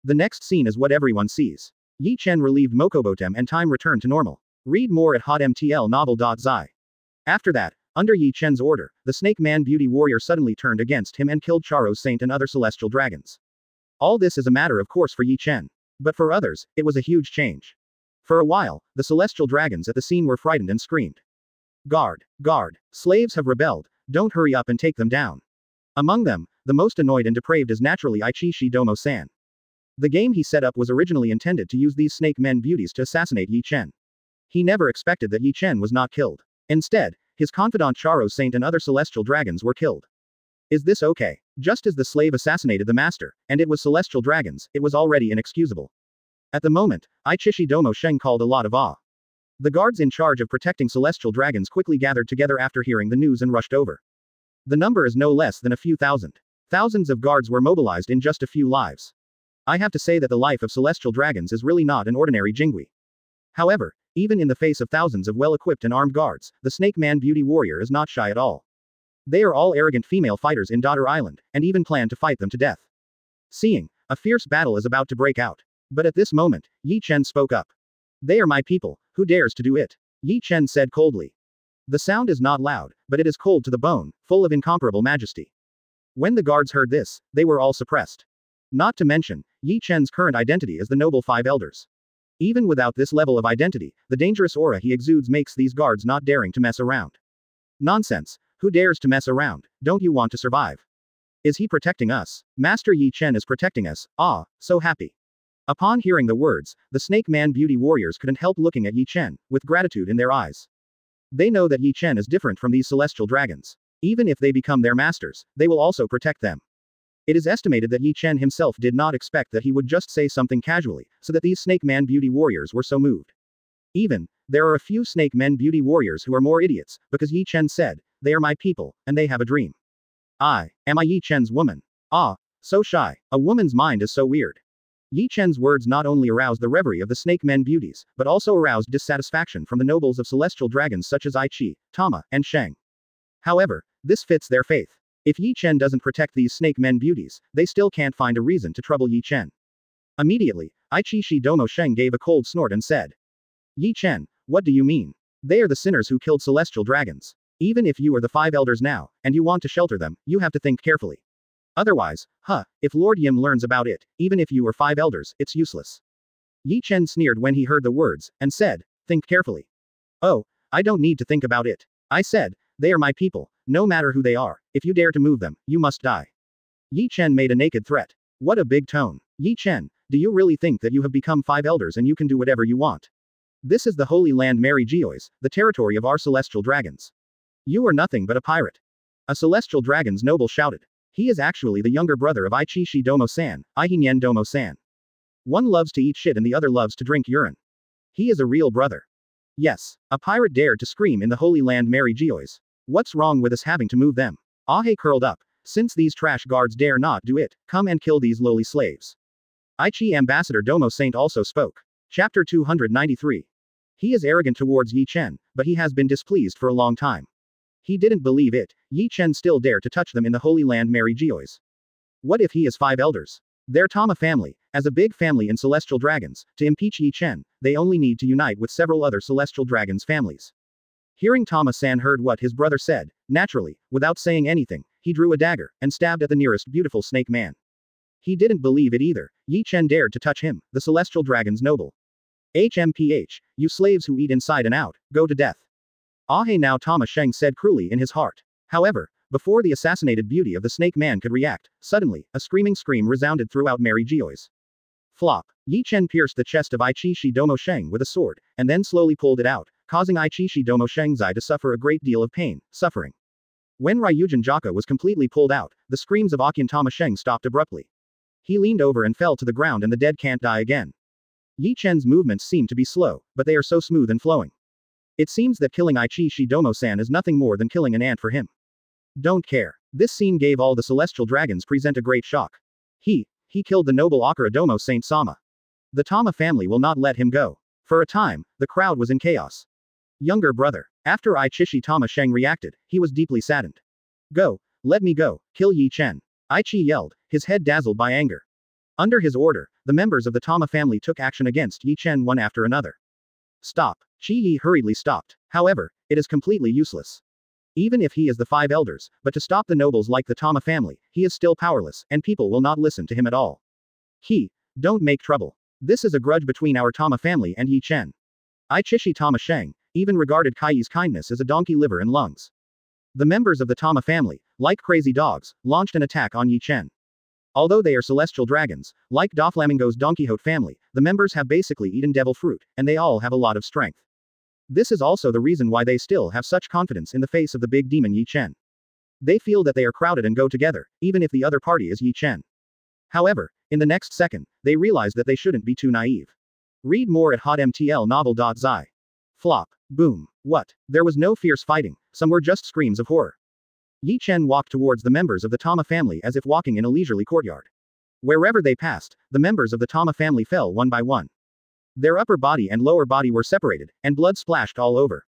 [SPEAKER 2] The next scene is what everyone sees. Ye Chen relieved Mokobotem and time returned to normal. Read more at hotmtlnovel.zi. After that, under Ye Chen's order, the Snake Man Beauty Warrior suddenly turned against him and killed Charo's Saint and other celestial dragons. All this is a matter of course for Ye Chen. But for others, it was a huge change. For a while, the celestial dragons at the scene were frightened and screamed. Guard, guard, slaves have rebelled, don't hurry up and take them down. Among them, the most annoyed and depraved is naturally Ichishi Domo-san. The game he set up was originally intended to use these snake men beauties to assassinate Ye Chen. He never expected that Ye Chen was not killed. Instead, his confidant Charo's Saint and other celestial dragons were killed. Is this okay? Just as the slave assassinated the master, and it was celestial dragons, it was already inexcusable. At the moment, Ichishi Domo-sheng called a lot of awe. The guards in charge of protecting celestial dragons quickly gathered together after hearing the news and rushed over. The number is no less than a few thousand. Thousands of guards were mobilized in just a few lives. I have to say that the life of celestial dragons is really not an ordinary jingui. However, even in the face of thousands of well-equipped and armed guards, the Snake Man Beauty Warrior is not shy at all. They are all arrogant female fighters in Daughter Island, and even plan to fight them to death. Seeing a fierce battle is about to break out. But at this moment, Ye Chen spoke up. They are my people, who dares to do it? Ye Chen said coldly. The sound is not loud, but it is cold to the bone, full of incomparable majesty. When the guards heard this, they were all suppressed. Not to mention, Ye Chen's current identity is the Noble Five Elders. Even without this level of identity, the dangerous aura he exudes makes these guards not daring to mess around. Nonsense, who dares to mess around? Don't you want to survive? Is he protecting us? Master Ye Chen is protecting us, ah, so happy. Upon hearing the words, the Snake Man Beauty Warriors couldn't help looking at Ye Chen, with gratitude in their eyes. They know that Ye Chen is different from these celestial dragons. Even if they become their masters, they will also protect them. It is estimated that Ye Chen himself did not expect that he would just say something casually, so that these Snake Man Beauty Warriors were so moved. Even, there are a few Snake Men Beauty Warriors who are more idiots, because Ye Chen said, they are my people, and they have a dream. Am I Ye Chen's woman? Ah, so shy, a woman's mind is so weird. Ye Chen's words not only aroused the reverie of the Snake Men beauties, but also aroused dissatisfaction from the nobles of celestial dragons such as Aichi, Tama, and Sheng. However, this fits their faith. If Ye Chen doesn't protect these Snake Men beauties, they still can't find a reason to trouble Ye Chen. Immediately, Ichishi Domo-sheng gave a cold snort and said, Ye Chen, what do you mean? They are the sinners who killed celestial dragons. Even if you are the five elders now, and you want to shelter them, you have to think carefully. Otherwise, if Lord Yim learns about it, even if you are five elders, it's useless. Ye Chen sneered when he heard the words, and said, think carefully. Oh, I don't need to think about it. I said, they are my people, no matter who they are, if you dare to move them, you must die. Ye Chen made a naked threat. What a big tone. Ye Chen, do you really think that you have become five elders and you can do whatever you want? This is the Holy Land Mary Geois, the territory of our celestial dragons. You are nothing but a pirate. A celestial dragon's noble shouted. He is actually the younger brother of Ichishi Domo-san, Ihinyen Domo-san. One loves to eat shit and the other loves to drink urine. He is a real brother. Yes, a pirate dared to scream in the Holy Land Mary Geois. What's wrong with us having to move them? Ahe curled up. Since these trash guards dare not do it, come and kill these lowly slaves. Aichi Ambassador Domo Saint also spoke. Chapter 293. He is arrogant towards Ye Chen, but he has been displeased for a long time. He didn't believe it, Ye Chen still dare to touch them in the Holy Land Mary Geois. What if he is 5 elders? Their Tama family, as a big family in Celestial Dragons, to impeach Ye Chen, they only need to unite with several other Celestial Dragons families. Hearing Tama-san heard what his brother said, naturally, without saying anything, he drew a dagger, and stabbed at the nearest beautiful snake man. He didn't believe it either, Ye Chen dared to touch him, the Celestial Dragon's noble. HMPH, you slaves who eat inside and out, go to death. Ahe now Tama Sheng said cruelly in his heart. However, before the assassinated beauty of the snake man could react, suddenly, a screaming scream resounded throughout Mary Geois. Flop. Ye Chen pierced the chest of Aichi Domo Sheng with a sword, and then slowly pulled it out, causing Aichi Domo Sheng's eye to suffer a great deal of pain, suffering. When Ryūjin Jakka was completely pulled out, the screams of Akian Tama Sheng stopped abruptly. He leaned over and fell to the ground, and the dead can't die again. Ye Chen's movements seem to be slow, but they are so smooth and flowing. It seems that killing Aichi Domo-san is nothing more than killing an ant for him. Don't care. This scene gave all the Celestial Dragons present a great shock. He killed the noble Akira Domo Saint Sama. The Tama family will not let him go. For a time, the crowd was in chaos. Younger brother. After Aichi Tama Sheng reacted, he was deeply saddened. Go, let me go, kill Ye Chen. Aichi yelled, his head dazzled by anger. Under his order, the members of the Tama family took action against Ye Chen one after another. Stop. Chi-Yi hurriedly stopped. However, it is completely useless. Even if he is the 5 elders, but to stop the nobles like the Tama family, he is still powerless, and people will not listen to him at all. Don't make trouble. This is a grudge between our Tama family and Ye Chen. Aichi Tama Sheng even regarded Kai's kindness as a donkey liver and lungs. The members of the Tama family, like crazy dogs, launched an attack on Ye Chen. Although they are celestial dragons, like Doflamingo's Don Quixote family, the members have basically eaten devil fruit, and they all have a lot of strength. This is also the reason why they still have such confidence in the face of the big demon Ye Chen. They feel that they are crowded and go together, even if the other party is Ye Chen. However, in the next second, they realize that they shouldn't be too naive. Read more at hotmtlnovel.zi. Flop. Boom. What? There was no fierce fighting, some were just screams of horror. Ye Chen walked towards the members of the Tama family as if walking in a leisurely courtyard. Wherever they passed, the members of the Tama family fell one by one. Their upper body and lower body were separated, and blood splashed all over.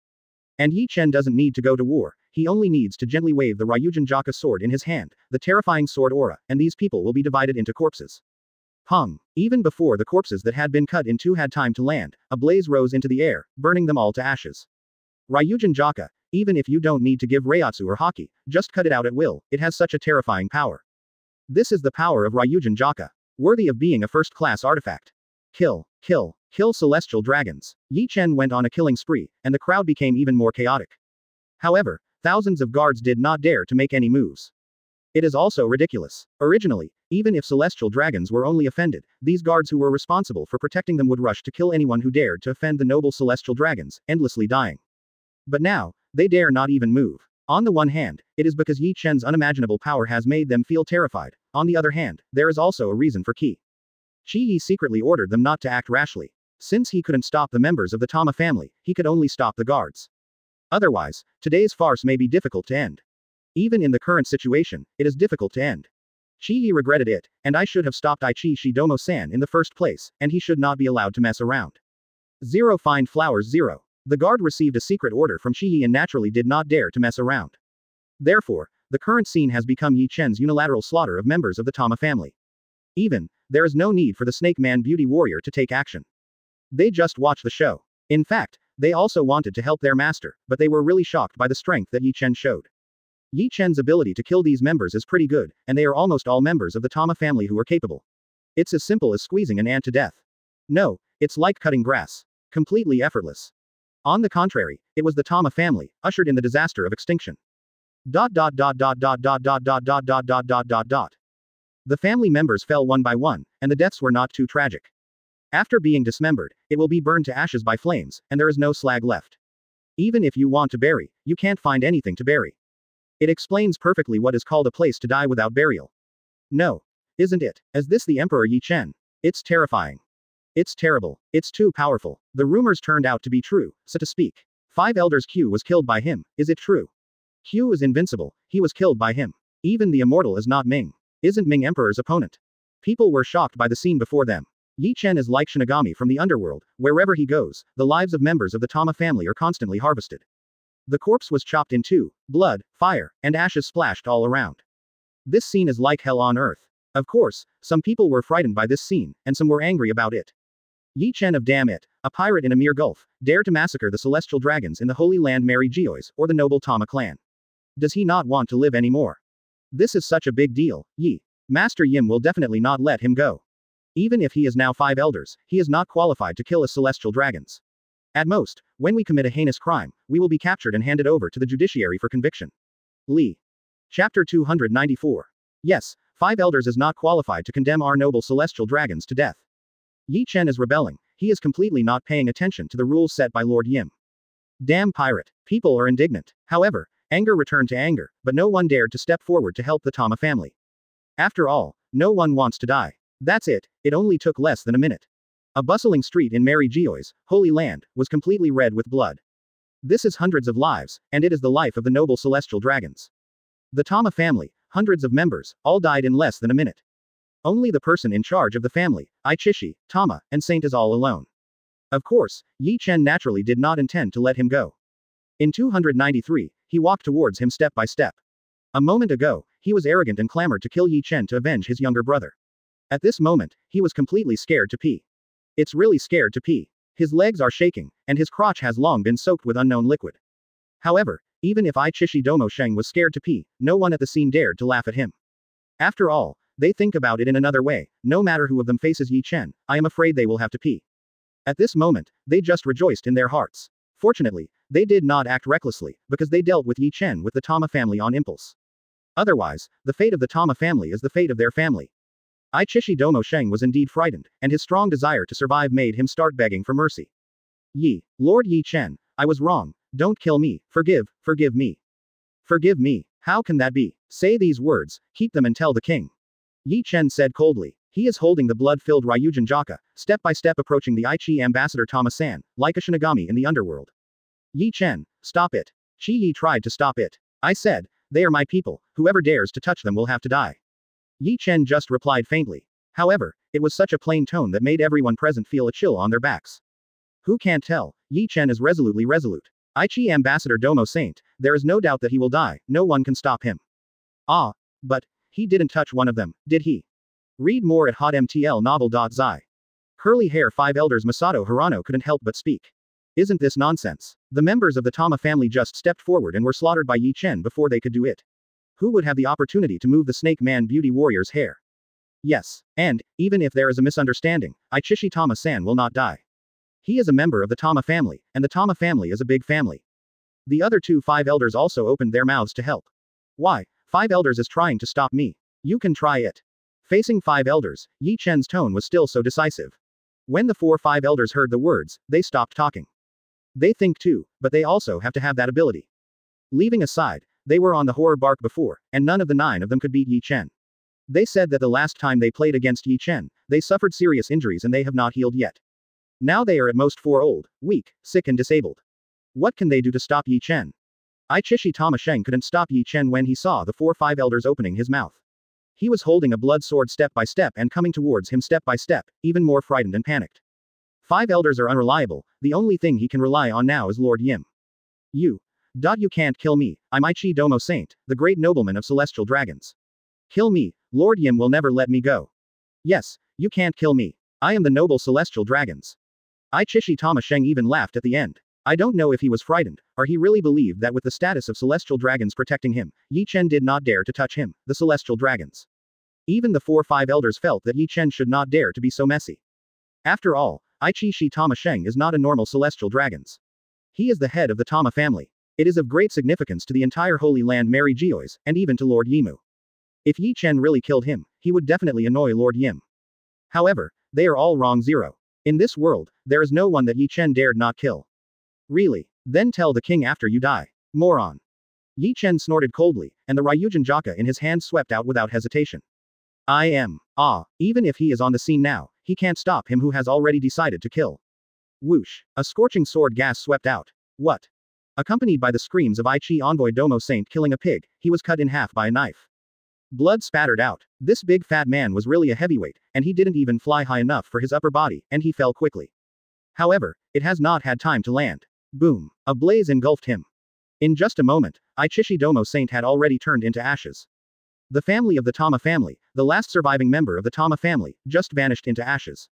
[SPEAKER 2] And Ye Chen doesn't need to go to war, he only needs to gently wave the Ryūjin Jakka sword in his hand, the terrifying sword aura, and these people will be divided into corpses. Pung. Even before the corpses that had been cut in two had time to land, a blaze rose into the air, burning them all to ashes. Ryūjin Jakka, even if you don't need to give Reiatsu or Haki, just cut it out at will, it has such a terrifying power. This is the power of Ryūjin Jakka. Worthy of being a first-class artifact. Kill celestial dragons. Ye Chen went on a killing spree, and the crowd became even more chaotic. However, thousands of guards did not dare to make any moves. It is also ridiculous. Originally, even if celestial dragons were only offended, these guards who were responsible for protecting them would rush to kill anyone who dared to offend the noble celestial dragons, endlessly dying. But now, they dare not even move. On the one hand, it is because Ye Chen's unimaginable power has made them feel terrified. On the other hand, there is also a reason for Chi-Yi secretly ordered them not to act rashly. Since he couldn't stop the members of the Tama family, he could only stop the guards. Otherwise, today's farce may be difficult to end. Even in the current situation, it is difficult to end. Chi-Yi regretted it, and I should have stopped Aichi Domo-san in the first place, and he should not be allowed to mess around. 0 Find flowers 0. The guard received a secret order from Chi-Yi and naturally did not dare to mess around. Therefore, the current scene has become Ye Chen's unilateral slaughter of members of the Tama family. There is no need for the Snake Man Beauty Warrior to take action. They just watch the show. In fact, they also wanted to help their master, but they were really shocked by the strength that Ye Chen showed. Ye Chen's ability to kill these members is pretty good, and they are almost all members of the Tama family who are capable. It's as simple as squeezing an ant to death. No, it's like cutting grass. Completely effortless. On the contrary, it was the Tama family, ushered in the disaster of extinction. The family members fell one by one, and the deaths were not too tragic. After being dismembered, it will be burned to ashes by flames, and there is no slag left. Even if you want to bury, you can't find anything to bury. It explains perfectly what is called a place to die without burial. No. Isn't it? Is this the Emperor Ye Chen? It's terrifying. It's terrible. It's too powerful. The rumors turned out to be true, so to speak. 5 elders Q was killed by him, is it true? Q is invincible, he was killed by him. Even the immortal is not Ming. Isn't Ming Emperor's opponent? People were shocked by the scene before them. Ye Chen is like Shinigami from the underworld, wherever he goes, the lives of members of the Tama family are constantly harvested. The corpse was chopped in two, blood, fire, and ashes splashed all around. This scene is like hell on earth. Of course, some people were frightened by this scene, and some were angry about it. Ye Chen of damn it, a pirate in a mere gulf, dared to massacre the celestial dragons in the Holy Land Mary Geoise, or the noble Tama clan. Does he not want to live anymore? This is such a big deal, Master Yim will definitely not let him go. Even if he is now 5 elders, he is not qualified to kill us celestial dragons. At most, when we commit a heinous crime, we will be captured and handed over to the judiciary for conviction. Li. Chapter 294. Yes, 5 elders is not qualified to condemn our noble celestial dragons to death. Ye Chen is rebelling, he is completely not paying attention to the rules set by Lord Yim. Damn pirate, people are indignant. However, anger returned to anger, but no one dared to step forward to help the Tama family. After all, no one wants to die. That's it only took less than a minute. A bustling street in Mary Geoise, Holy Land, was completely red with blood. This is hundreds of lives, and it is the life of the noble celestial dragons. The Tama family, hundreds of members, all died in less than a minute. Only the person in charge of the family, Ichishi, Tama, and Saint is all alone. Of course, Ye Chen naturally did not intend to let him go. In 293, he walked towards him step by step. A moment ago, he was arrogant and clamored to kill Ye Chen to avenge his younger brother. At this moment, he was completely scared to pee. It's really scared to pee. His legs are shaking, and his crotch has long been soaked with unknown liquid. However, even if Ichishi Domo Sheng was scared to pee, no one at the scene dared to laugh at him. After all, they think about it in another way, no matter who of them faces Ye Chen, I am afraid they will have to pee. At this moment, they just rejoiced in their hearts. Fortunately, they did not act recklessly, because they dealt with Ye Chen with the Tama family on impulse. Otherwise, the fate of the Tama family is the fate of their family. Ichishi Domo Sheng was indeed frightened, and his strong desire to survive made him start begging for mercy. Lord Ye Chen, I was wrong, don't kill me, forgive me. Forgive me, how can that be? Say these words, keep them and tell the king. Ye Chen said coldly. He is holding the blood-filled Ryūjin Jakka, step by step approaching the Aichi ambassador Tama-san, like a Shinigami in the underworld. Ye Chen, stop it. Chi-Yi tried to stop it. I said, they are my people, whoever dares to touch them will have to die. Ye Chen just replied faintly. However, it was such a plain tone that made everyone present feel a chill on their backs. Who can't tell? Ye Chen is resolutely resolute. Aichi ambassador Domo Saint, there is no doubt that he will die, no one can stop him. Ah, but, he didn't touch one of them, did he? Read more at hotmtlnovel.zi. Curly hair 5 elders Masato Hirano couldn't help but speak. Isn't this nonsense? The members of the Tama family just stepped forward and were slaughtered by Ye Chen before they could do it. Who would have the opportunity to move the Snake Man Beauty Warrior's hair? Yes, and, even if there is a misunderstanding, Ichishi Tama-san will not die. He is a member of the Tama family, and the Tama family is a big family. The other 5 elders also opened their mouths to help. Why, 5 elders is trying to stop me. You can try it. Facing 5 elders, Ye Chen's tone was still so decisive. When the 5 elders heard the words, they stopped talking. They think too, but they also have to have that ability. Leaving aside, they were on the horror bark before, and none of the 9 of them could beat Ye Chen. They said that the last time they played against Ye Chen, they suffered serious injuries and they have not healed yet. Now they are at most 4 old, weak, sick and disabled. What can they do to stop Ye Chen? Ichishi Tama Sheng couldn't stop Ye Chen when he saw the 5 elders opening his mouth. He was holding a blood sword step by step and coming towards him step by step, even more frightened and panicked. 5 elders are unreliable, the only thing he can rely on now is Lord Yim. You can't kill me, I'm Ichi Domo Saint, the great nobleman of celestial dragons. Kill me, Lord Yim will never let me go. Yes, you can't kill me. I am the noble celestial dragons. Ichishi Tama Sheng even laughed at the end. I don't know if he was frightened, or he really believed that with the status of celestial dragons protecting him, Ye Chen did not dare to touch him, the celestial dragons. Even the 5 elders felt that Ye Chen should not dare to be so messy. After all, Ichishi Tama Sheng is not a normal celestial dragons. He is the head of the Tama family. It is of great significance to the entire Holy Land Mary Geoise, and even to Lord Yimu. If Ye Chen really killed him, he would definitely annoy Lord Yim. However, they are all wrong. In this world, there is no one that Ye Chen dared not kill. Really? Then tell the king after you die. Moron. Ye Chen snorted coldly, and the Ryūjin Jakka in his hand swept out without hesitation. Even if he is on the scene now, he can't stop him who has already decided to kill. Whoosh! A scorching sword gas swept out. What? Accompanied by the screams of Ichi Envoy Domo Saint killing a pig, he was cut in half by a knife. Blood spattered out. This big fat man was really a heavyweight, and he didn't even fly high enough for his upper body, and he fell quickly. However, it has not had time to land. Boom! A blaze engulfed him. In just a moment, Ichishi Domo Saint had already turned into ashes. The family of the Tama family, the last surviving member of the Tama family, just vanished into ashes.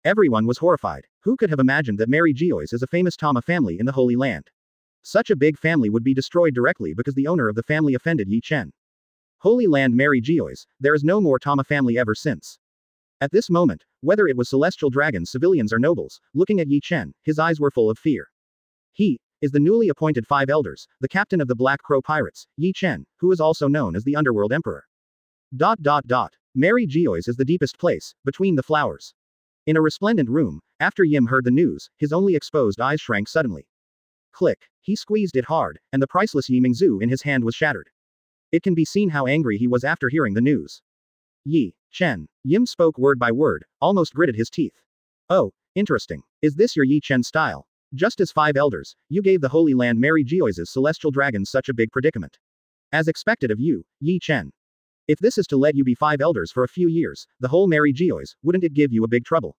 [SPEAKER 2] Everyone was horrified. Who could have imagined that Mary Geoise is a famous Tama family in the Holy Land? Such a big family would be destroyed directly because the owner of the family offended Ye Chen. Holy Land Mary Geoise, there is no more Tama family ever since. At this moment, whether it was celestial dragons, civilians or nobles, looking at Ye Chen, his eyes were full of fear. He is the newly appointed Five Elders, the captain of the Black Crow Pirates, Ye Chen, who is also known as the Underworld Emperor. Mary Geoise is the deepest place, between the flowers. In a resplendent room, after Yim heard the news, his only exposed eyes shrank suddenly. Click. He squeezed it hard, and the priceless Ye Mingzu in his hand was shattered. It can be seen how angry he was after hearing the news. Ye Chen. Yim spoke word by word, almost gritted his teeth. Oh, interesting. Is this your Ye Chen style? Just as Five Elders, you gave the Holy Land Mary Geoise's celestial dragons such a big predicament. As expected of you, Ye Chen. If this is to let you be Five Elders for a few years, the whole Mary Geoise, wouldn't it give you a big trouble?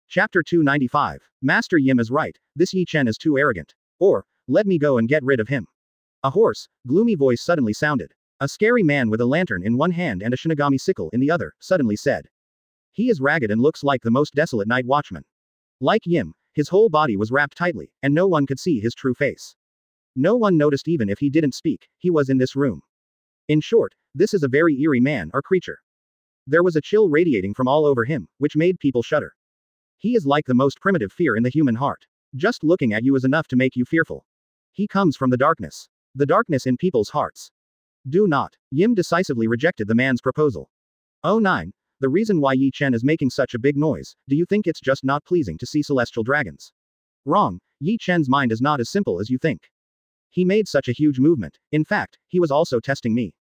[SPEAKER 2] Chapter 295. Master Yim is right, this Ye Chen is too arrogant. Or, let me go and get rid of him. A hoarse, gloomy voice suddenly sounded. A scary man with a lantern in one hand and a Shinigami sickle in the other, suddenly said. He is ragged and looks like the most desolate night watchman. Like Yim, his whole body was wrapped tightly, and no one could see his true face. No one noticed even if he didn't speak, he was in this room. In short, this is a very eerie man or creature. There was a chill radiating from all over him, which made people shudder. He is like the most primitive fear in the human heart. Just looking at you is enough to make you fearful. He comes from the darkness. The darkness in people's hearts. Do not. Yim decisively rejected the man's proposal. Oh 9. The reason why Ye Chen is making such a big noise, do you think it's just not pleasing to see celestial dragons? Wrong. Ye Chen's mind is not as simple as you think. He made such a huge movement. In fact, he was also testing me.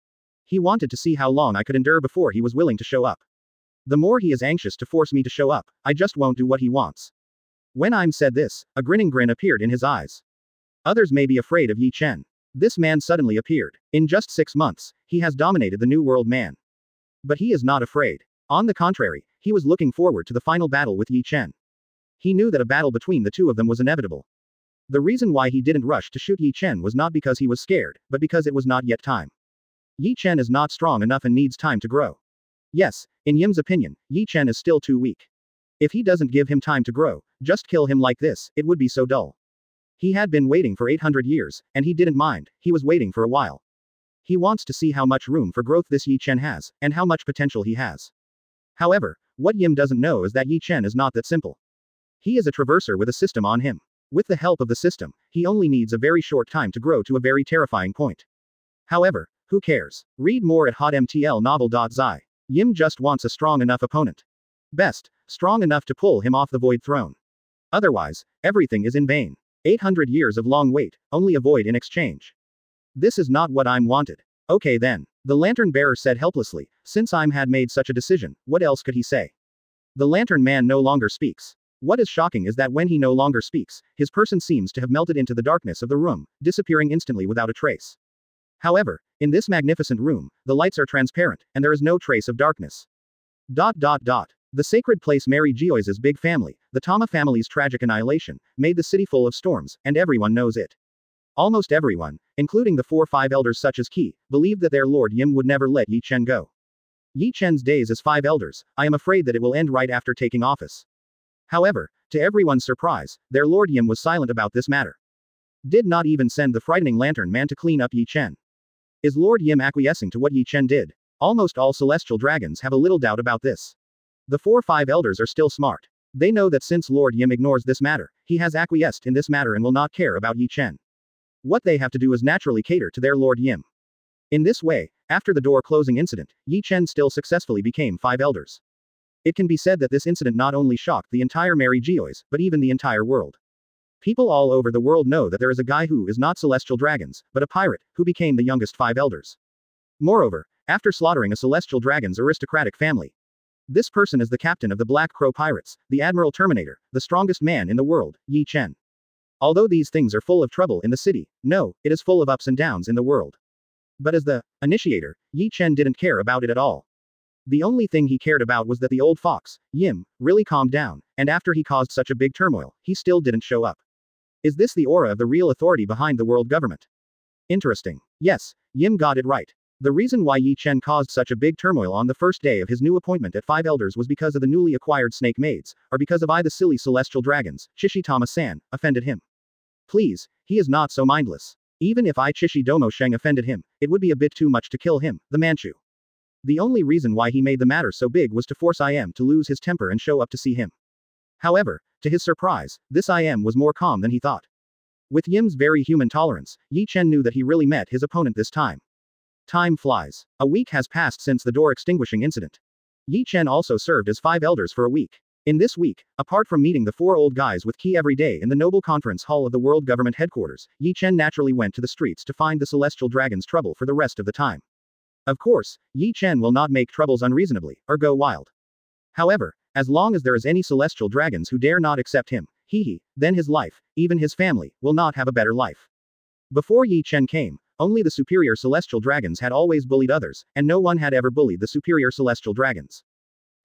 [SPEAKER 2] He wanted to see how long I could endure before he was willing to show up. The more he is anxious to force me to show up, I just won't do what he wants. When I'm said this, a grinning grin appeared in his eyes. Others may be afraid of Ye Chen. This man suddenly appeared. In just 6 months, he has dominated the New World man. But he is not afraid. On the contrary, he was looking forward to the final battle with Ye Chen. He knew that a battle between the two of them was inevitable. The reason why he didn't rush to shoot Ye Chen was not because he was scared, but because it was not yet time. Ye Chen is not strong enough and needs time to grow. Yes, in Yim's opinion, Ye Chen is still too weak. If he doesn't give him time to grow, just kill him like this, it would be so dull. He had been waiting for 800 years, and he didn't mind, he was waiting for a while. He wants to see how much room for growth this Ye Chen has, and how much potential he has. However, what Yim doesn't know is that Ye Chen is not that simple. He is a traverser with a system on him. With the help of the system, he only needs a very short time to grow to a very terrifying point. However, who cares? Read more at hotmtlnovel.zi. Yim just wants a strong enough opponent. Best, strong enough to pull him off the void throne. Otherwise, everything is in vain. 800 years of long wait, only a void in exchange. This is not what I'm wanted. Okay then. The lantern bearer said helplessly, since I'm had made such a decision, what else could he say? The lantern man no longer speaks. What is shocking is that when he no longer speaks, his person seems to have melted into the darkness of the room, disappearing instantly without a trace. However, in this magnificent room, the lights are transparent, and there is no trace of darkness. The sacred place Mary Geoise's big family, the Tama family's tragic annihilation, made the city full of storms, and everyone knows it. Almost everyone, including the 4-5 elders such as Ki, believed that their lord Yim would never let Ye Chen go. Ye Chen's days as 5 elders, I am afraid that it will end right after taking office. However, to everyone's surprise, their lord Yim was silent about this matter. Did not even send the frightening lantern man to clean up Ye Chen. Is Lord Yim acquiescing to what Ye Chen did? Almost all celestial dragons have a little doubt about this. The 4-5 elders are still smart. They know that since Lord Yim ignores this matter, he has acquiesced in this matter and will not care about Ye Chen. What they have to do is naturally cater to their Lord Yim. In this way, after the door closing incident, Ye Chen still successfully became 5 elders. It can be said that this incident not only shocked the entire Mary Geoise, but even the entire world. People all over the world know that there is a guy who is not celestial dragons, but a pirate, who became the youngest 5 elders. Moreover, after slaughtering a celestial dragon's aristocratic family, This person is the captain of the Black Crow Pirates, the Admiral Terminator, the strongest man in the world, Ye Chen. Although these things are full of trouble in the city, no, it is full of ups and downs in the world. But as the initiator, Ye Chen didn't care about it at all. The only thing he cared about was that the old fox, Yim, really calmed down, and after he caused such a big turmoil, he still didn't show up. Is this the aura of the real authority behind the world government? Interesting. Yes, Yim got it right. The reason why Ye Chen caused such a big turmoil on the first day of his new appointment at Five Elders was because of the newly acquired snake maids, or because of the silly celestial dragons, Chishitama-san, offended him. Please, he is not so mindless. Even if Chishi Sheng offended him, it would be a bit too much to kill him, the Manchu. The only reason why he made the matter so big was to force IM to lose his temper and show up to see him. However, to his surprise, this IM was more calm than he thought. With Yim's very human tolerance, Ye Chen knew that he really met his opponent this time. Time flies. A week has passed since the door extinguishing incident. Ye Chen also served as Five Elders for a week. In this week, apart from meeting the four old guys with Key every day in the noble conference hall of the World Government headquarters, Ye Chen naturally went to the streets to find the celestial dragons trouble for the rest of the time. Of course, Ye Chen will not make troubles unreasonably, or go wild. However, as long as there is any celestial dragons who dare not accept him, then his life, even his family, will not have a better life. Before Ye Chen came, only the superior celestial dragons had always bullied others, and no one had ever bullied the superior celestial dragons.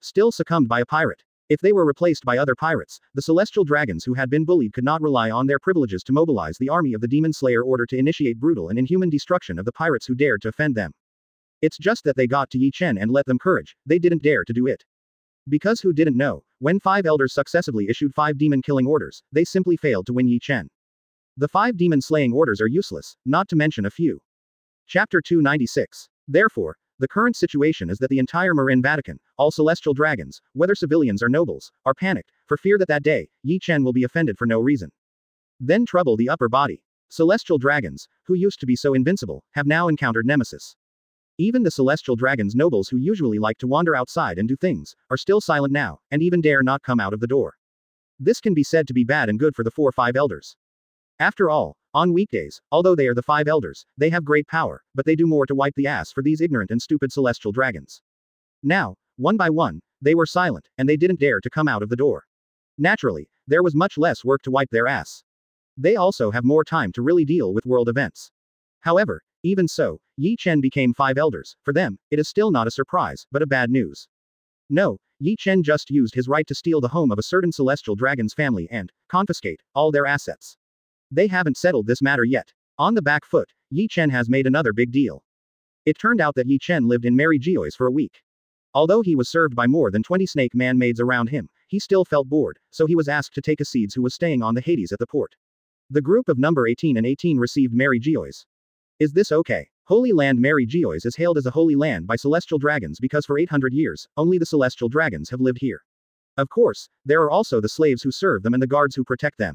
[SPEAKER 2] Still succumbed by a pirate. If they were replaced by other pirates, the celestial dragons who had been bullied could not rely on their privileges to mobilize the army of the Demon Slayer order to initiate brutal and inhuman destruction of the pirates who dared to offend them. It's just that they got to Ye Chen and let them courage, they didn't dare to do it. Because who didn't know, when 5 elders successively issued 5 demon killing orders, they simply failed to win Ye Chen. The 5 demon slaying orders are useless, not to mention a few. Chapter 296. Therefore, the current situation is that the entire Marin Vatican, all celestial dragons, whether civilians or nobles, are panicked, for fear that day, Ye Chen will be offended for no reason. Then trouble the upper body. Celestial dragons, who used to be so invincible, have now encountered nemesis. Even the celestial dragons nobles who usually like to wander outside and do things, are still silent now, and even dare not come out of the door. This can be said to be bad and good for the 5 elders. After all, on weekdays, although they are the 5 elders, they have great power, but they do more to wipe the ass for these ignorant and stupid celestial dragons. Now, one by one, they were silent, and they didn't dare to come out of the door. Naturally, there was much less work to wipe their ass. They also have more time to really deal with world events. However, even so, Ye Chen became 5 elders. For them, it is still not a surprise, but a bad news. No, Ye Chen just used his right to steal the home of a certain celestial dragon's family and confiscate all their assets. They haven't settled this matter yet. On the back foot, Ye Chen has made another big deal. It turned out that Ye Chen lived in Mary Geoise for a week. Although he was served by more than 20 snake man-maids around him, he still felt bored, so he was asked to take a seeds who was staying on the Hades at the port. The group of number 18 and 18 received Mary Geoise. Is this okay? Holy Land Mary Geoise is hailed as a holy land by celestial dragons because for 800 years, only the celestial dragons have lived here. Of course, there are also the slaves who serve them and the guards who protect them.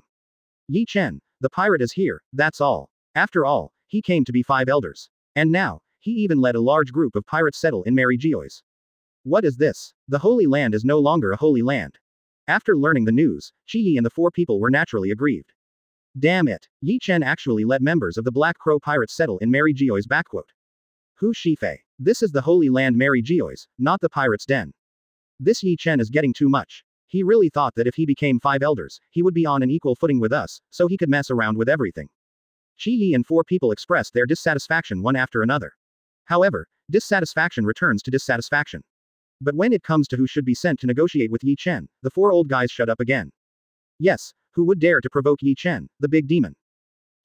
[SPEAKER 2] Ye Chen, the pirate is here, that's all. After all, he came to be 5 elders. And now, he even let a large group of pirates settle in Mary Geoise. What is this? The Holy Land is no longer a holy land. After learning the news, Chi-Yi and the 4 people were naturally aggrieved. Damn it, Ye Chen actually let members of the Black Crow Pirates settle in Mary Geoise backquote. Hu Shifei. This is the Holy Land Mary Geoise, not the Pirate's Den. This Ye Chen is getting too much. He really thought that if he became 5 elders, he would be on an equal footing with us, so he could mess around with everything. Chi-Yi and 4 people expressed their dissatisfaction one after another. However, dissatisfaction returns to dissatisfaction. But when it comes to who should be sent to negotiate with Ye Chen, the 4 old guys shut up again. Yes, who would dare to provoke Ye Chen, the big demon?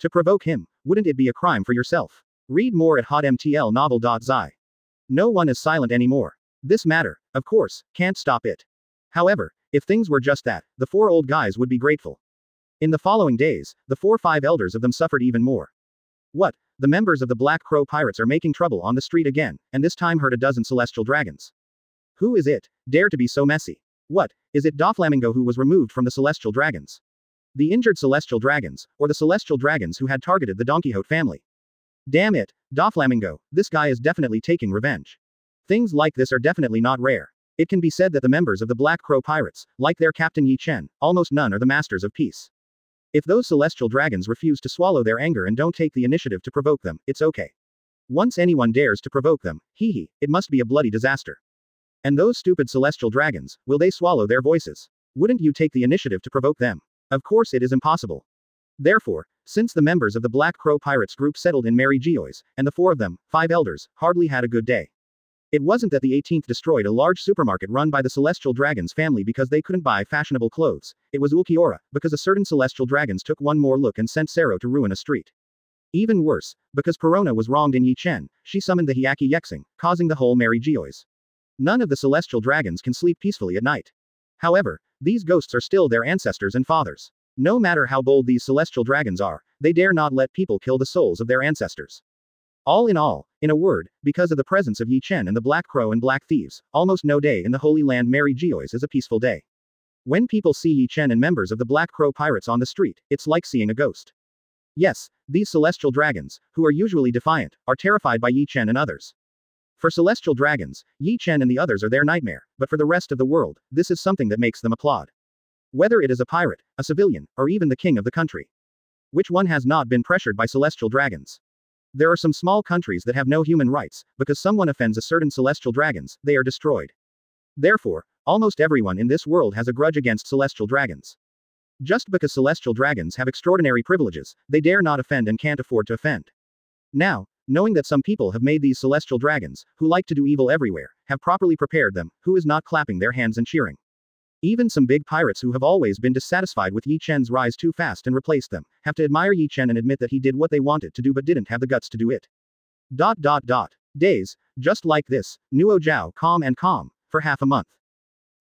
[SPEAKER 2] To provoke him, wouldn't it be a crime for yourself? Read more at hotmtlnovel.zi. No one is silent anymore. This matter, of course, can't stop it. However, if things were just that, the 4 old guys would be grateful. In the following days, the 5 elders of them suffered even more. What? The members of the Black Crow Pirates are making trouble on the street again, and this time hurt a dozen celestial dragons. Who is it? Dare to be so messy? What? Is it Doflamingo who was removed from the celestial dragons? The injured celestial dragons, or the celestial dragons who had targeted the Don Quixote family. Damn it, Doflamingo, this guy is definitely taking revenge. Things like this are definitely not rare. It can be said that the members of the Black Crow Pirates, like their captain Ye Chen, almost none are the masters of peace. If those celestial dragons refuse to swallow their anger and don't take the initiative to provoke them, it's okay. Once anyone dares to provoke them, it must be a bloody disaster. And those stupid celestial dragons, will they swallow their voices? Wouldn't you take the initiative to provoke them? Of course it is impossible. Therefore, since the members of the Black Crow Pirates group settled in Mary Geoise, and the four of them, 5 elders, hardly had a good day. It wasn't that the 18th destroyed a large supermarket run by the Celestial Dragons family because they couldn't buy fashionable clothes, it was Ulquiorra, because a certain Celestial Dragons took one more look and sent Sero to ruin a street. Even worse, because Perona was wronged in Ye Chen, she summoned the Hyaki Yexing, causing the whole Mary Geoise. None of the Celestial Dragons can sleep peacefully at night. However, these ghosts are still their ancestors and fathers. No matter how bold these Celestial Dragons are, they dare not let people kill the souls of their ancestors. All, in a word, because of the presence of Ye Chen and the Black Crow and Black Thieves, almost no day in the Holy Land Mary Geoise is a peaceful day. When people see Ye Chen and members of the Black Crow Pirates on the street, it's like seeing a ghost. Yes, these Celestial Dragons, who are usually defiant, are terrified by Ye Chen and others. For Celestial Dragons, Ye Chen and the others are their nightmare, but for the rest of the world, this is something that makes them applaud. Whether it is a pirate, a civilian, or even the king of the country. Which one has not been pressured by Celestial Dragons? There are some small countries that have no human rights, because someone offends a certain Celestial Dragons, they are destroyed. Therefore, almost everyone in this world has a grudge against Celestial Dragons. Just because Celestial Dragons have extraordinary privileges, they dare not offend and can't afford to offend. Now, knowing that some people have made these Celestial Dragons, who like to do evil everywhere, have properly prepared them, who is not clapping their hands and cheering? Even some big pirates who have always been dissatisfied with Ye Chen's rise too fast and replaced them, have to admire Ye Chen and admit that he did what they wanted to do but didn't have the guts to do it. Days, just like this, Nuo Zhao calm, for half a month.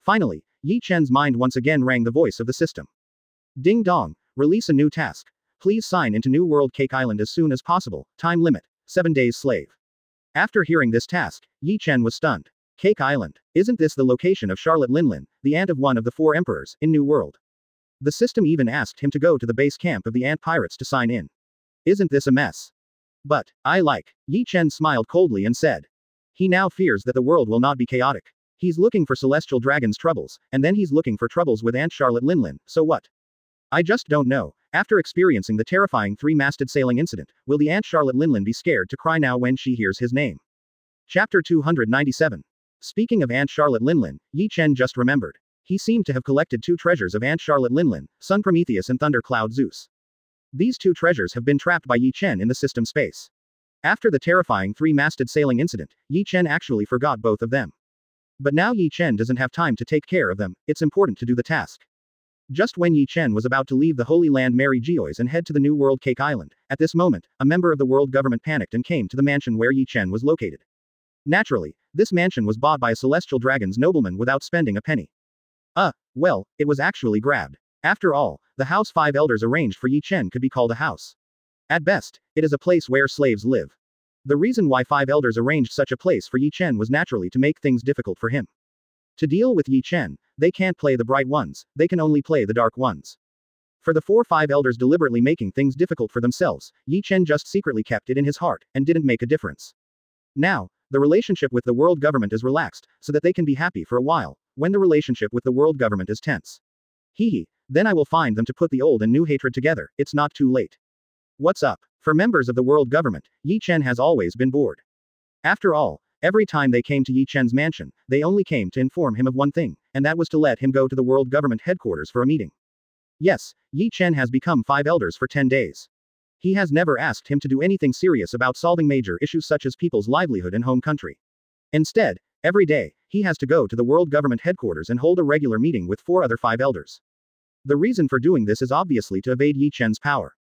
[SPEAKER 2] Finally, Ye Chen's mind once again rang the voice of the system. Ding dong, release a new task. Please sign into New World Cake Island as soon as possible, time limit, 7 days slave. After hearing this task, Ye Chen was stunned. Cake Island. Isn't this the location of Charlotte Linlin, the aunt of one of the 4 emperors, in New World? The system even asked him to go to the base camp of the ant pirates to sign in. Isn't this a mess? But, Ye Chen smiled coldly and said. He now fears that the world will not be chaotic. He's looking for Celestial Dragons' troubles, and then he's looking for troubles with Aunt Charlotte Linlin, so what? I just don't know. After experiencing the terrifying 3-masted sailing incident, will the Aunt Charlotte Linlin be scared to cry now when she hears his name? Chapter 297. Speaking of Aunt Charlotte Linlin, Ye Chen just remembered. He seemed to have collected 2 treasures of Aunt Charlotte Linlin, Sun Prometheus and Thunder Cloud Zeus. These 2 treasures have been trapped by Ye Chen in the system space. After the terrifying 3-masted sailing incident, Ye Chen actually forgot both of them. But now Ye Chen doesn't have time to take care of them, it's important to do the task. Just when Ye Chen was about to leave the Holy Land Mary Geoise and head to the New World Cake Island, at this moment, a member of the world government panicked and came to the mansion where Ye Chen was located. Naturally, this mansion was bought by a Celestial Dragon's nobleman without spending a penny. Well, it was actually grabbed. After all, the house 5 elders arranged for Ye Chen could be called a house. At best, it is a place where slaves live. The reason why 5 elders arranged such a place for Ye Chen was naturally to make things difficult for him. To deal with Ye Chen, they can't play the bright ones, they can only play the dark ones. For the 5 elders deliberately making things difficult for themselves, Ye Chen just secretly kept it in his heart, and didn't make a difference. Now, the relationship with the world government is relaxed, so that they can be happy for a while, when the relationship with the world government is tense. Then I will find them to put the old and new hatred together, it's not too late. What's up? For members of the world government, Ye Chen has always been bored. After all, every time they came to Ye Chen's mansion, they only came to inform him of one thing, and that was to let him go to the world government headquarters for a meeting. Yes, Ye Chen has become 5 elders for 10 days. He has never asked him to do anything serious about solving major issues such as people's livelihood and home country. Instead, every day, he has to go to the world government headquarters and hold a regular meeting with 4 other 5 elders. The reason for doing this is obviously to evade Ye Chen's power.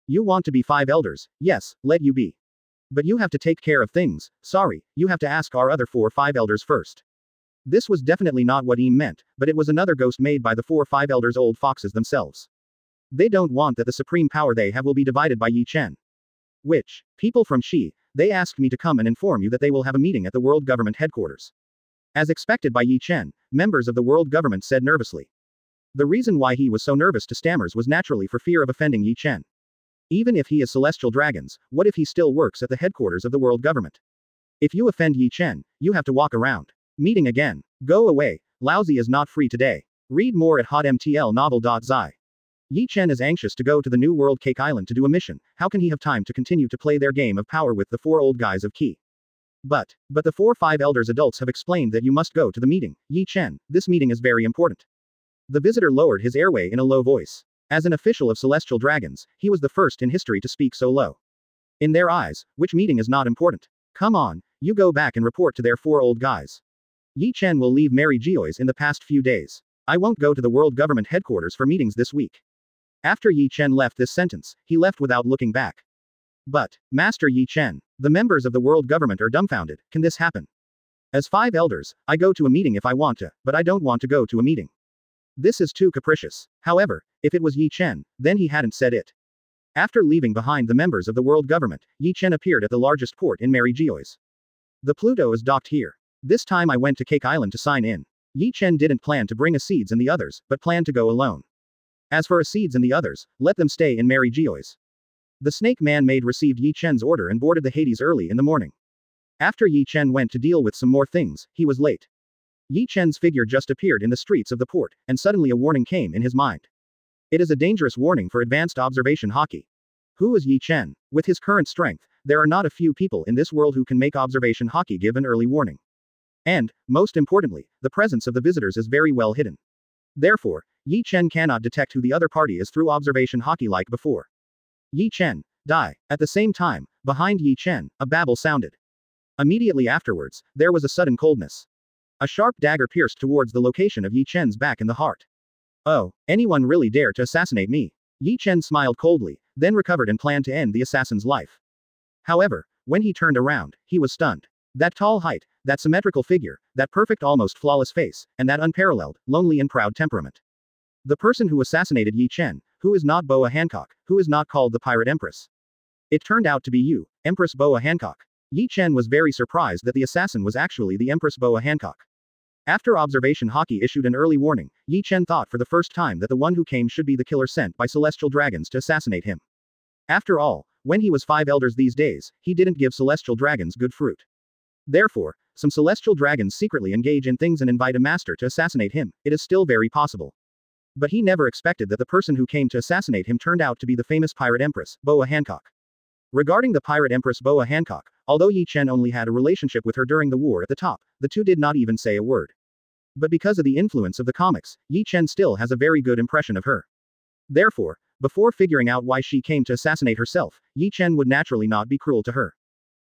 [SPEAKER 2] You want to be 5 elders, yes, let you be. But you have to take care of things, sorry, you have to ask our other 5 elders first. This was definitely not what Im meant, but it was another ghost made by the 5 elders old foxes themselves. They don't want that the supreme power they have will be divided by Ye Chen. Which, people from Shi, they asked me to come and inform you that they will have a meeting at the world government headquarters. As expected by Ye Chen, members of the world government said nervously. The reason why he was so nervous to stammers was naturally for fear of offending Ye Chen. Even if he is Celestial Dragons, what if he still works at the headquarters of the world government? If you offend Ye Chen, you have to walk around. Meeting again. Go away. Lousy is not free today. Read more at hotmtlnovel.zi. Ye Chen is anxious to go to the New World Cake Island to do a mission, how can he have time to continue to play their game of power with the 4 old guys of Qi? But the 4-5 elders adults have explained that you must go to the meeting. Ye Chen, this meeting is very important. The visitor lowered his airway in a low voice. As an official of celestial dragons, he was the first in history to speak so low. In their eyes, which meeting is not important? Come on, you go back and report to their 4 old guys. Ye Chen will leave Mary Geoise in the past few days. I won't go to the world government headquarters for meetings this week. After Ye Chen left this sentence, he left without looking back. But, Master Ye Chen, the members of the world government are dumbfounded. Can this happen? As 5 elders, I go to a meeting if I want to, but I don't want to go to a meeting. This is too capricious. However, if it was Ye Chen, then he hadn't said it. After leaving behind the members of the world government, Ye Chen appeared at the largest port in Mary Geoise. The Pluto is docked here. This time I went to Cake Island to sign in. Ye Chen didn't plan to bring Aceeds and the others, but planned to go alone. As for Aceeds and the others, let them stay in Mary Geoise. The Snake Man maid received Ye Chen's order and boarded the Hades early in the morning. After Ye Chen went to deal with some more things, he was late. Ye Chen's figure just appeared in the streets of the port, and suddenly a warning came in his mind. It is a dangerous warning for advanced observation Haki. Who is Ye Chen? With his current strength, there are not a few people in this world who can make observation Haki give an early warning. And, most importantly, the presence of the visitors is very well hidden. Therefore, Ye Chen cannot detect who the other party is through observation Haki like before. Ye Chen, die. At the same time, behind Ye Chen, a babble sounded. Immediately afterwards, there was a sudden coldness. A sharp dagger pierced towards the location of Ye Chen's back in the heart. Oh, anyone really dare to assassinate me? Ye Chen smiled coldly, then recovered and planned to end the assassin's life. However, when he turned around, he was stunned. That tall height, that symmetrical figure, that perfect almost flawless face, and that unparalleled, lonely and proud temperament. The person who assassinated Ye Chen, who is not Boa Hancock, who is not called the Pirate Empress. It turned out to be you, Empress Boa Hancock. Ye Chen was very surprised that the assassin was actually the Empress Boa Hancock. After observation Haki issued an early warning, Ye Chen thought for the first time that the one who came should be the killer sent by celestial dragons to assassinate him. After all, when he was 5 elders these days, he didn't give celestial dragons good fruit. Therefore, some celestial dragons secretly engage in things and invite a master to assassinate him. It is still very possible. But he never expected that the person who came to assassinate him turned out to be the famous Pirate Empress, Boa Hancock. Regarding the Pirate Empress Boa Hancock, although Ye Chen only had a relationship with her during the war at the top, the two did not even say a word. But because of the influence of the comics, Ye Chen still has a very good impression of her. Therefore, before figuring out why she came to assassinate herself, Ye Chen would naturally not be cruel to her.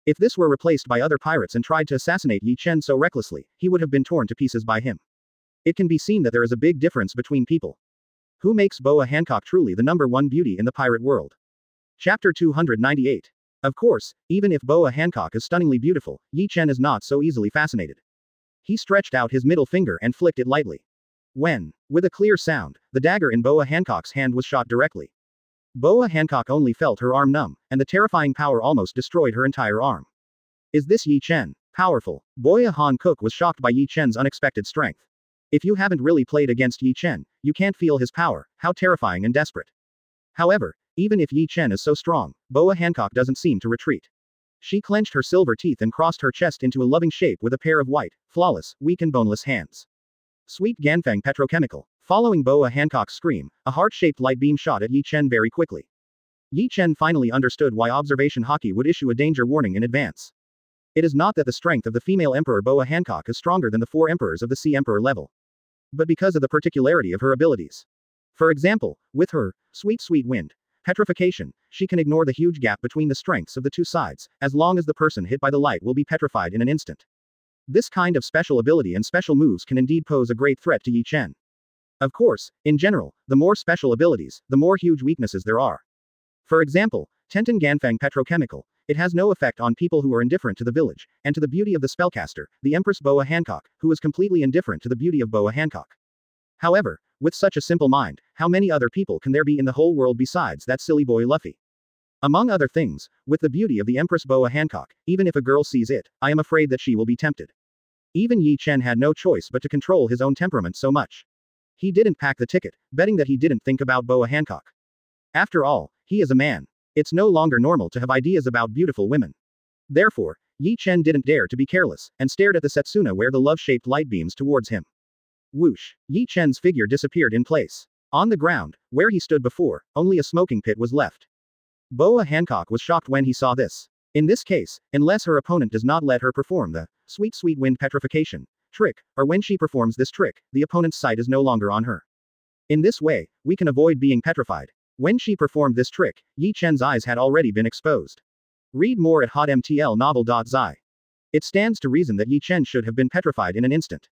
[SPEAKER 2] If this were replaced by other pirates and tried to assassinate Ye Chen so recklessly, he would have been torn to pieces by him. It can be seen that there is a big difference between people. Who makes Boa Hancock truly the #1 beauty in the pirate world? Chapter 298. Of course, even if Boa Hancock is stunningly beautiful, Ye Chen is not so easily fascinated. He stretched out his middle finger and flicked it lightly. When, with a clear sound, the dagger in Boa Hancock's hand was shot directly. Boa Hancock only felt her arm numb, and the terrifying power almost destroyed her entire arm. Is this Ye Chen? Powerful. Boya Hancock was shocked by Ye Chen's unexpected strength. If you haven't really played against Ye Chen, you can't feel his power, how terrifying and desperate. However, even if Ye Chen is so strong, Boa Hancock doesn't seem to retreat. She clenched her silver teeth and crossed her chest into a loving shape with a pair of white, flawless, weak and boneless hands. Sweet Ganfang Petrochemical. Following Boa Hancock's scream, a heart-shaped light beam shot at Ye Chen very quickly. Ye Chen finally understood why observation Haki would issue a danger warning in advance. It is not that the strength of the female emperor Boa Hancock is stronger than the 4 emperors of the Sea Emperor level, but because of the particularity of her abilities. For example, with her sweet wind petrification, she can ignore the huge gap between the strengths of the two sides, as long as the person hit by the light will be petrified in an instant. This kind of special ability and special moves can indeed pose a great threat to Ye Chen. Of course, in general, the more special abilities, the more huge weaknesses there are. For example, Tenten Ganfang Petrochemical. It has no effect on people who are indifferent to the village, and to the beauty of the spellcaster, the Empress Boa Hancock, who is completely indifferent to the beauty of Boa Hancock. However, with such a simple mind, how many other people can there be in the whole world besides that silly boy Luffy? Among other things, with the beauty of the Empress Boa Hancock, even if a girl sees it, I am afraid that she will be tempted. Even Ye Chen had no choice but to control his own temperament so much. He didn't pack the ticket, betting that he didn't think about Boa Hancock. After all, he is a man. It's no longer normal to have ideas about beautiful women. Therefore, Ye Chen didn't dare to be careless, and stared at the Setsuna where the love-shaped light beams towards him. Whoosh! Ye Chen's figure disappeared in place. On the ground, where he stood before, only a smoking pit was left. Boa Hancock was shocked when he saw this. In this case, unless her opponent does not let her perform the sweet wind petrification trick, or when she performs this trick, the opponent's sight is no longer on her. In this way, we can avoid being petrified. When she performed this trick, Ye Chen's eyes had already been exposed. Read more at hotmtlnovel.zi. It stands to reason that Ye Chen should have been petrified in an instant.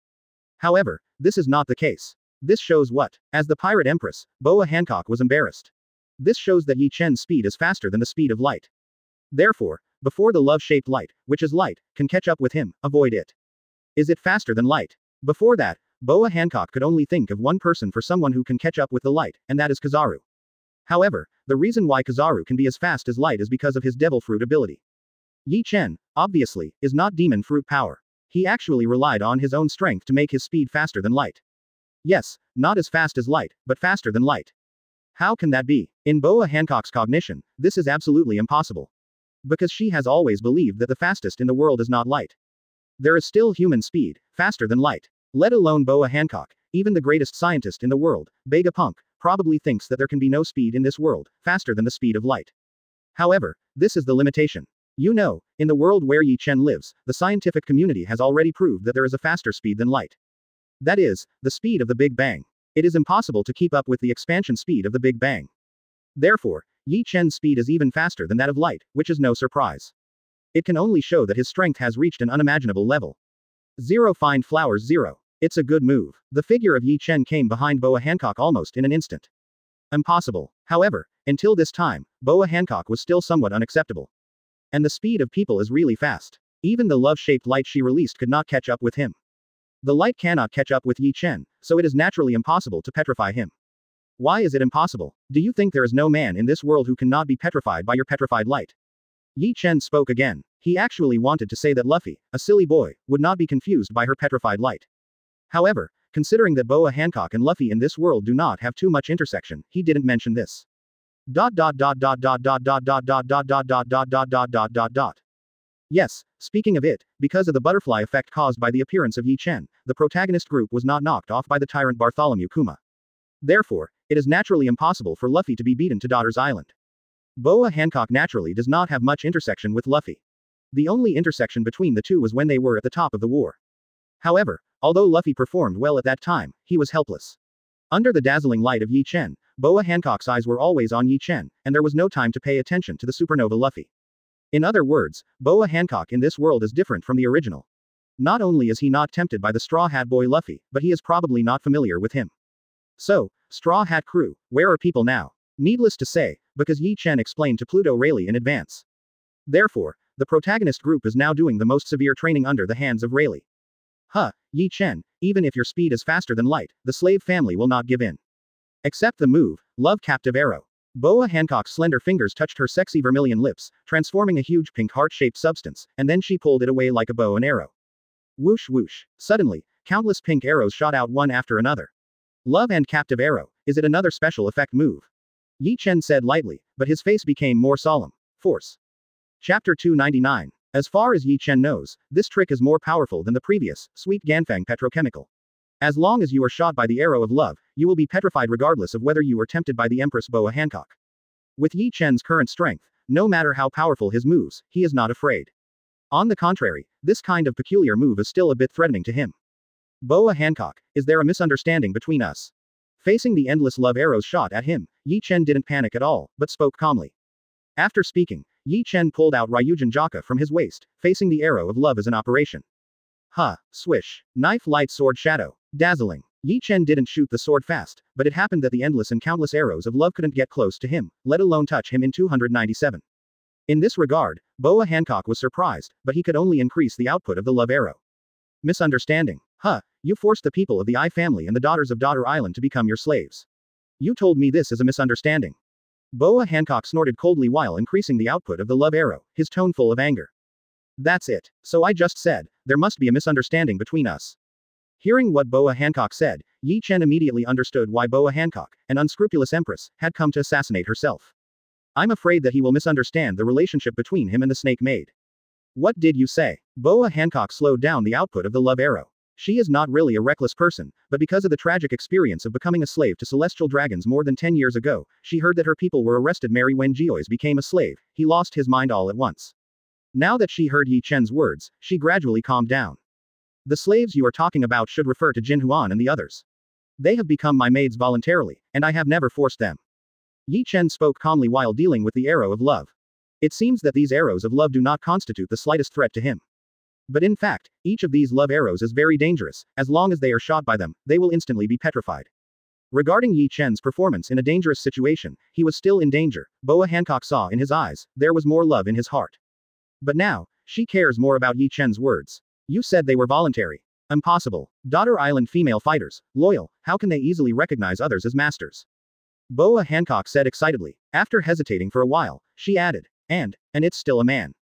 [SPEAKER 2] However, this is not the case. This shows what? As the Pirate Empress, Boa Hancock was embarrassed. This shows that Ye Chen's speed is faster than the speed of light. Therefore, before the love-shaped light, which is light, can catch up with him, avoid it. Is it faster than light? Before that, Boa Hancock could only think of one person for someone who can catch up with the light, and that is Kizaru. However, the reason why Kizaru can be as fast as light is because of his devil fruit ability. Ye Chen, obviously, is not demon fruit power. He actually relied on his own strength to make his speed faster than light. Yes, not as fast as light, but faster than light. How can that be? In Boa Hancock's cognition, this is absolutely impossible. Because she has always believed that the fastest in the world is not light. There is still human speed, faster than light. Let alone Boa Hancock, even the greatest scientist in the world, Vegapunk, probably thinks that there can be no speed in this world, faster than the speed of light. However, this is the limitation. You know, in the world where Ye Chen lives, the scientific community has already proved that there is a faster speed than light. That is, the speed of the Big Bang. It is impossible to keep up with the expansion speed of the Big Bang. Therefore, Ye Chen's speed is even faster than that of light, which is no surprise. It can only show that his strength has reached an unimaginable level. 0 Find flowers 0. It's a good move. The figure of Ye Chen came behind Boa Hancock almost in an instant. Impossible. However, until this time, Boa Hancock was still somewhat unacceptable. And the speed of people is really fast. Even the love-shaped light she released could not catch up with him. The light cannot catch up with Ye Chen, so it is naturally impossible to petrify him. Why is it impossible? Do you think there is no man in this world who cannot be petrified by your petrified light? Ye Chen spoke again. He actually wanted to say that Luffy, a silly boy, would not be confused by her petrified light. However, considering that Boa Hancock and Luffy in this world do not have too much intersection, he didn't mention this. Yes, speaking of it, because of the butterfly effect caused by the appearance of Ye Chen, the protagonist group was not knocked off by the tyrant Bartholomew Kuma. Therefore, it is naturally impossible for Luffy to be beaten to Daughter's Island. Boa Hancock naturally does not have much intersection with Luffy. The only intersection between the two was when they were at the top of the war. However, although Luffy performed well at that time, he was helpless. Under the dazzling light of Ye Chen, Boa Hancock's eyes were always on Ye Chen, and there was no time to pay attention to the supernova Luffy. In other words, Boa Hancock in this world is different from the original. Not only is he not tempted by the Straw Hat Boy Luffy, but he is probably not familiar with him. So, Straw Hat Crew, where are people now? Needless to say, because Ye Chen explained to Pluto Rayleigh in advance. Therefore, the protagonist group is now doing the most severe training under the hands of Rayleigh. Ye Chen, even if your speed is faster than light, the slave family will not give in. Accept the move, Love Captive Arrow. Boa Hancock's slender fingers touched her sexy vermilion lips, transforming a huge pink heart-shaped substance, and then she pulled it away like a bow and arrow. Whoosh whoosh. Suddenly, countless pink arrows shot out one after another. Love and Captive Arrow, is it another special effect move? Ye Chen said lightly, but his face became more solemn. Force. Chapter 299. As far as Ye Chen knows, this trick is more powerful than the previous, Sweet Ganfang Petrochemical. As long as you are shot by the arrow of love, you will be petrified regardless of whether you were tempted by the Empress Boa Hancock. With Ye Chen's current strength, no matter how powerful his moves, he is not afraid. On the contrary, this kind of peculiar move is still a bit threatening to him. Boa Hancock, is there a misunderstanding between us? Facing the endless love arrows shot at him, Ye Chen didn't panic at all, but spoke calmly. After speaking, Ye Chen pulled out Ryūjin Jakka from his waist, facing the arrow of love as an operation. Swish. Knife light sword shadow. Dazzling. Ye Chen didn't shoot the sword fast, but it happened that the endless and countless arrows of love couldn't get close to him, let alone touch him in 297. In this regard, Boa Hancock was surprised, but he could only increase the output of the love arrow. Misunderstanding. You forced the people of the I family and the daughters of Daughter Island to become your slaves. You told me this is a misunderstanding. Boa Hancock snorted coldly while increasing the output of the love arrow, his tone full of anger. That's it. So I just said, there must be a misunderstanding between us. Hearing what Boa Hancock said, Ye Chen immediately understood why Boa Hancock, an unscrupulous empress, had come to assassinate herself. I'm afraid that he will misunderstand the relationship between him and the snake maid. What did you say? Boa Hancock slowed down the output of the love arrow. She is not really a reckless person, but because of the tragic experience of becoming a slave to celestial dragons more than 10 years ago, she heard that her people were arrested. When Giois became a slave, he lost his mind all at once. Now that she heard Ye Chen's words, she gradually calmed down. The slaves you are talking about should refer to Jin Huan and the others. They have become my maids voluntarily, and I have never forced them. Ye Chen spoke calmly while dealing with the arrow of love. It seems that these arrows of love do not constitute the slightest threat to him. But in fact, each of these love arrows is very dangerous. As long as they are shot by them, they will instantly be petrified. Regarding Ye Chen's performance in a dangerous situation, he was still in danger. Boa Hancock saw in his eyes, there was more love in his heart. But now, she cares more about Ye Chen's words. You said they were voluntary. Impossible. Daughter Island female fighters, loyal, how can they easily recognize others as masters? Boa Hancock said excitedly. After hesitating for a while, she added, and it's still a man.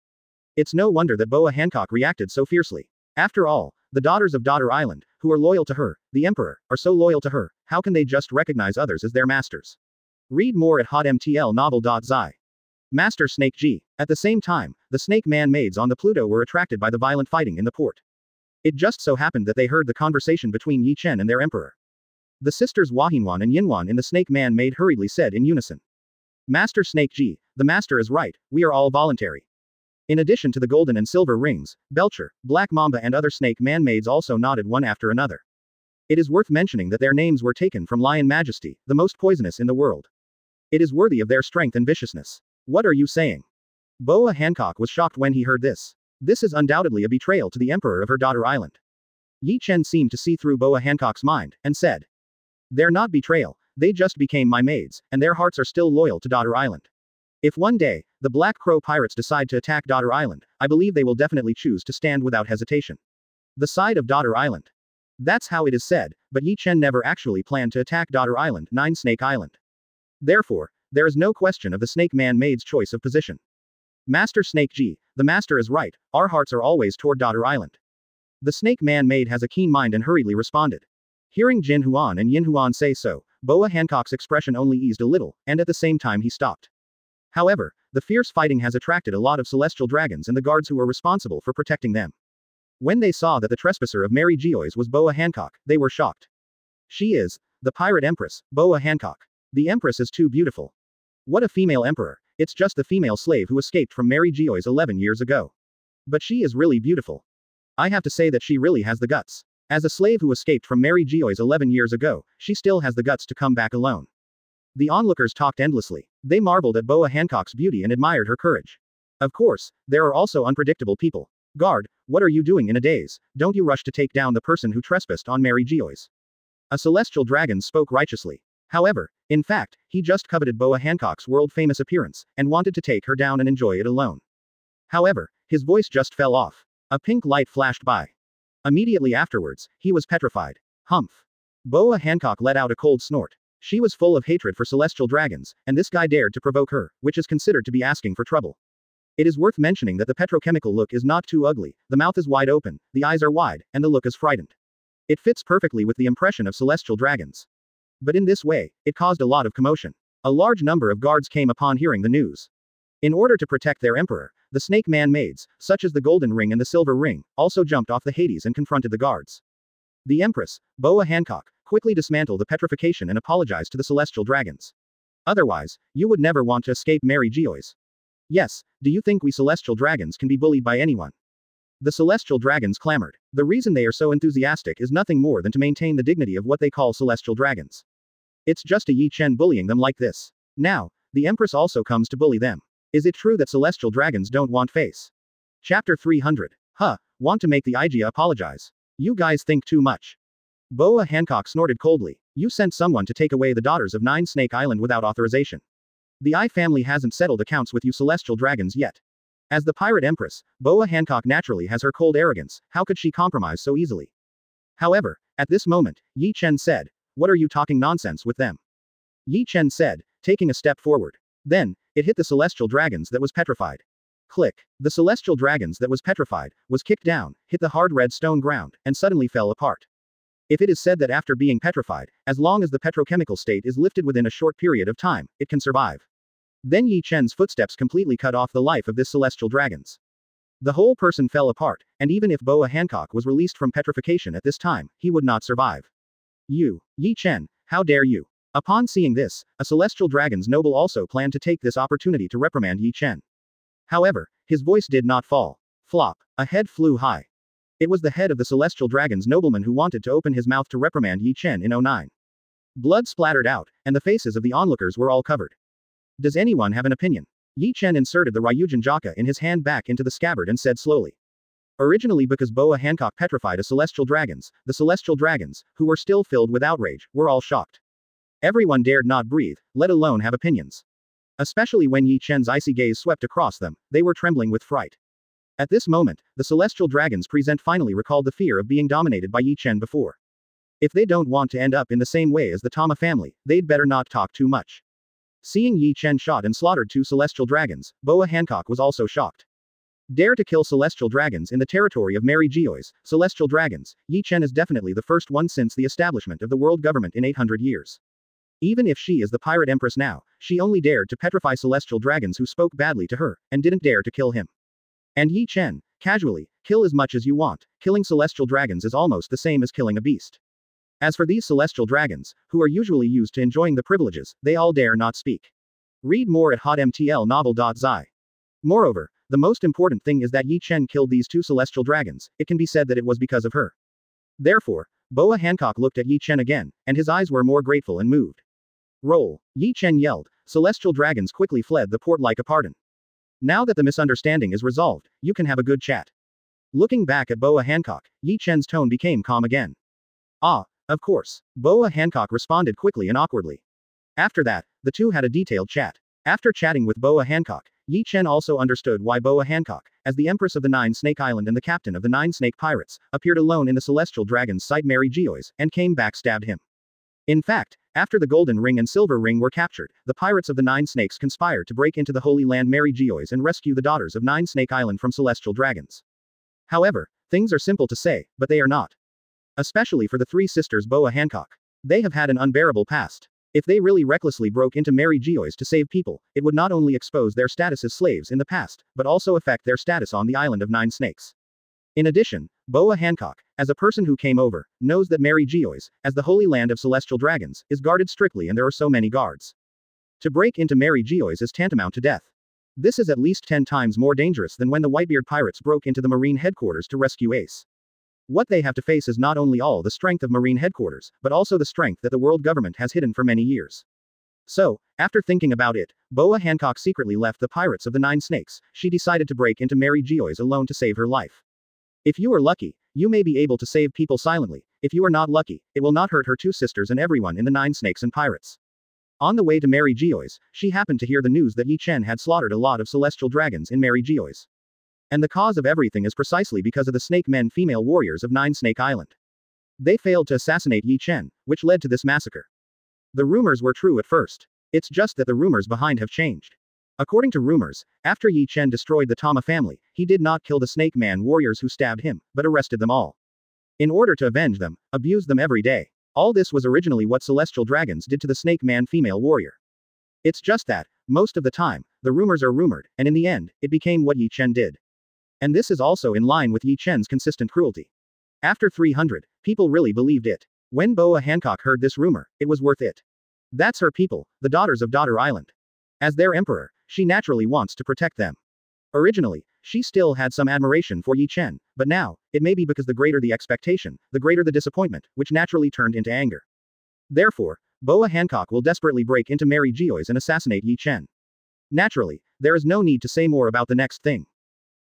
[SPEAKER 2] It's no wonder that Boa Hancock reacted so fiercely. After all, the daughters of Daughter Island, who are loyal to her, the Emperor, are so loyal to her, how can they just recognize others as their masters? Read more at hotmtlnovel.zi. Master Snake G. At the same time, the Snake Man maids on the Pluto were attracted by the violent fighting in the port. It just so happened that they heard the conversation between Ye Chen and their emperor. The sisters Wahinwan and Yinwan in the Snake Man maid hurriedly said in unison. Master Snake G, the master is right, we are all voluntary. In addition to the golden and silver rings, Belcher, Black Mamba and other Snake Man maids also nodded one after another. It is worth mentioning that their names were taken from Lion Majesty, the most poisonous in the world. It is worthy of their strength and viciousness. What are you saying? Boa Hancock was shocked when he heard this. This is undoubtedly a betrayal to the emperor of her daughter island. Ye Chen seemed to see through Boa Hancock's mind, and said. They're not betrayal, they just became my maids, and their hearts are still loyal to Daughter Island. If one day, the Black Crow pirates decide to attack Daughter Island, I believe they will definitely choose to stand without hesitation. The side of Daughter Island. That's how it is said, but Ye Chen never actually planned to attack Daughter Island, 9 Snake Island. Therefore, there is no question of the Snake Man maid's choice of position. Master Snake G, the master is right, our hearts are always toward Daughter Island. The Snake Man maid has a keen mind and hurriedly responded. Hearing Jin Huan and Yin Huan say so, Boa Hancock's expression only eased a little, and at the same time he stopped. However, the fierce fighting has attracted a lot of celestial dragons and the guards who were responsible for protecting them. When they saw that the trespasser of Mary Geoise was Boa Hancock, they were shocked. She is the pirate empress, Boa Hancock. The empress is too beautiful. What a female emperor, it's just the female slave who escaped from Mary Geoise 11 years ago. But she is really beautiful. I have to say that she really has the guts. As a slave who escaped from Mary Geoise 11 years ago, she still has the guts to come back alone. The onlookers talked endlessly. They marveled at Boa Hancock's beauty and admired her courage. Of course, there are also unpredictable people. Guard, what are you doing in a daze? Don't you rush to take down the person who trespassed on Mary Geoise. A celestial dragon spoke righteously. However, in fact, he just coveted Boa Hancock's world-famous appearance, and wanted to take her down and enjoy it alone. However, his voice just fell off. A pink light flashed by. Immediately afterwards, he was petrified. Humph. Boa Hancock let out a cold snort. She was full of hatred for celestial dragons, and this guy dared to provoke her, which is considered to be asking for trouble. It is worth mentioning that the petrochemical look is not too ugly, the mouth is wide open, the eyes are wide, and the look is frightened. It fits perfectly with the impression of celestial dragons. But in this way, it caused a lot of commotion. A large number of guards came upon hearing the news. In order to protect their emperor, the Snake Man maids, such as the Golden Ring and the Silver Ring, also jumped off the Hades and confronted the guards. The Empress, Boa Hancock, quickly dismantled the petrification and apologized to the celestial dragons. Otherwise, you would never want to escape Mary Geoise. Yes, do you think we celestial dragons can be bullied by anyone? The celestial dragons clamored. The reason they are so enthusiastic is nothing more than to maintain the dignity of what they call celestial dragons. It's just a Ye Chen bullying them like this. Now, the Empress also comes to bully them. Is it true that celestial dragons don't want face? Chapter 300. Want to make the Igia apologize. You guys think too much. Boa Hancock snorted coldly. You sent someone to take away the daughters of 9 Snake Island without authorization. The I family hasn't settled accounts with you celestial dragons yet. As the pirate empress, Boa Hancock naturally has her cold arrogance, how could she compromise so easily? However, at this moment, Ye Chen said, what are you talking nonsense with them? Ye Chen said, taking a step forward. Then, it hit the celestial dragons that was petrified. Click. The celestial dragons that was petrified, was kicked down, hit the hard red stone ground, and suddenly fell apart. If it is said that after being petrified, as long as the petrochemical state is lifted within a short period of time, it can survive. Then Ye Chen's footsteps completely cut off the life of this celestial dragons. The whole person fell apart, and even if Boa Hancock was released from petrification at this time, he would not survive. You, Ye Chen, how dare you? Upon seeing this, a celestial dragon's noble also planned to take this opportunity to reprimand Ye Chen. However, His voice did not fall. Flop. A head flew high. It was the head of the Celestial Dragon's nobleman who wanted to open his mouth to reprimand Ye Chen in '09. Blood splattered out, and the faces of the onlookers were all covered. Does anyone have an opinion? Ye Chen inserted the Ryūjin Jakka in his hand back into the scabbard and said slowly. Originally because Boa Hancock petrified the Celestial Dragons, who were still filled with outrage, were all shocked. Everyone dared not breathe, let alone have opinions. Especially when Ye Chen's icy gaze swept across them, they were trembling with fright. At this moment, the Celestial Dragons present finally recalled the fear of being dominated by Ye Chen before. If they don't want to end up in the same way as the Tama family, they'd better not talk too much. Seeing Ye Chen shot and slaughtered 2 Celestial Dragons, Boa Hancock was also shocked. Dare to kill Celestial Dragons in the territory of Mary Geois, Celestial Dragons, Ye Chen is definitely the first one since the establishment of the world government in 800 years. Even if she is the Pirate Empress now, she only dared to petrify Celestial Dragons who spoke badly to her, and didn't dare to kill him. And Ye Chen, casually, kill as much as you want, killing Celestial Dragons is almost the same as killing a beast. As for these Celestial Dragons, who are usually used to enjoying the privileges, they all dare not speak. Read more at hotmtlnovel.zi. Moreover, the most important thing is that Ye Chen killed these 2 Celestial Dragons, it can be said that it was because of her. Therefore, Boa Hancock looked at Ye Chen again, and his eyes were more grateful and moved. Roll. Ye Chen yelled. Celestial Dragons quickly fled the port like a pardon. Now that the misunderstanding is resolved, you can have a good chat. Looking back at Boa Hancock, Ye Chen's tone became calm again. Ah, of course. Boa Hancock responded quickly and awkwardly. After that, the two had a detailed chat. After chatting with Boa Hancock, Ye Chen also understood why Boa Hancock, as the Empress of the 9 Snake Island and the captain of the 9 Snake Pirates, appeared alone in the Celestial Dragon's site Mary Geois, and came backstabbed him. In fact, after the Golden Ring and Silver Ring were captured, the pirates of the 9 Snakes conspired to break into the Holy Land Mary Geois and rescue the daughters of 9 Snake Island from Celestial Dragons. However, things are simple to say, but they are not. Especially for the 3 sisters Boa Hancock. They have had an unbearable past. If they really recklessly broke into Mary Geois to save people, it would not only expose their status as slaves in the past, but also affect their status on the island of 9 Snakes. In addition, Boa Hancock, as a person who came over, knows that Mary Geois, as the Holy Land of Celestial Dragons, is guarded strictly and there are so many guards. To break into Mary Geois is tantamount to death. This is at least 10 times more dangerous than when the Whitebeard pirates broke into the Marine headquarters to rescue Ace. What they have to face is not only all the strength of Marine headquarters, but also the strength that the world government has hidden for many years. So, after thinking about it, Boa Hancock secretly left the pirates of the 9 Snakes. She decided to break into Mary Geois alone to save her life. If you are lucky, you may be able to save people silently. If you are not lucky, it will not hurt her 2 sisters and everyone in the 9 Snakes and Pirates. On the way to Mary Geois, she happened to hear the news that Ye Chen had slaughtered a lot of Celestial Dragons in Mary Geois. And the cause of everything is precisely because of the Snake Men female warriors of 9 Snake Island. They failed to assassinate Ye Chen, which led to this massacre. The rumors were true at first. It's just that the rumors behind have changed. According to rumors, after Ye Chen destroyed the Tama family, he did not kill the Snake Man warriors who stabbed him, but arrested them all. In order to avenge them, abused them every day. All this was originally what Celestial Dragons did to the Snake Man female warrior. It's just that, most of the time, the rumors are rumored, and in the end, it became what Ye Chen did. And this is also in line with Ye Chen's consistent cruelty. After 300, people really believed it. When Boa Hancock heard this rumor, it was worth it. That's her people, the daughters of Daughter Island. As their emperor, she naturally wants to protect them. Originally, she still had some admiration for Ye Chen, but now, it may be because the greater the expectation, the greater the disappointment, which naturally turned into anger. Therefore, Boa Hancock will desperately break into Mary Geois and assassinate Ye Chen. Naturally, there is no need to say more about the next thing.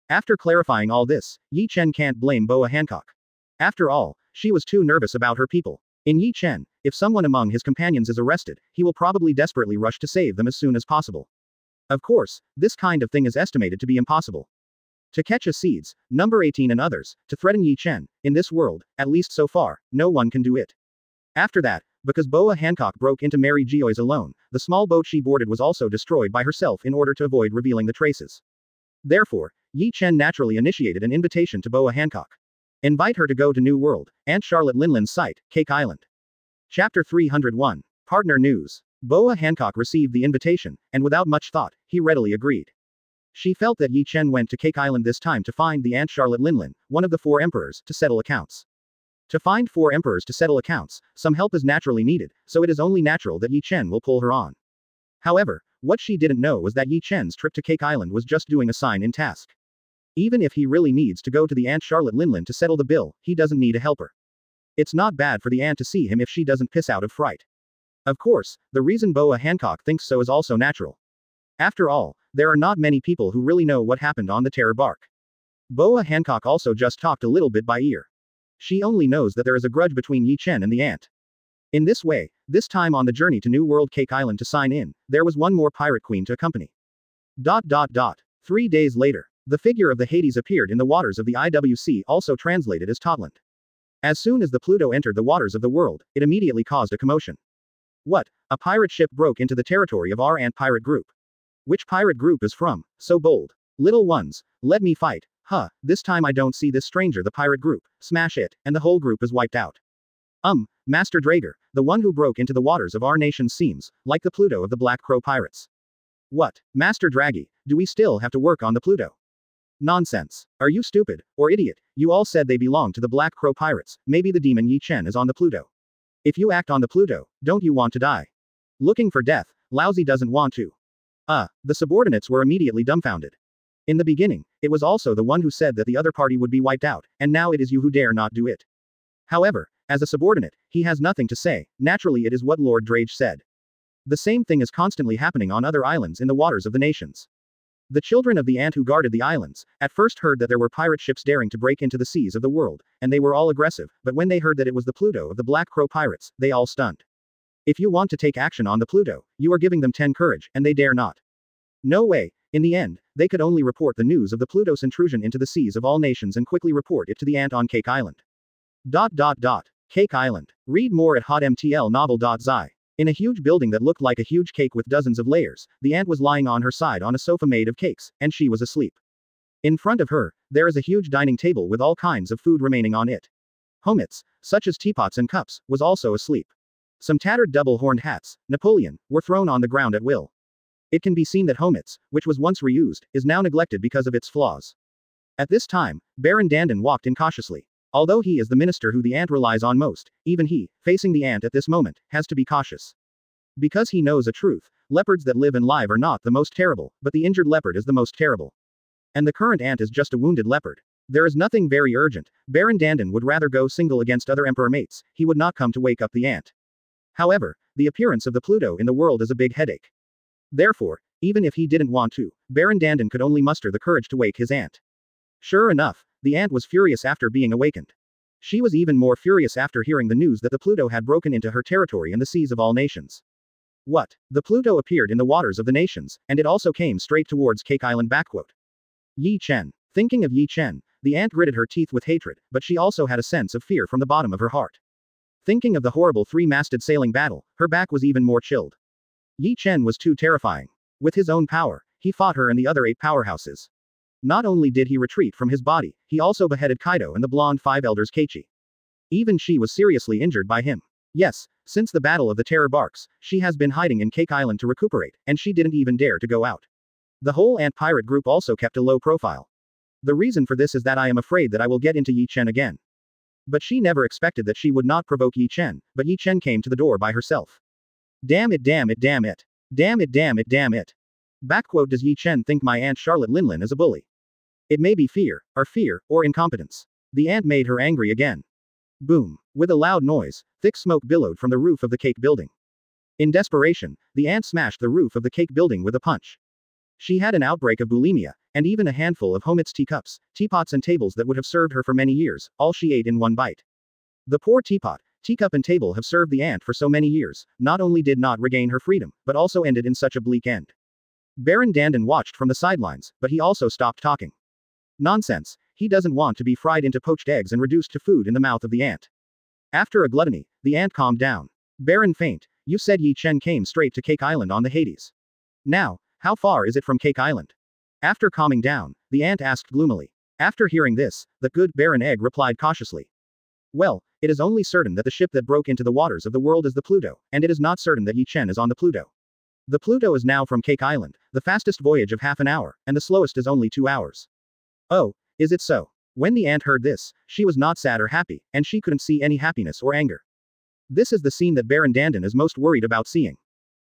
[SPEAKER 2] After clarifying all this, Ye Chen can't blame Boa Hancock. After all, she was too nervous about her people. In Ye Chen, if someone among his companions is arrested, he will probably desperately rush to save them as soon as possible. Of course, this kind of thing is estimated to be impossible. To catch a seeds, number 18 and others, to threaten Ye Chen, in this world, at least so far, no one can do it. After that, because Boa Hancock broke into Mary Geois alone, the small boat she boarded was also destroyed by herself in order to avoid revealing the traces. Therefore, Ye Chen naturally initiated an invitation to Boa Hancock. Invite her to go to New World, Aunt Charlotte Linlin's site, Cake Island. Chapter 301. Partner News. Boa Hancock received the invitation, and without much thought, he readily agreed. She felt that Ye Chen went to Cake Island this time to find the Aunt Charlotte Linlin, one of the 4 emperors, to settle accounts. To find 4 emperors to settle accounts, some help is naturally needed, so it is only natural that Ye Chen will pull her on. However, what she didn't know was that Ye Chen's trip to Cake Island was just doing a sign-in task. Even if he really needs to go to the Aunt Charlotte Linlin to settle the bill, he doesn't need a helper. It's not bad for the aunt to see him if she doesn't piss out of fright. Of course, the reason Boa Hancock thinks so is also natural. After all, there are not many people who really know what happened on the terror bark. Boa Hancock also just talked a little bit by ear. She only knows that there is a grudge between Ye Chen and the aunt. In this way, this time on the journey to New World Cake Island to sign in, there was one more pirate queen to accompany. 3 days later, the figure of the Hades appeared in the waters of the IWC, also translated as Totland. As soon as the Pluto entered the waters of the world, it immediately caused a commotion. What? A pirate ship broke into the territory of our ant pirate group. Which pirate group is from? So bold. Little ones, let me fight. Huh, this time I don't see this stranger the pirate group, smash it, and the whole group is wiped out. Master Drager, the one who broke into the waters of our nation seems like the Pluto of the Black Crow pirates. What? Master Draggy, do we still have to work on the Pluto? Nonsense. Are you stupid, or idiot? You all said they belong to the Black Crow pirates, maybe the demon Ye Chen is on the Pluto. If you act on the Pluto, don't you want to die? Looking for death, Lousy doesn't want to. The subordinates were immediately dumbfounded. In the beginning, it was also the one who said that the other party would be wiped out, and now it is you who dare not do it. However, as a subordinate, he has nothing to say, naturally it is what Lord Drage said. The same thing is constantly happening on other islands in the waters of the nations. The children of the ant who guarded the islands, at first heard that there were pirate ships daring to break into the seas of the world, and they were all aggressive, but when they heard that it was the Pluto of the Black Crow pirates, they all stunned. If you want to take action on the Pluto, you are giving them 10 courage, and they dare not. No way. In the end, they could only report the news of the Pluto's intrusion into the seas of all nations and quickly report it to the ant on Cake Island. Cake Island. Read more at hotmtlnovel.zi. In a huge building that looked like a huge cake with dozens of layers, the ant was lying on her side on a sofa made of cakes, and she was asleep. In front of her, there is a huge dining table with all kinds of food remaining on it. Homits, such as teapots and cups, was also asleep. Some tattered double-horned hats, Napoleon, were thrown on the ground at will. It can be seen that Homits, which was once reused, is now neglected because of its flaws. At this time, Baron Dandan walked in cautiously. Although he is the minister who the ant relies on most, even he, facing the ant at this moment, has to be cautious. Because he knows a truth, leopards that live and live are not the most terrible, but the injured leopard is the most terrible. And the current ant is just a wounded leopard. There is nothing very urgent. Baron Dandan would rather go single against other emperor mates, he would not come to wake up the ant. However, the appearance of the Pluto in the world is a big headache. Therefore, even if he didn't want to, Baron Dandan could only muster the courage to wake his ant. Sure enough, the ant was furious after being awakened. She was even more furious after hearing the news that the Pluto had broken into her territory and the seas of all nations. What? The Pluto appeared in the waters of the nations, and it also came straight towards Cake Island. Ye Chen. Thinking of Ye Chen, the ant gritted her teeth with hatred, but she also had a sense of fear from the bottom of her heart. Thinking of the horrible three-masted sailing battle, her back was even more chilled. Ye Chen was too terrifying. With his own power, he fought her and the other 8 powerhouses. Not only did he retreat from his body, he also beheaded Kaido and the blonde 5 elders Keiichi. Even she was seriously injured by him. Yes, since the Battle of the Terror Barks, she has been hiding in Cake Island to recuperate, and she didn't even dare to go out. The whole ant pirate group also kept a low profile. The reason for this is that I am afraid that I will get into Ye Chen again. But she never expected that she would not provoke Ye Chen, but Ye Chen came to the door by herself. Damn it, damn it, damn it. Damn it, damn it, damn it. Does Ye Chen think my Aunt Charlotte Linlin is a bully? It may be fear, or incompetence. The ant made her angry again. Boom. With a loud noise, thick smoke billowed from the roof of the cake building. In desperation, the ant smashed the roof of the cake building with a punch. She had an outbreak of bulimia, and even a handful of Homits teacups, teapots and tables that would have served her for many years, all she ate in one bite. The poor teapot, teacup and table have served the ant for so many years, not only did not regain her freedom, but also ended in such a bleak end. Baron Dandan watched from the sidelines, but he also stopped talking. Nonsense, he doesn't want to be fried into poached eggs and reduced to food in the mouth of the ant. After a gluttony, the ant calmed down. Baron faint, you said Ye Chen came straight to Cake Island on the Hades. Now, how far is it from Cake Island? After calming down, the ant asked gloomily. After hearing this, the good Baron Egg replied cautiously. Well, it is only certain that the ship that broke into the waters of the world is the Pluto, and it is not certain that Ye Chen is on the Pluto. The Pluto is now from Cake Island, the fastest voyage of half an hour, and the slowest is only 2 hours. Oh, is it so? When the ant heard this, she was not sad or happy, and she couldn't see any happiness or anger. This is the scene that Baron Dandan is most worried about seeing.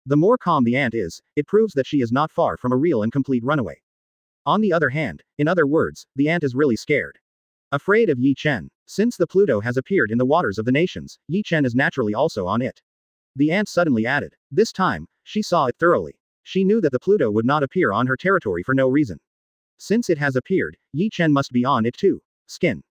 [SPEAKER 2] The more calm the ant is, it proves that she is not far from a real and complete runaway. On the other hand, in other words, the ant is really scared. Afraid of Ye Chen. Since the Pluto has appeared in the waters of the nations, Ye Chen is naturally also on it. The ant suddenly added. This time, she saw it thoroughly. She knew that the Pluto would not appear on her territory for no reason. Since it has appeared, Ye Chen must be on it too. Skin.